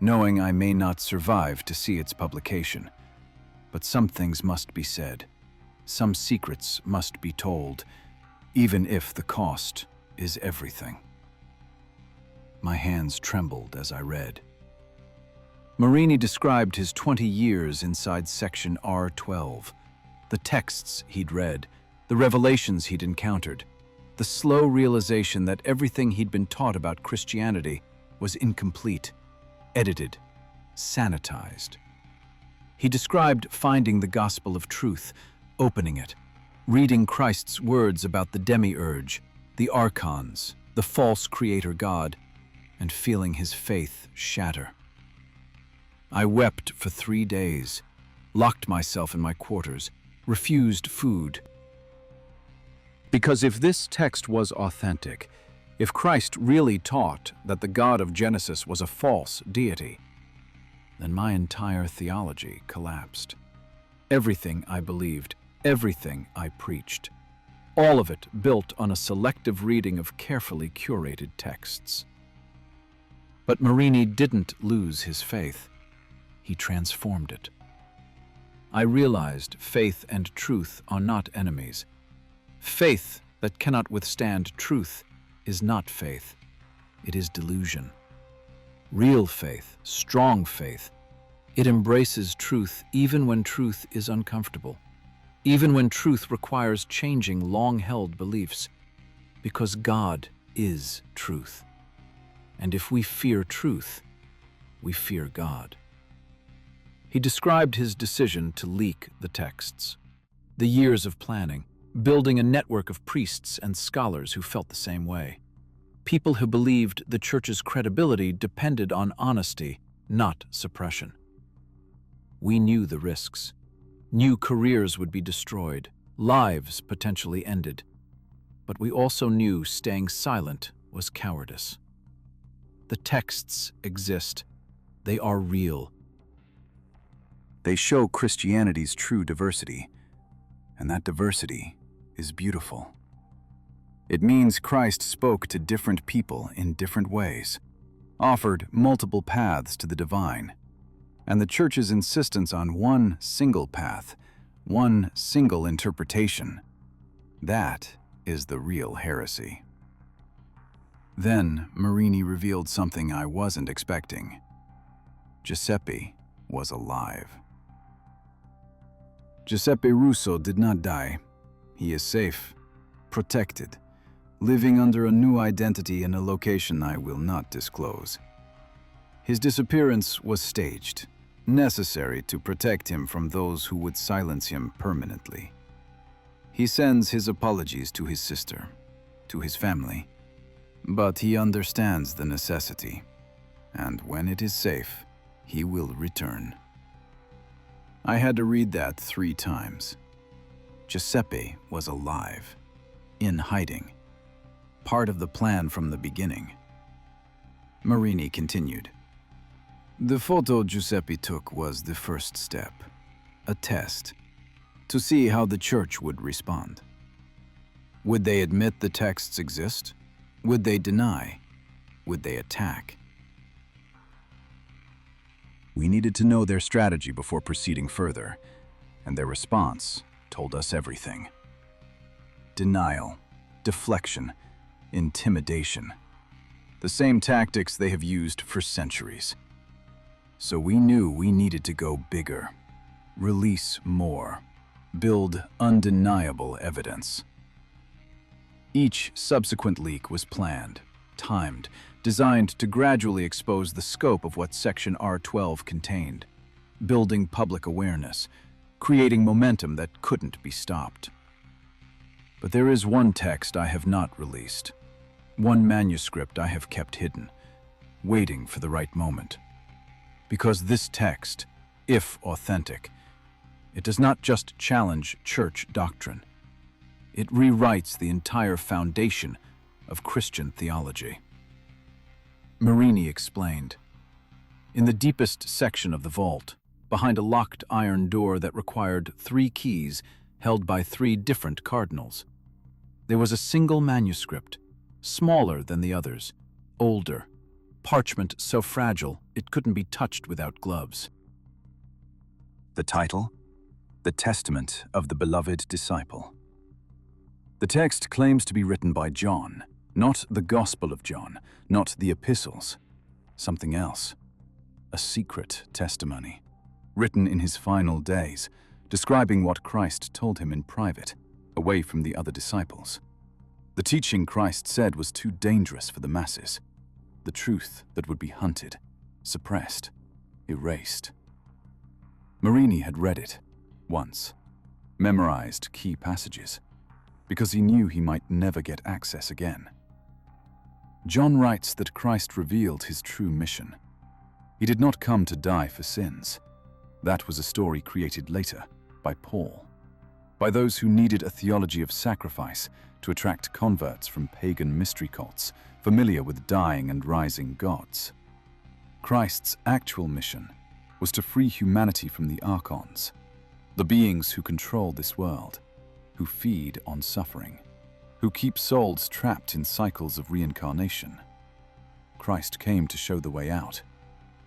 knowing I may not survive to see its publication. But some things must be said. Some secrets must be told, even if the cost is everything." My hands trembled as I read. Marini described his 20 years inside Section R12, the texts he'd read, the revelations he'd encountered, the slow realization that everything he'd been taught about Christianity was incomplete, edited, sanitized. He described finding the gospel of truth, opening it, reading Christ's words about the demiurge, the archons, the false creator God, and feeling his faith shatter. I wept for 3 days, locked myself in my quarters, refused food. Because if this text was authentic, if Christ really taught that the God of Genesis was a false deity, then my entire theology collapsed. Everything I believed, everything I preached, all of it built on a selective reading of carefully curated texts. But Marini didn't lose his faith. He transformed it. I realized faith and truth are not enemies. Faith that cannot withstand truth is not faith. It is delusion. Real faith, strong faith, it embraces truth even when truth is uncomfortable, even when truth requires changing long-held beliefs, because God is truth. And if we fear truth, we fear God. He described his decision to leak the texts, the years of planning, building a network of priests and scholars who felt the same way. People who believed the church's credibility depended on honesty, not suppression. We knew the risks. New careers would be destroyed, lives potentially ended. But we also knew staying silent was cowardice. The texts exist. They are real. They show Christianity's true diversity, and that diversity is beautiful. It means Christ spoke to different people in different ways, offered multiple paths to the divine, and the Church's insistence on one single path, one single interpretation, that is the real heresy. Then Marini revealed something I wasn't expecting. Giuseppe was alive. Giuseppe Russo did not die. He is safe, protected, living under a new identity in a location I will not disclose. His disappearance was staged, necessary to protect him from those who would silence him permanently. He sends his apologies to his sister, to his family, but he understands the necessity, and when it is safe, he will return. I had to read that 3 times. Giuseppe was alive, in hiding, part of the plan from the beginning. Marini continued. The photo Giuseppe took was the first step, a test, to see how the Church would respond. Would they admit the texts exist? Would they deny? Would they attack? We needed to know their strategy before proceeding further, and their response told us everything. Denial, deflection, intimidation. The same tactics they have used for centuries. So we knew we needed to go bigger, release more, build undeniable evidence. Each subsequent leak was planned, timed, designed to gradually expose the scope of what Section R12 contained. building public awareness, creating momentum that couldn't be stopped. But there is one text I have not released, one manuscript I have kept hidden, waiting for the right moment. Because this text, if authentic, it does not just challenge church doctrine. It rewrites the entire foundation of Christian theology. Marini explained, in the deepest section of the vault, behind a locked iron door that required 3 keys held by 3 different cardinals, there was a single manuscript, smaller than the others, older, parchment so fragile it couldn't be touched without gloves. The title? The Testament of the Beloved Disciple. The text claims to be written by John, not the Gospel of John, not the epistles, something else. A secret testimony, written in his final days, describing what Christ told him in private, away from the other disciples. The teaching Christ said was too dangerous for the masses, the truth that would be hunted, suppressed, erased. Marini had read it once, memorized key passages, because he knew he might never get access again. John writes that Christ revealed his true mission. He did not come to die for sins. That was a story created later by Paul, by those who needed a theology of sacrifice to attract converts from pagan mystery cults familiar with dying and rising gods. Christ's actual mission was to free humanity from the archons, the beings who control this world, who feed on suffering, who keep souls trapped in cycles of reincarnation. Christ came to show the way out,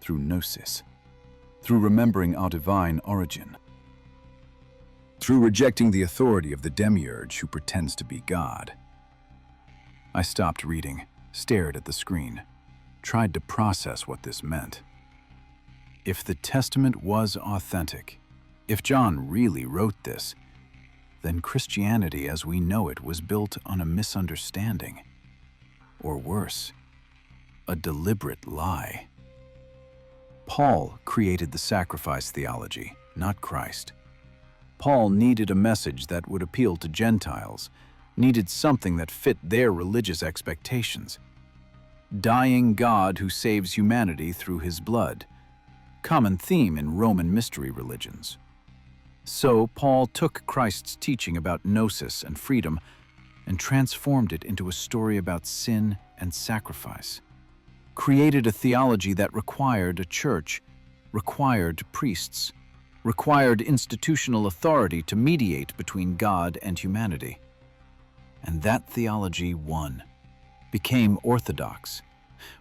through Gnosis, through remembering our divine origin, through rejecting the authority of the demiurge who pretends to be God. I stopped reading, stared at the screen, tried to process what this meant. If the Testament was authentic, if John really wrote this, then Christianity as we know it was built on a misunderstanding, or worse, a deliberate lie. Paul created the sacrifice theology, not Christ. Paul needed a message that would appeal to Gentiles, needed something that fit their religious expectations. Dying God who saves humanity through his blood, common theme in Roman mystery religions. So Paul took Christ's teaching about gnosis and freedom and transformed it into a story about sin and sacrifice, created a theology that required a church, required priests, required institutional authority to mediate between God and humanity. And that theology won, became orthodox,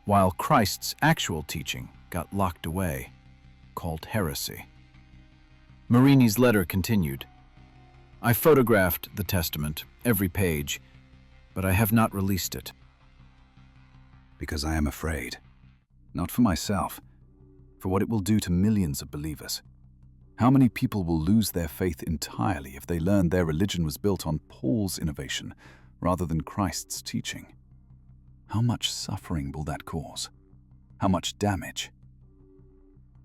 while Christ's actual teaching got locked away, called heresy. Marini's letter continued. I photographed the Testament, every page, but I have not released it. Because I am afraid. Not for myself, for what it will do to millions of believers. How many people will lose their faith entirely if they learn their religion was built on Paul's innovation rather than Christ's teaching? How much suffering will that cause? How much damage?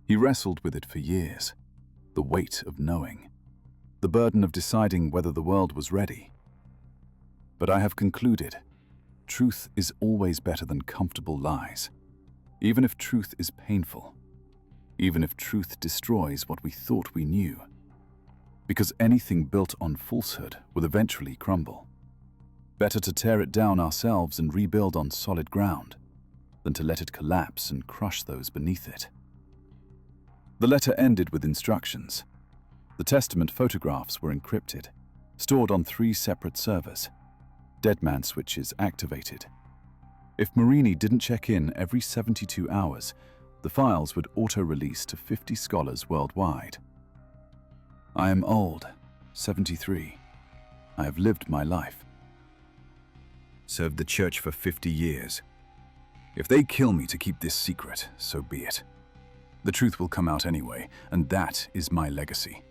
He wrestled with it for years. The weight of knowing, the burden of deciding whether the world was ready. But I have concluded, truth is always better than comfortable lies, even if truth is painful, even if truth destroys what we thought we knew, because anything built on falsehood will eventually crumble. Better to tear it down ourselves and rebuild on solid ground than to let it collapse and crush those beneath it. The letter ended with instructions. The Testament photographs were encrypted, stored on 3 separate servers, deadman switches activated. If Marini didn't check in every 72 hours, the files would auto-release to 50 scholars worldwide. I am old, 73. I have lived my life. Served the church for 50 years. If they kill me to keep this secret, so be it. The truth will come out anyway, and that is my legacy.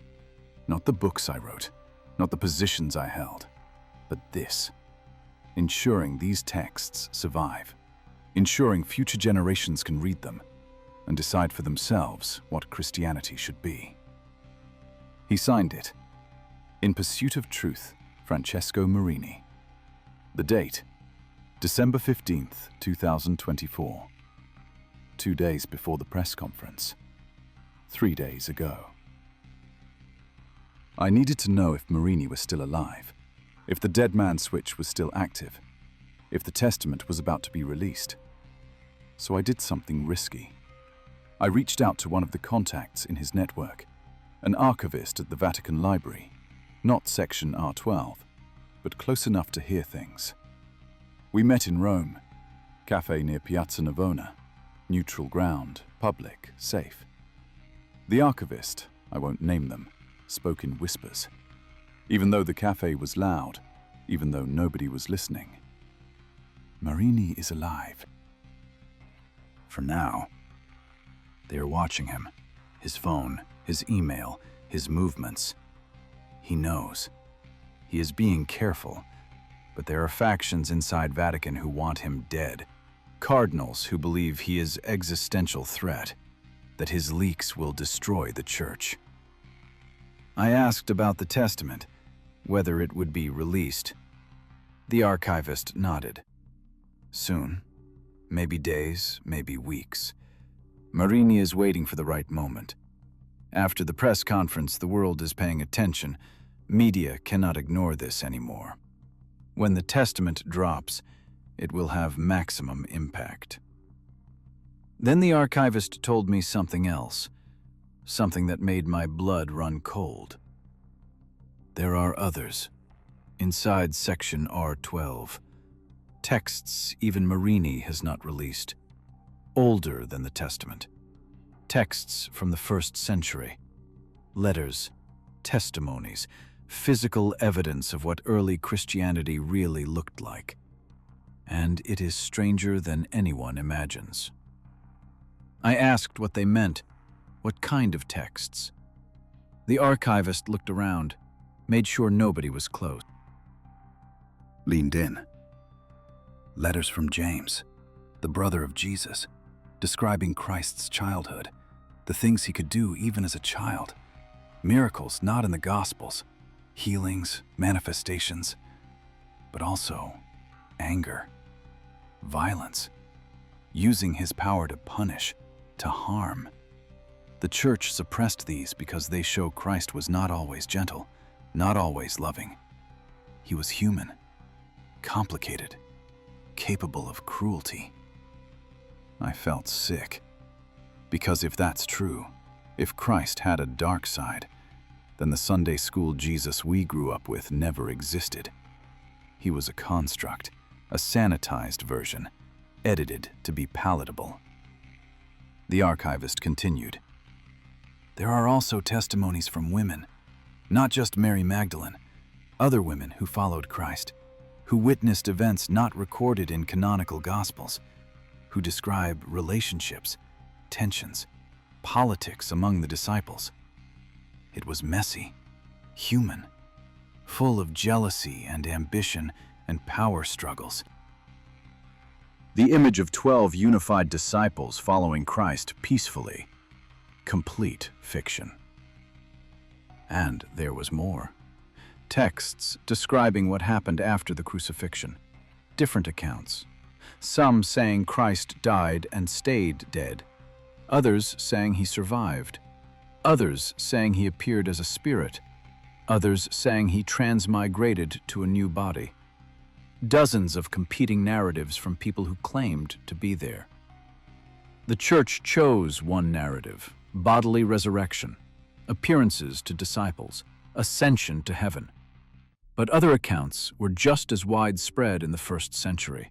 Not the books I wrote, not the positions I held, but this. Ensuring these texts survive. Ensuring future generations can read them. and decide for themselves what Christianity should be. He signed it, "In Pursuit of Truth, Francesco Marini." The date, December 15th, 2024. 2 days before the press conference. 3 days ago. I needed to know if Marini was still alive, if the dead man switch was still active, if the testament was about to be released. So I did something risky. I reached out to one of the contacts in his network, an archivist at the Vatican Library, not section R12, but close enough to hear things. We met in Rome, cafe near Piazza Navona, neutral ground, public, safe. The archivist, I won't name them, spoke in whispers. Even though the cafe was loud, even though nobody was listening. Marini is alive. For now. They are watching him, his phone, his email, his movements. He knows. He is being careful, but there are factions inside Vatican who want him dead. Cardinals who believe he is an existential threat, that his leaks will destroy the church. I asked about the testament, whether it would be released. The archivist nodded. Soon, maybe days, maybe weeks. Marini is waiting for the right moment. After the press conference, the world is paying attention. Media cannot ignore this anymore. When the testament drops, it will have maximum impact. Then the archivist told me something else, something that made my blood run cold. There are others, inside section R12. Texts even Marini has not released, older than the Testament. Texts from the 1st century. Letters, testimonies, physical evidence of what early Christianity really looked like. And it is stranger than anyone imagines. I asked what they meant, what kind of texts. The archivist looked around, made sure nobody was close. Leaned in. Letters from James, the brother of Jesus, describing Christ's childhood, the things he could do even as a child. Miracles not in the Gospels, healings, manifestations, but also anger, violence, using his power to punish, to harm. The church suppressed these because they show Christ was not always gentle, not always loving. He was human, complicated, capable of cruelty. I felt sick. Because if that's true, if Christ had a dark side, then the Sunday school Jesus we grew up with never existed. He was a construct, a sanitized version, edited to be palatable. The archivist continued. There are also testimonies from women, not just Mary Magdalene, other women who followed Christ, who witnessed events not recorded in canonical Gospels, who describe relationships, tensions, politics among the disciples. It was messy, human, full of jealousy and ambition and power struggles. The image of 12 unified disciples following Christ peacefully, complete fiction. And there was more. Texts describing what happened after the crucifixion. Different accounts. Some saying Christ died and stayed dead. Others saying he survived. Others saying he appeared as a spirit. Others saying he transmigrated to a new body. Dozens of competing narratives from people who claimed to be there. The church chose one narrative, bodily resurrection, appearances to disciples, ascension to heaven. But other accounts were just as widespread in the 1st century,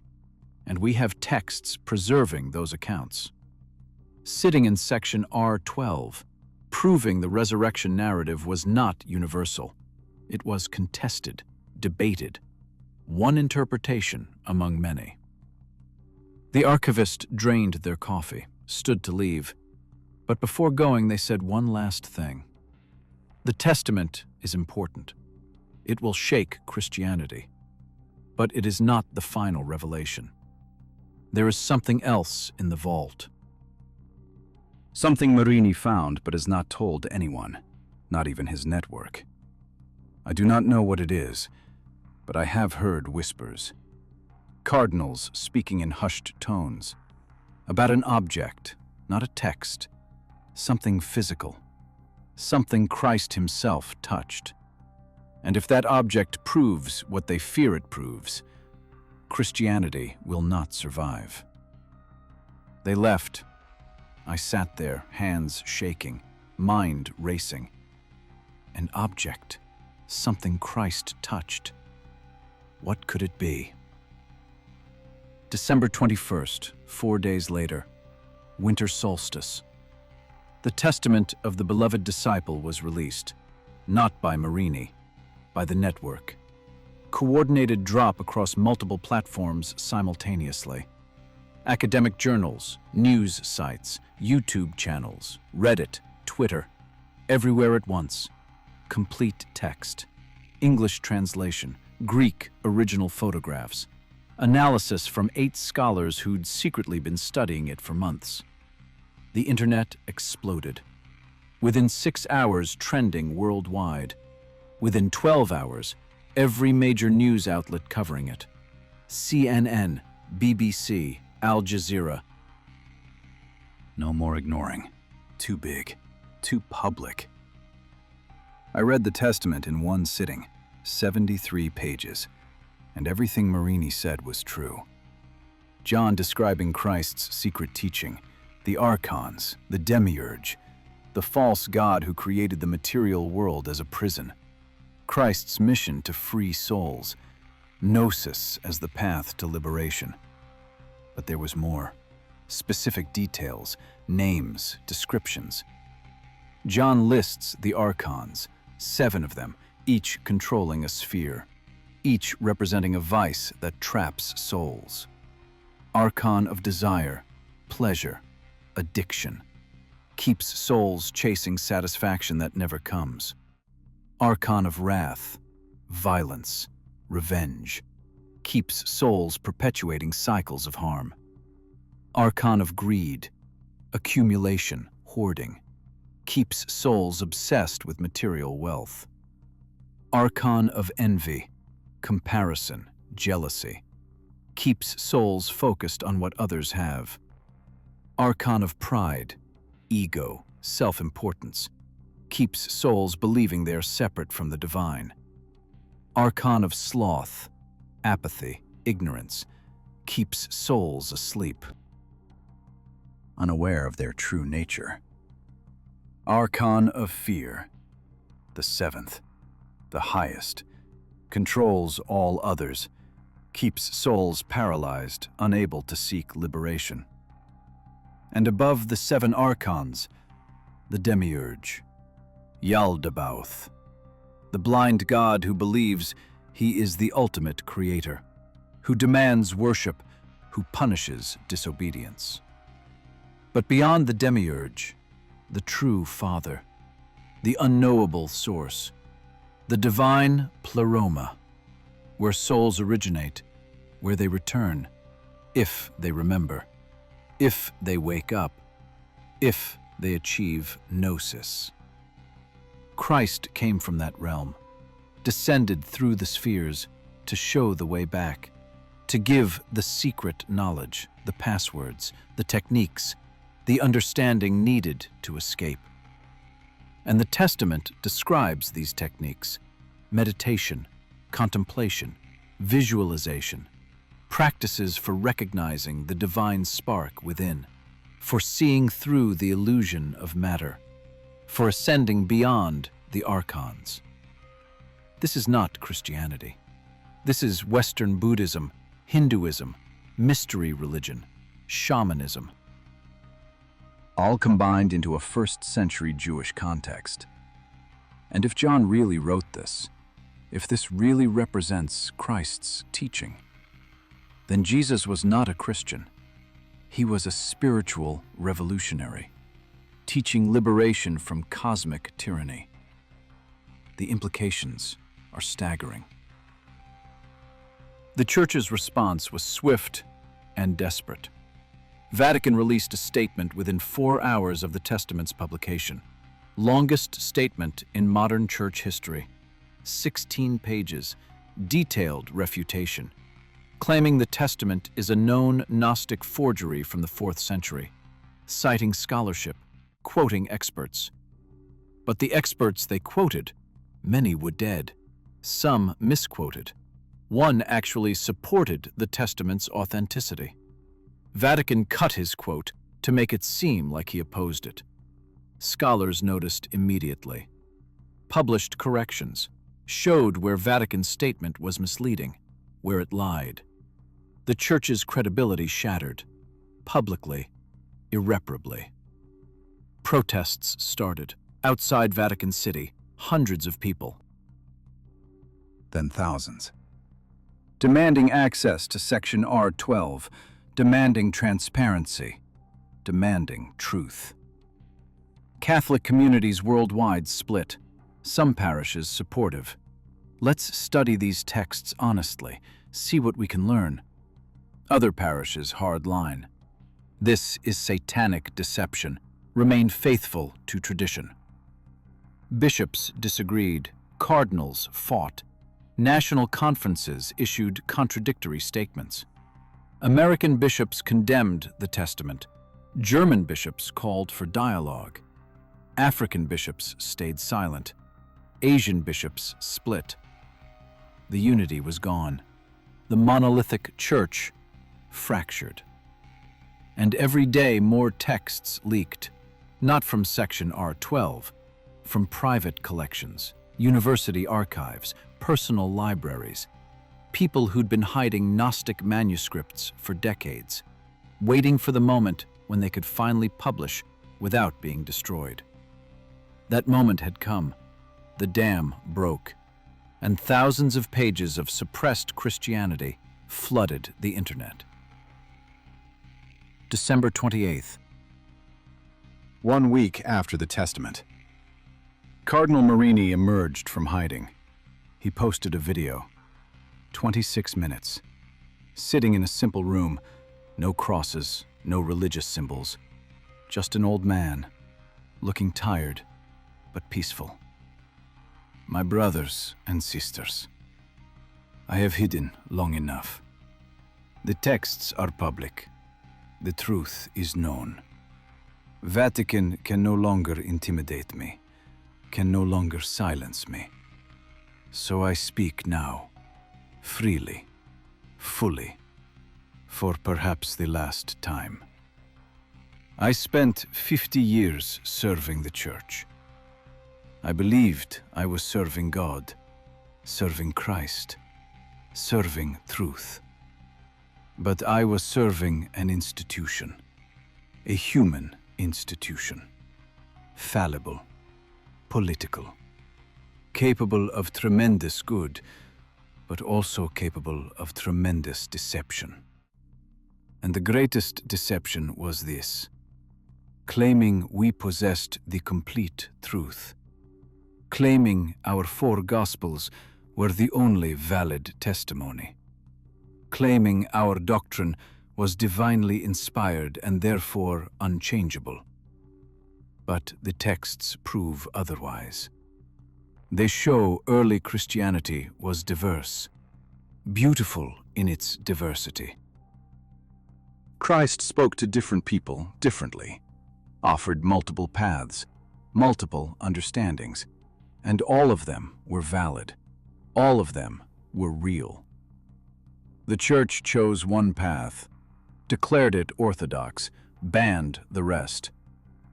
and we have texts preserving those accounts. Sitting in section R12, proving the resurrection narrative was not universal. It was contested, debated, one interpretation among many. The archivist drained their coffee, stood to leave, but before going they said one last thing. The Testament is important. It will shake Christianity, but it is not the final revelation. There is something else in the vault. Something Marini found but has not told to anyone, not even his network. I do not know what it is, but I have heard whispers. Cardinals speaking in hushed tones. About an object, not a text. Something physical. Something Christ himself touched. And if that object proves what they fear it proves, Christianity will not survive. They left. I sat there, hands shaking, mind racing. An object, something Christ touched. What could it be? December 21st, 4 days later, winter solstice. The Testament of the Beloved Disciple was released, not by Marini, by the network. Coordinated drop across multiple platforms simultaneously. Academic journals, news sites, YouTube channels, Reddit, Twitter, everywhere at once. Complete text. English translation, Greek original photographs. Analysis from 8 scholars who'd secretly been studying it for months. The internet exploded. Within 6 hours, trending worldwide. Within 12 hours, every major news outlet covering it. CNN, BBC, Al Jazeera. No more ignoring. Too big. Too public. I read the Testament in one sitting, 73 pages, and everything Marini said was true. John describing Christ's secret teaching, the archons, the demiurge, the false god who created the material world as a prison, Christ's mission to free souls, Gnosis as the path to liberation. But there was more. Specific details, names, descriptions. John lists the archons, 7 of them, each controlling a sphere, each representing a vice that traps souls. Archon of desire, pleasure, addiction, keeps souls chasing satisfaction that never comes. Archon of wrath, violence, revenge, keeps souls perpetuating cycles of harm. Archon of greed, accumulation, hoarding, keeps souls obsessed with material wealth. Archon of envy, comparison, jealousy, keeps souls focused on what others have. Archon of pride, ego, self-importance, keeps souls believing they are separate from the divine. Archon of sloth, apathy, ignorance, keeps souls asleep, unaware of their true nature. Archon of fear, the 7th, the highest, controls all others, keeps souls paralyzed, unable to seek liberation. And above the 7 archons, the demiurge, Yaldabaoth, the blind god who believes he is the ultimate creator, who demands worship, who punishes disobedience. But beyond the demiurge, the true Father, the unknowable source, the divine pleroma, where souls originate, where they return, if they remember, if they wake up, if they achieve Gnosis. Christ came from that realm, descended through the spheres to show the way back, to give the secret knowledge, the passwords, the techniques, the understanding needed to escape. And the Testament describes these techniques: meditation, contemplation, visualization, practices for recognizing the divine spark within, for seeing through the illusion of matter, for ascending beyond the archons. This is not Christianity. This is Western Buddhism, Hinduism, mystery religion, shamanism, all combined into a first-century Jewish context. And if John really wrote this, if this really represents Christ's teaching, then Jesus was not a Christian. He was a spiritual revolutionary, teaching liberation from cosmic tyranny. The implications are staggering. The Church's response was swift and desperate. Vatican released a statement within 4 hours of the Testament's publication. Longest statement in modern church history. 16 pages, detailed refutation, claiming the Testament is a known Gnostic forgery from the 4th century, citing scholarship, quoting experts. But the experts they quoted, many were dead. Some misquoted. One actually supported the Testament's authenticity. Vatican cut his quote to make it seem like he opposed it. Scholars noticed immediately. Published corrections showed where Vatican's statement was misleading, where it lied. The Church's credibility shattered, publicly, irreparably. Protests started. Outside Vatican City, hundreds of people. Then thousands. Demanding access to Section R12, demanding transparency, demanding truth. Catholic communities worldwide split, some parishes supportive. Let's study these texts honestly, see what we can learn. Other parishes hard line. This is satanic deception. Remain faithful to tradition. Bishops disagreed, cardinals fought. National conferences issued contradictory statements. American bishops condemned the Testament. German bishops called for dialogue. African bishops stayed silent. Asian bishops split. The unity was gone. The monolithic church fractured. And every day more texts leaked, not from Section R12, from private collections, university archives, personal libraries, people who'd been hiding Gnostic manuscripts for decades, waiting for the moment when they could finally publish without being destroyed. That moment had come. The dam broke, and thousands of pages of suppressed Christianity flooded the internet. December 28th. 1 week after the Testament. Cardinal Marini emerged from hiding. He posted a video. 26 minutes. Sitting in a simple room, no crosses, no religious symbols. Just an old man, looking tired, but peaceful. My brothers and sisters, I have hidden long enough. The texts are public. The truth is known. Vatican can no longer intimidate me, can no longer silence me. So I speak now, freely, fully, for perhaps the last time. I spent 50 years serving the Church. I believed I was serving God, serving Christ, serving truth. But I was serving an institution, a human institution, fallible, political, capable of tremendous good, but also capable of tremendous deception. And the greatest deception was this: claiming we possessed the complete truth, claiming our 4 Gospels were the only valid testimony, claiming our doctrine was divinely inspired and therefore unchangeable. But the texts prove otherwise. They show early Christianity was diverse, beautiful in its diversity. Christ spoke to different people differently, offered multiple paths, multiple understandings, and all of them were valid. All of them were real. The Church chose one path, declared it orthodox, banned the rest,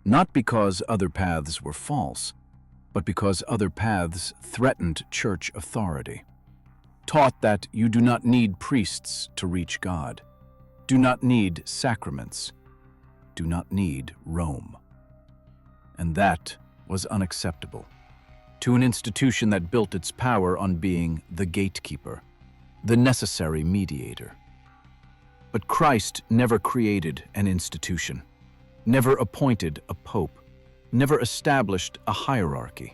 not because other paths were false, but because other paths threatened church authority, taught that you do not need priests to reach God, do not need sacraments, do not need Rome. And that was unacceptable to an institution that built its power on being the gatekeeper, the necessary mediator. But Christ never created an institution, never appointed a pope, never established a hierarchy.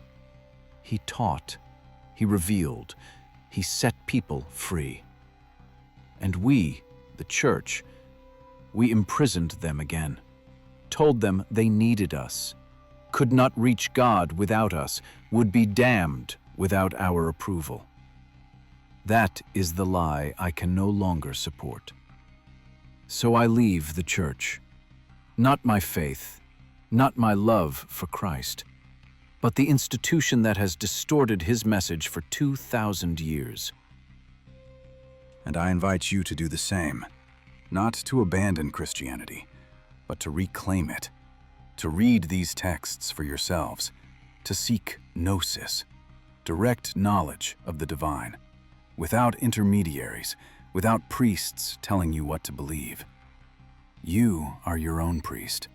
He taught, he revealed, he set people free. And we, the Church, we imprisoned them again, told them they needed us, could not reach God without us, would be damned without our approval. That is the lie I can no longer support. So I leave the church, not my faith, not my love for Christ, but the institution that has distorted his message for 2,000 years. And I invite you to do the same, not to abandon Christianity, but to reclaim it, to read these texts for yourselves, to seek Gnosis, direct knowledge of the divine, without intermediaries, without priests telling you what to believe. You are your own priest,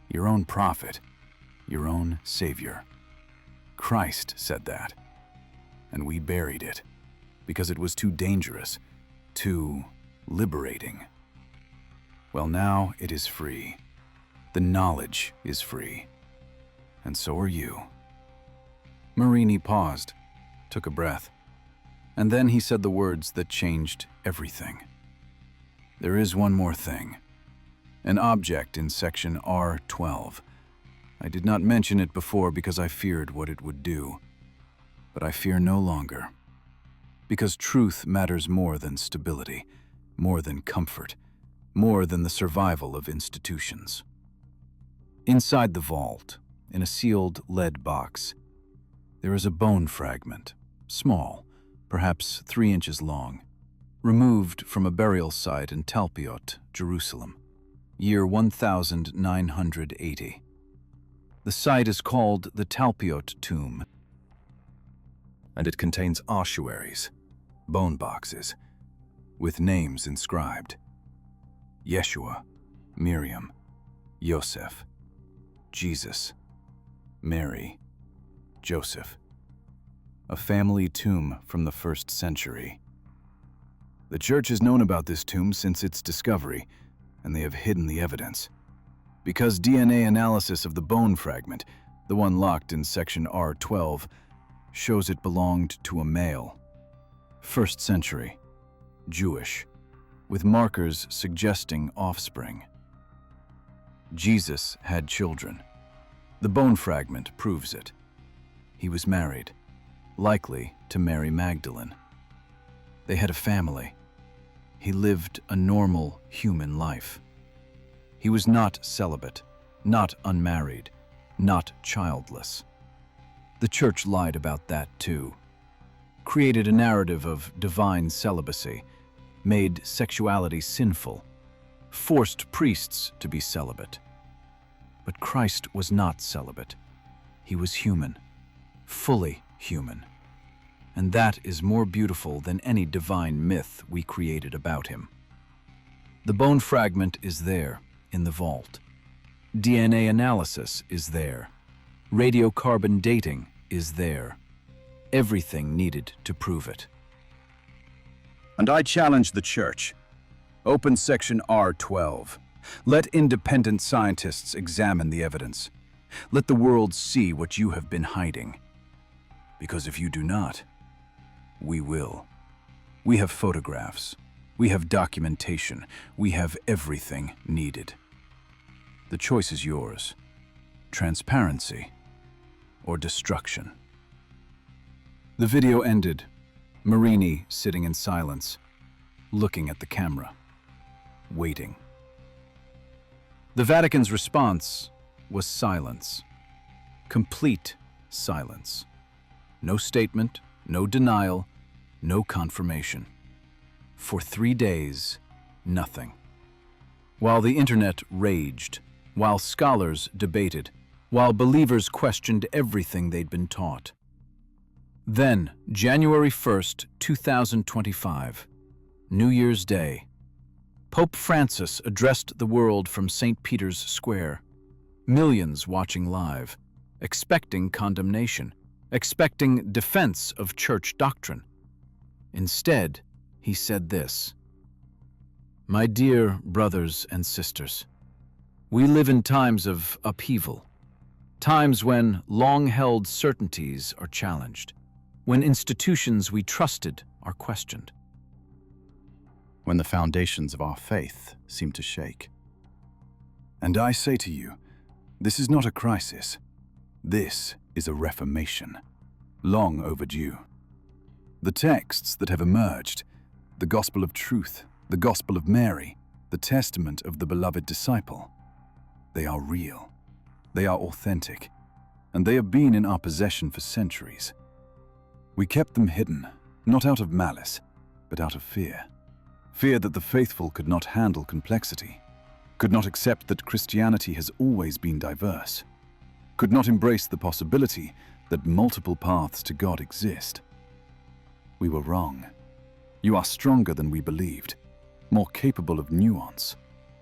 your own prophet, your own savior. Christ said that, and we buried it because it was too dangerous, too liberating. Well, now it is free. The knowledge is free, and so are you. Marini paused, took a breath, and then he said the words that changed everything. There is one more thing. An object in section R12. I did not mention it before because I feared what it would do, but I fear no longer. Because truth matters more than stability, more than comfort, more than the survival of institutions. Inside the vault, in a sealed lead box, there is a bone fragment, small, perhaps 3 inches long, removed from a burial site in Talpiot, Jerusalem, year 1980. The site is called the Talpiot tomb, and it contains ossuaries, bone boxes, with names inscribed: Yeshua, Miriam, Yosef, Jesus, Mary, Joseph. A family tomb from the 1st century. The church has known about this tomb since its discovery, and they have hidden the evidence. Because DNA analysis of the bone fragment, the one locked in section R12, shows it belonged to a male. 1st century, Jewish, with markers suggesting offspring. Jesus had children. The bone fragment proves it. He was married, likely to Mary Magdalene. They had a family. He lived a normal human life. He was not celibate, not unmarried, not childless. The church lied about that too, created a narrative of divine celibacy, made sexuality sinful, forced priests to be celibate. But Christ was not celibate. He was human, fully human. And that is more beautiful than any divine myth we created about him. The bone fragment is there, in the vault. DNA analysis is there. Radiocarbon dating is there. Everything needed to prove it. And I challenge the church. Open section R12. Let independent scientists examine the evidence. Let the world see what you have been hiding. Because if you do not, we will. We have photographs. We have documentation. We have everything needed. The choice is yours. Transparency or destruction. The video ended. Marini sitting in silence, looking at the camera, waiting. The Vatican's response was silence. Complete silence. No statement, no denial, no confirmation. For 3 days, nothing. While the internet raged, while scholars debated, while believers questioned everything they'd been taught. Then, January 1st, 2025, New Year's Day, Pope Francis addressed the world from St. Peter's Square. Millions watching live, expecting condemnation, expecting defense of church doctrine. Instead, he said this: "My dear brothers and sisters, we live in times of upheaval, times when long-held certainties are challenged, when institutions we trusted are questioned, when the foundations of our faith seem to shake. And I say to you, this is not a crisis. This is a reformation, long overdue. The texts that have emerged, the Gospel of Truth, the Gospel of Mary, the Testament of the Beloved Disciple, they are real, they are authentic, and they have been in our possession for centuries. We kept them hidden, not out of malice, but out of fear. Fear that the faithful could not handle complexity, could not accept that Christianity has always been diverse, could not embrace the possibility that multiple paths to God exist. We were wrong. You are stronger than we believed, more capable of nuance,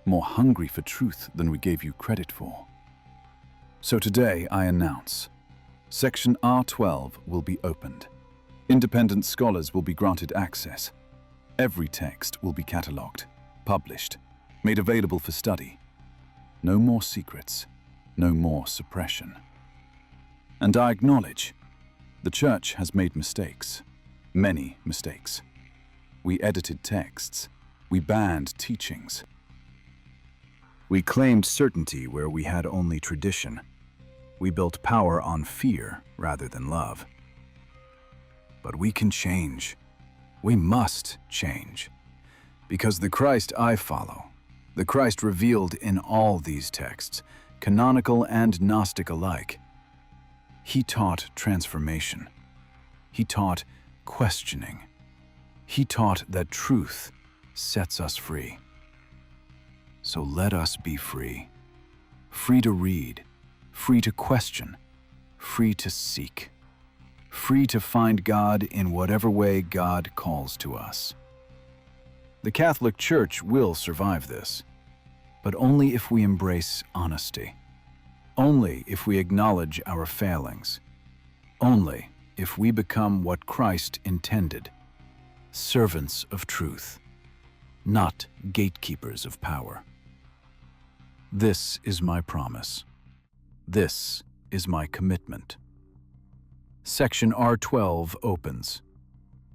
more hungry for truth than we gave you credit for. So today I announce, Section R12 will be opened. Independent scholars will be granted access. Every text will be catalogued, published, made available for study. No more secrets, no more suppression. And I acknowledge, the Church has made mistakes, many mistakes. We edited texts, we banned teachings. We claimed certainty where we had only tradition. We built power on fear rather than love. But we can change. We must change. Because the Christ I follow, the Christ revealed in all these texts, canonical and Gnostic alike, he taught transformation. He taught questioning. He taught that truth sets us free. So let us be free. Free to read, free to question, free to seek, free to find God in whatever way God calls to us. The Catholic Church will survive this, but only if we embrace honesty, only if we acknowledge our failings, only if we become what Christ intended, servants of truth, not gatekeepers of power. This is my promise. This is my commitment. Section R12 opens.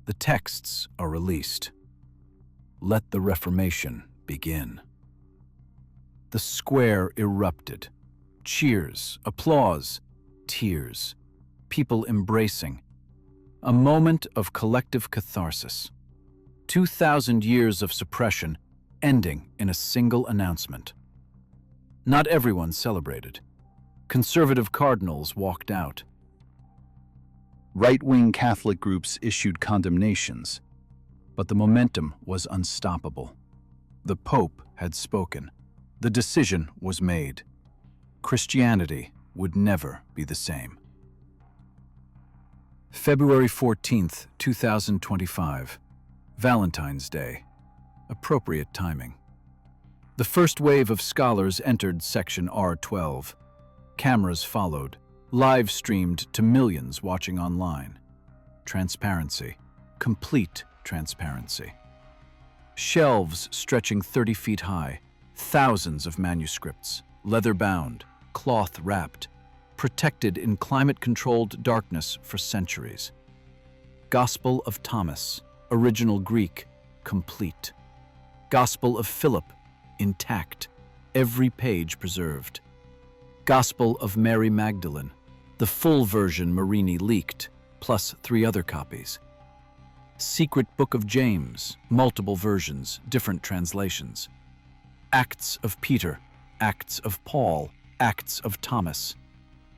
The texts are released. Let the Reformation begin. The square erupted. Cheers, applause, tears, people embracing. A moment of collective catharsis. 2,000 years of suppression ending in a single announcement. Not everyone celebrated. Conservative cardinals walked out. Right-wing Catholic groups issued condemnations, but the momentum was unstoppable. The Pope had spoken. The decision was made. Christianity would never be the same. February 14th, 2025. Valentine's Day. Appropriate timing. The first wave of scholars entered Section R12. Cameras followed, live-streamed to millions watching online. Transparency. Complete transparency. Shelves stretching 30 feet high, thousands of manuscripts, leather-bound, cloth-wrapped, protected in climate-controlled darkness for centuries. Gospel of Thomas, original Greek, complete. Gospel of Philip, intact, every page preserved. Gospel of Mary Magdalene, the full version Marini leaked, plus 3 other copies. Secret Book of James, multiple versions, different translations. Acts of Peter, Acts of Paul, Acts of Thomas.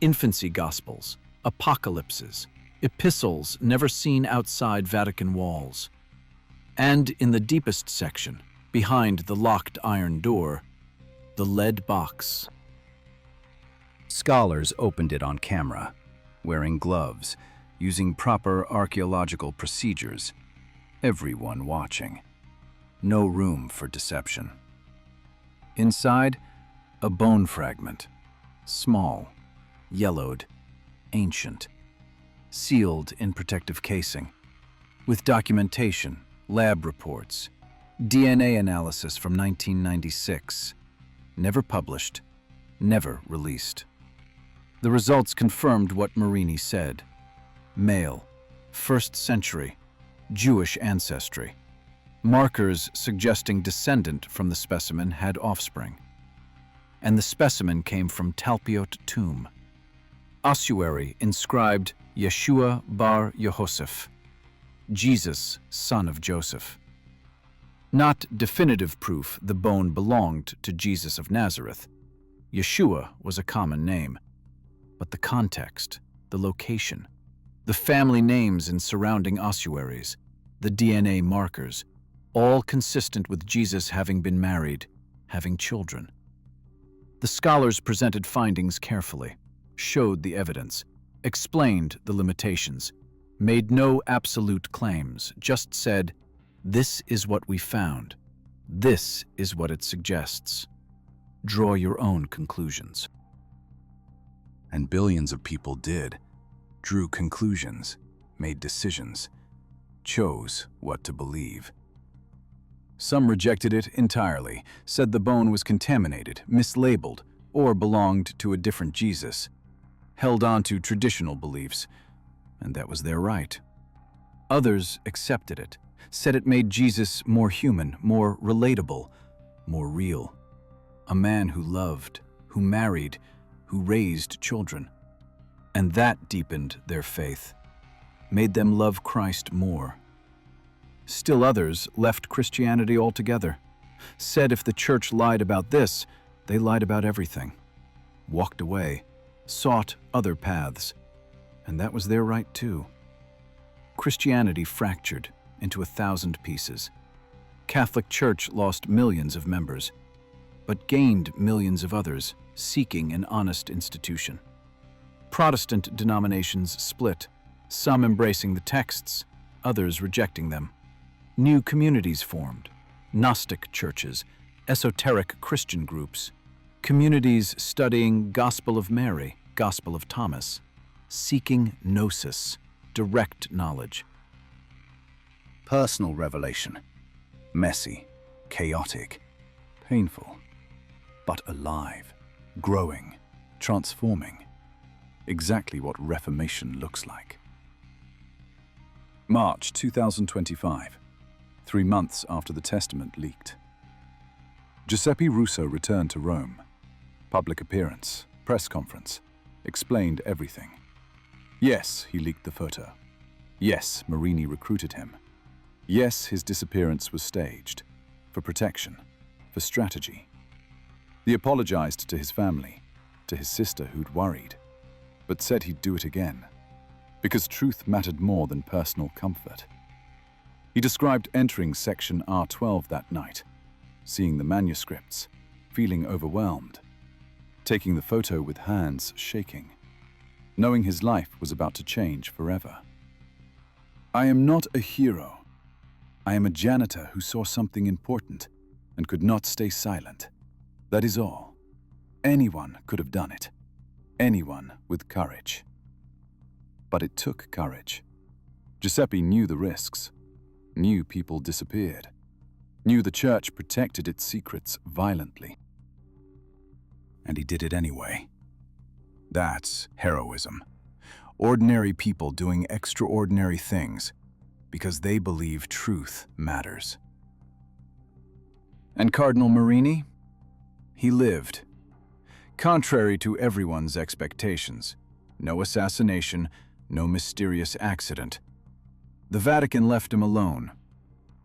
Infancy Gospels, Apocalypses, epistles never seen outside Vatican walls. And in the deepest section, behind the locked iron door, the lead box. Scholars opened it on camera, wearing gloves, using proper archaeological procedures, everyone watching. No room for deception. Inside, a bone fragment, small, yellowed, ancient, sealed in protective casing, with documentation, lab reports, DNA analysis from 1996, never published, never released. The results confirmed what Marini said. Male, 1st century, Jewish ancestry. Markers suggesting descendant from the specimen had offspring. and the specimen came from Talpiot tomb. Ossuary inscribed Yeshua bar Yehoseph, Jesus, son of Joseph. Not definitive proof the bone belonged to Jesus of Nazareth. Yeshua was a common name. But the context, the location, the family names in surrounding ossuaries, the DNA markers, all consistent with Jesus having been married, having children. The scholars presented findings carefully, showed the evidence, explained the limitations, made no absolute claims, just said, "This is what we found. This is what it suggests. Draw your own conclusions." And billions of people did, drew conclusions, made decisions, chose what to believe. Some rejected it entirely, said the bone was contaminated, mislabeled, or belonged to a different Jesus, held on to traditional beliefs, and that was their right. Others accepted it, said it made Jesus more human, more relatable, more real. A man who loved, who married, who raised children. And that deepened their faith, made them love Christ more. Still others left Christianity altogether, said if the church lied about this, they lied about everything, walked away, sought other paths, and that was their right too. Christianity fractured into 1,000 pieces. Catholic Church lost millions of members, but gained millions of others seeking an honest institution. Protestant denominations split, some embracing the texts, others rejecting them. New communities formed, Gnostic churches, esoteric Christian groups, communities studying Gospel of Mary, Gospel of Thomas, seeking Gnosis, direct knowledge. Personal revelation, messy, chaotic, painful, but alive, growing, transforming. Exactly what Reformation looks like. March 2025, 3 months after the Testament leaked. Giuseppe Russo returned to Rome. Public appearance, press conference, explained everything. Yes, he leaked the photo. Yes, Marini recruited him. Yes, his disappearance was staged, for protection, for strategy. He apologized to his family, to his sister who'd worried, but said he'd do it again, because truth mattered more than personal comfort. He described entering section R12 that night, seeing the manuscripts, feeling overwhelmed, taking the photo with hands shaking, knowing his life was about to change forever. I am not a hero. I am a janitor who saw something important and could not stay silent. That is all. Anyone could have done it. Anyone with courage. But it took courage. Giuseppe knew the risks, knew people disappeared, knew the church protected its secrets violently. And he did it anyway. That's heroism. Ordinary people doing extraordinary things because they believe truth matters. And Cardinal Marini? He lived. Contrary to everyone's expectations. No assassination, no mysterious accident. The Vatican left him alone.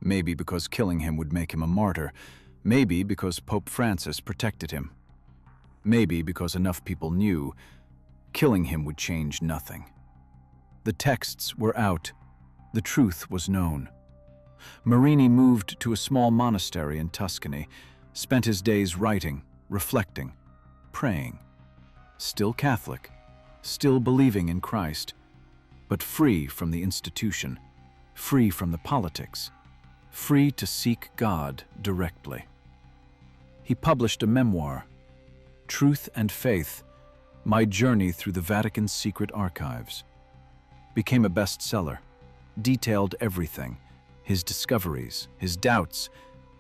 Maybe because killing him would make him a martyr. Maybe because Pope Francis protected him. Maybe because enough people knew killing him would change nothing. The texts were out. The truth was known. Marini moved to a small monastery in Tuscany, spent his days writing, reflecting, praying. Still Catholic, still believing in Christ, but free from the institution, free from the politics, free to seek God directly. He published a memoir, Truth and Faith, My Journey Through the Vatican Secret Archives. Became a bestseller, detailed everything, his discoveries, his doubts,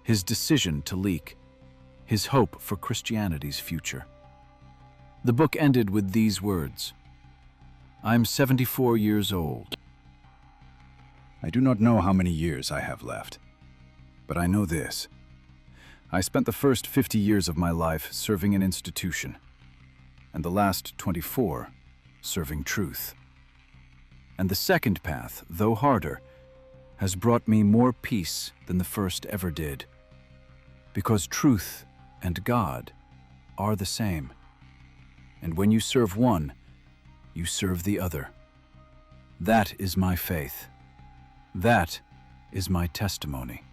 his decision to leak, his hope for Christianity's future. The book ended with these words, "I'm 74 years old. I do not know how many years I have left, but I know this. I spent the first 50 years of my life serving an institution, and the last 24 serving truth. And the second path, though harder, has brought me more peace than the first ever did, because truth and God are the same. And when you serve one, you serve the other. That is my faith. That is my testimony.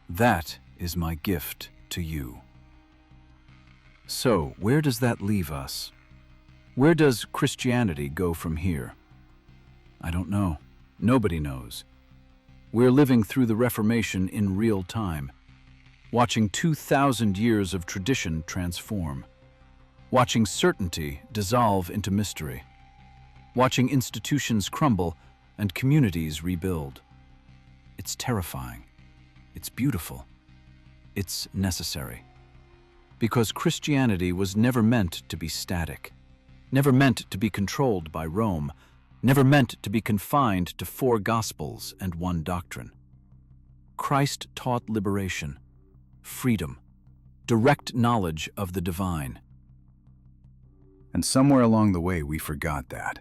That is my gift to you. So, where does that leave us? Where does Christianity go from here? I don't know. Nobody knows. We're living through the Reformation in real time, watching 2,000 years of tradition transform, watching certainty dissolve into mystery, watching institutions crumble and communities rebuild. It's terrifying. It's beautiful. It's necessary. Because Christianity was never meant to be static, never meant to be controlled by Rome, never meant to be confined to 4 gospels and 1 doctrine. Christ taught liberation, freedom, direct knowledge of the divine. And somewhere along the way we forgot that.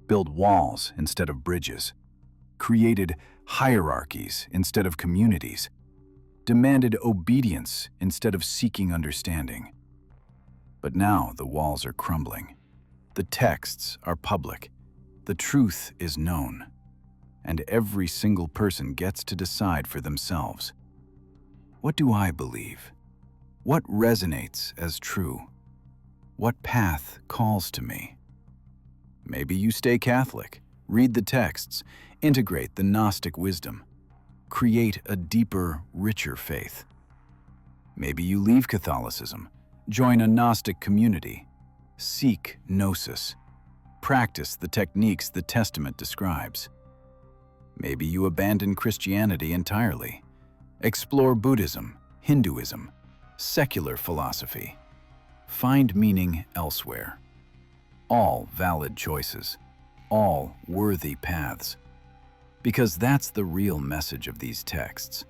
Built walls instead of bridges. Created hierarchies instead of communities. Demanded obedience instead of seeking understanding. But now the walls are crumbling. The texts are public. The truth is known. And every single person gets to decide for themselves. What do I believe? What resonates as true? What path calls to me? Maybe you stay Catholic, read the texts, integrate the Gnostic wisdom, create a deeper, richer faith. Maybe you leave Catholicism, join a Gnostic community, seek Gnosis, practice the techniques the Testament describes. Maybe you abandon Christianity entirely, explore Buddhism, Hinduism, secular philosophy, find meaning elsewhere. All valid choices, all worthy paths. Because that's the real message of these texts.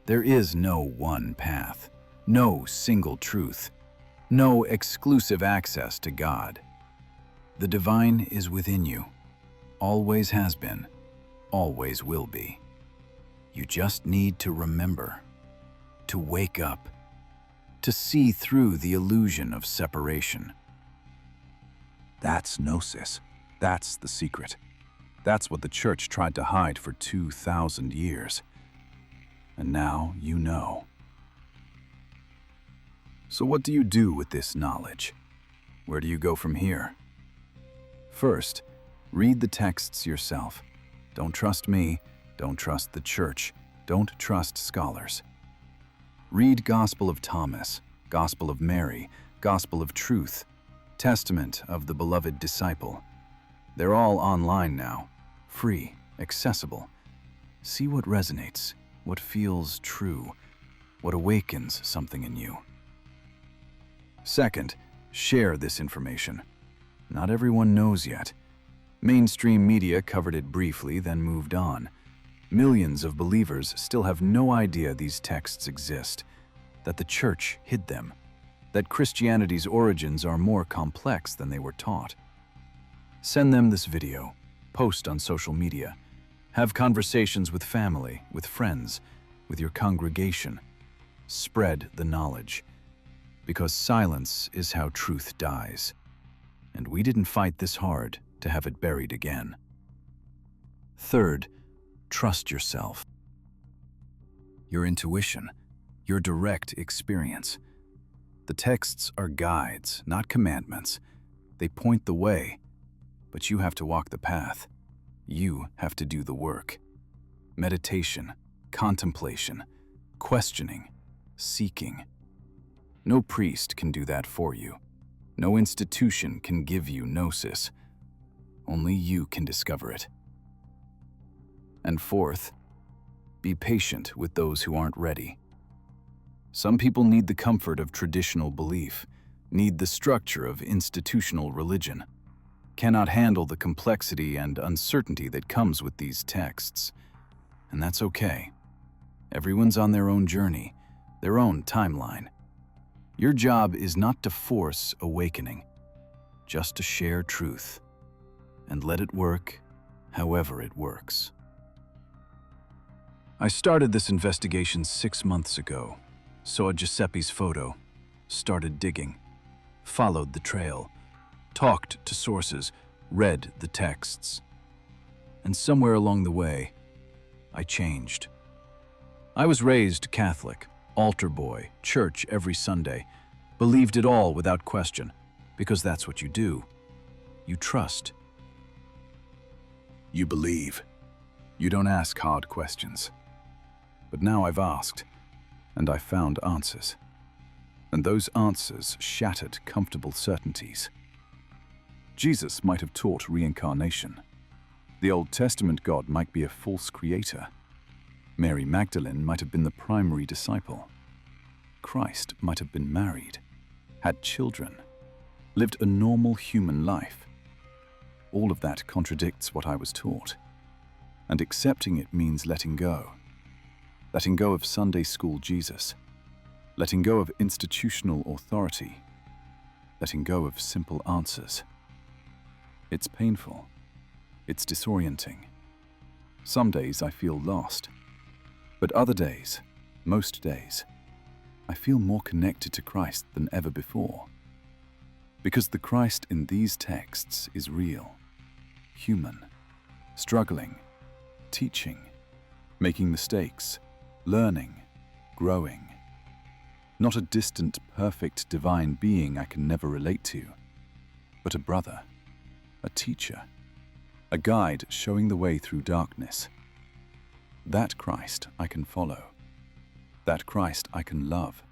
There is no one path, no single truth, no exclusive access to God. The divine is within you, always has been, always will be. You just need to remember, to wake up, to see through the illusion of separation. That's Gnosis. That's the secret. That's what the church tried to hide for 2,000 years. And now you know. So what do you do with this knowledge? Where do you go from here? First, read the texts yourself. Don't trust me. Don't trust the church. Don't trust scholars. Read Gospel of Thomas, Gospel of Mary, Gospel of Truth, Testament of the Beloved Disciple. They're all online now, free, accessible. See what resonates, what feels true, what awakens something in you. Second, share this information. Not everyone knows yet. Mainstream media covered it briefly, then moved on. Millions of believers still have no idea these texts exist, that the church hid them, that Christianity's origins are more complex than they were taught. Send them this video, post on social media, have conversations with family, with friends, with your congregation. Spread the knowledge, because silence is how truth dies. And we didn't fight this hard to have it buried again. Third, trust yourself. Your intuition, your direct experience. The texts are guides, not commandments. They point the way, but you have to walk the path. You have to do the work. Meditation, contemplation, questioning, seeking. No priest can do that for you. No institution can give you Gnosis. Only you can discover it. And fourth, be patient with those who aren't ready. Some people need the comfort of traditional belief, need the structure of institutional religion, cannot handle the complexity and uncertainty that comes with these texts. And that's okay. Everyone's on their own journey, their own timeline. Your job is not to force awakening, just to share truth and let it work however it works. I started this investigation 6 months ago, saw Giuseppe's photo, started digging, followed the trail, talked to sources, read the texts. And somewhere along the way, I changed. I was raised Catholic, altar boy, church every Sunday, believed it all without question, because that's what you do. You trust. You believe. You don't ask hard questions. But now I've asked, and I found answers. And those answers shattered comfortable certainties. Jesus might have taught reincarnation. The Old Testament God might be a false creator. Mary Magdalene might have been the primary disciple. Christ might have been married, had children, lived a normal human life. All of that contradicts what I was taught. And accepting it means letting go. Letting go of Sunday school Jesus. Letting go of institutional authority. Letting go of simple answers. It's painful. It's disorienting. Some days I feel lost. But other days, most days, I feel more connected to Christ than ever before. Because the Christ in these texts is real, human, struggling, teaching, making mistakes, learning, growing. Not a distant, perfect divine being I can never relate to, but a brother, a teacher, a guide showing the way through darkness. That Christ I can follow. That Christ I can love.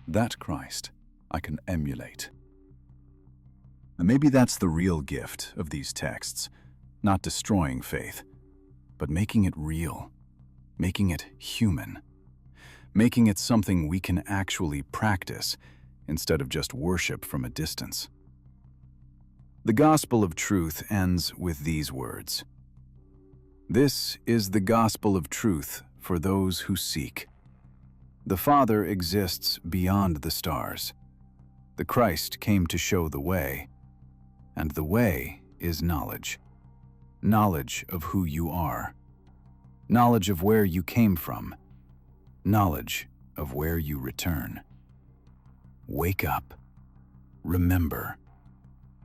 That Christ I can emulate. And maybe that's the real gift of these texts, not destroying faith, but making it real, making it human, making it something we can actually practice instead of just worship from a distance. The Gospel of Truth ends with these words: "This is the gospel of truth for those who seek. The Father exists beyond the stars. The Christ came to show the way, and the way is knowledge. Knowledge of who you are. Knowledge of where you came from. Knowledge of where you return. Wake up, remember,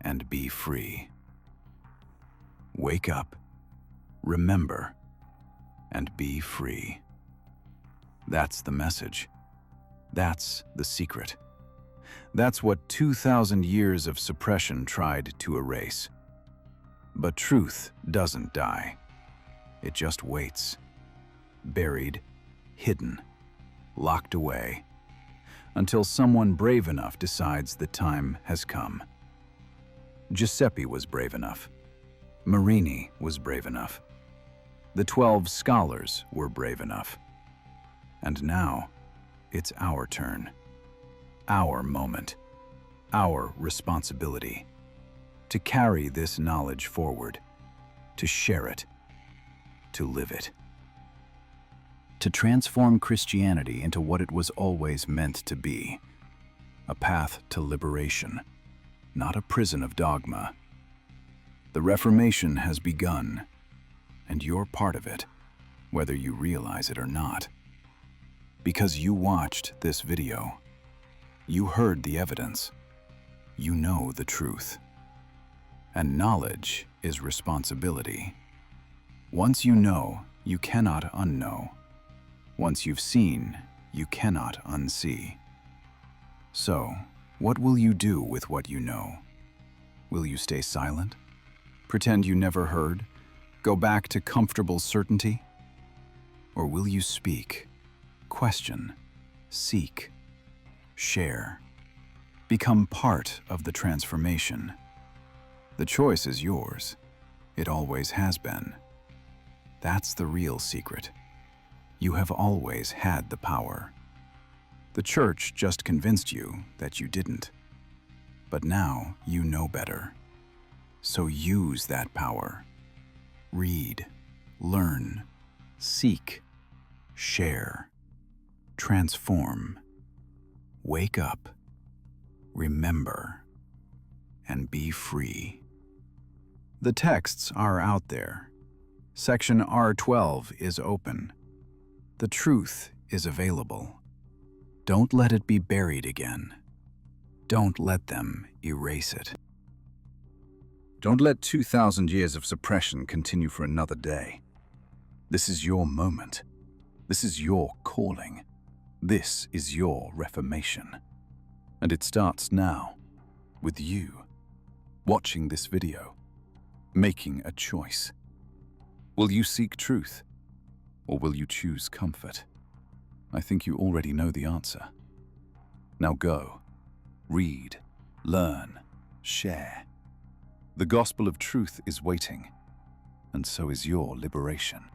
and be free. Wake up, remember, and be free." That's the message. That's the secret. That's what 2,000 years of suppression tried to erase. But truth doesn't die. It just waits. Buried, hidden, locked away, until someone brave enough decides the time has come. Giuseppe was brave enough. Marini was brave enough. The 12 scholars were brave enough. And now, it's our turn. Our moment. Our responsibility. To carry this knowledge forward. To share it. To live it. To transform Christianity into what it was always meant to be. A path to liberation, not a prison of dogma. The Reformation has begun, and you're part of it, whether you realize it or not. Because you watched this video. You heard the evidence. You know the truth. And knowledge is responsibility. Once you know, you cannot unknow. Once you've seen, you cannot unsee. So, what will you do with what you know? Will you stay silent? Pretend you never heard? Go back to comfortable certainty? Or will you speak? Question, seek, share, become part of the transformation? The choice is yours. It always has been. That's the real secret. You have always had the power. The church just convinced you that you didn't. But now you know better. So use that power. Read, learn, seek, share. transform, wake up, remember, and be free. The texts are out there. Section R12 is open. The truth is available. Don't let it be buried again. Don't let them erase it. Don't let 2,000 years of suppression continue for another day. This is your moment. This is your calling. This is your reformation. And it starts now, with you, watching this video, making a choice. Will you seek truth, or will you choose comfort? I think you already know the answer. Now go, read, learn, share. The gospel of truth is waiting, and so is your liberation.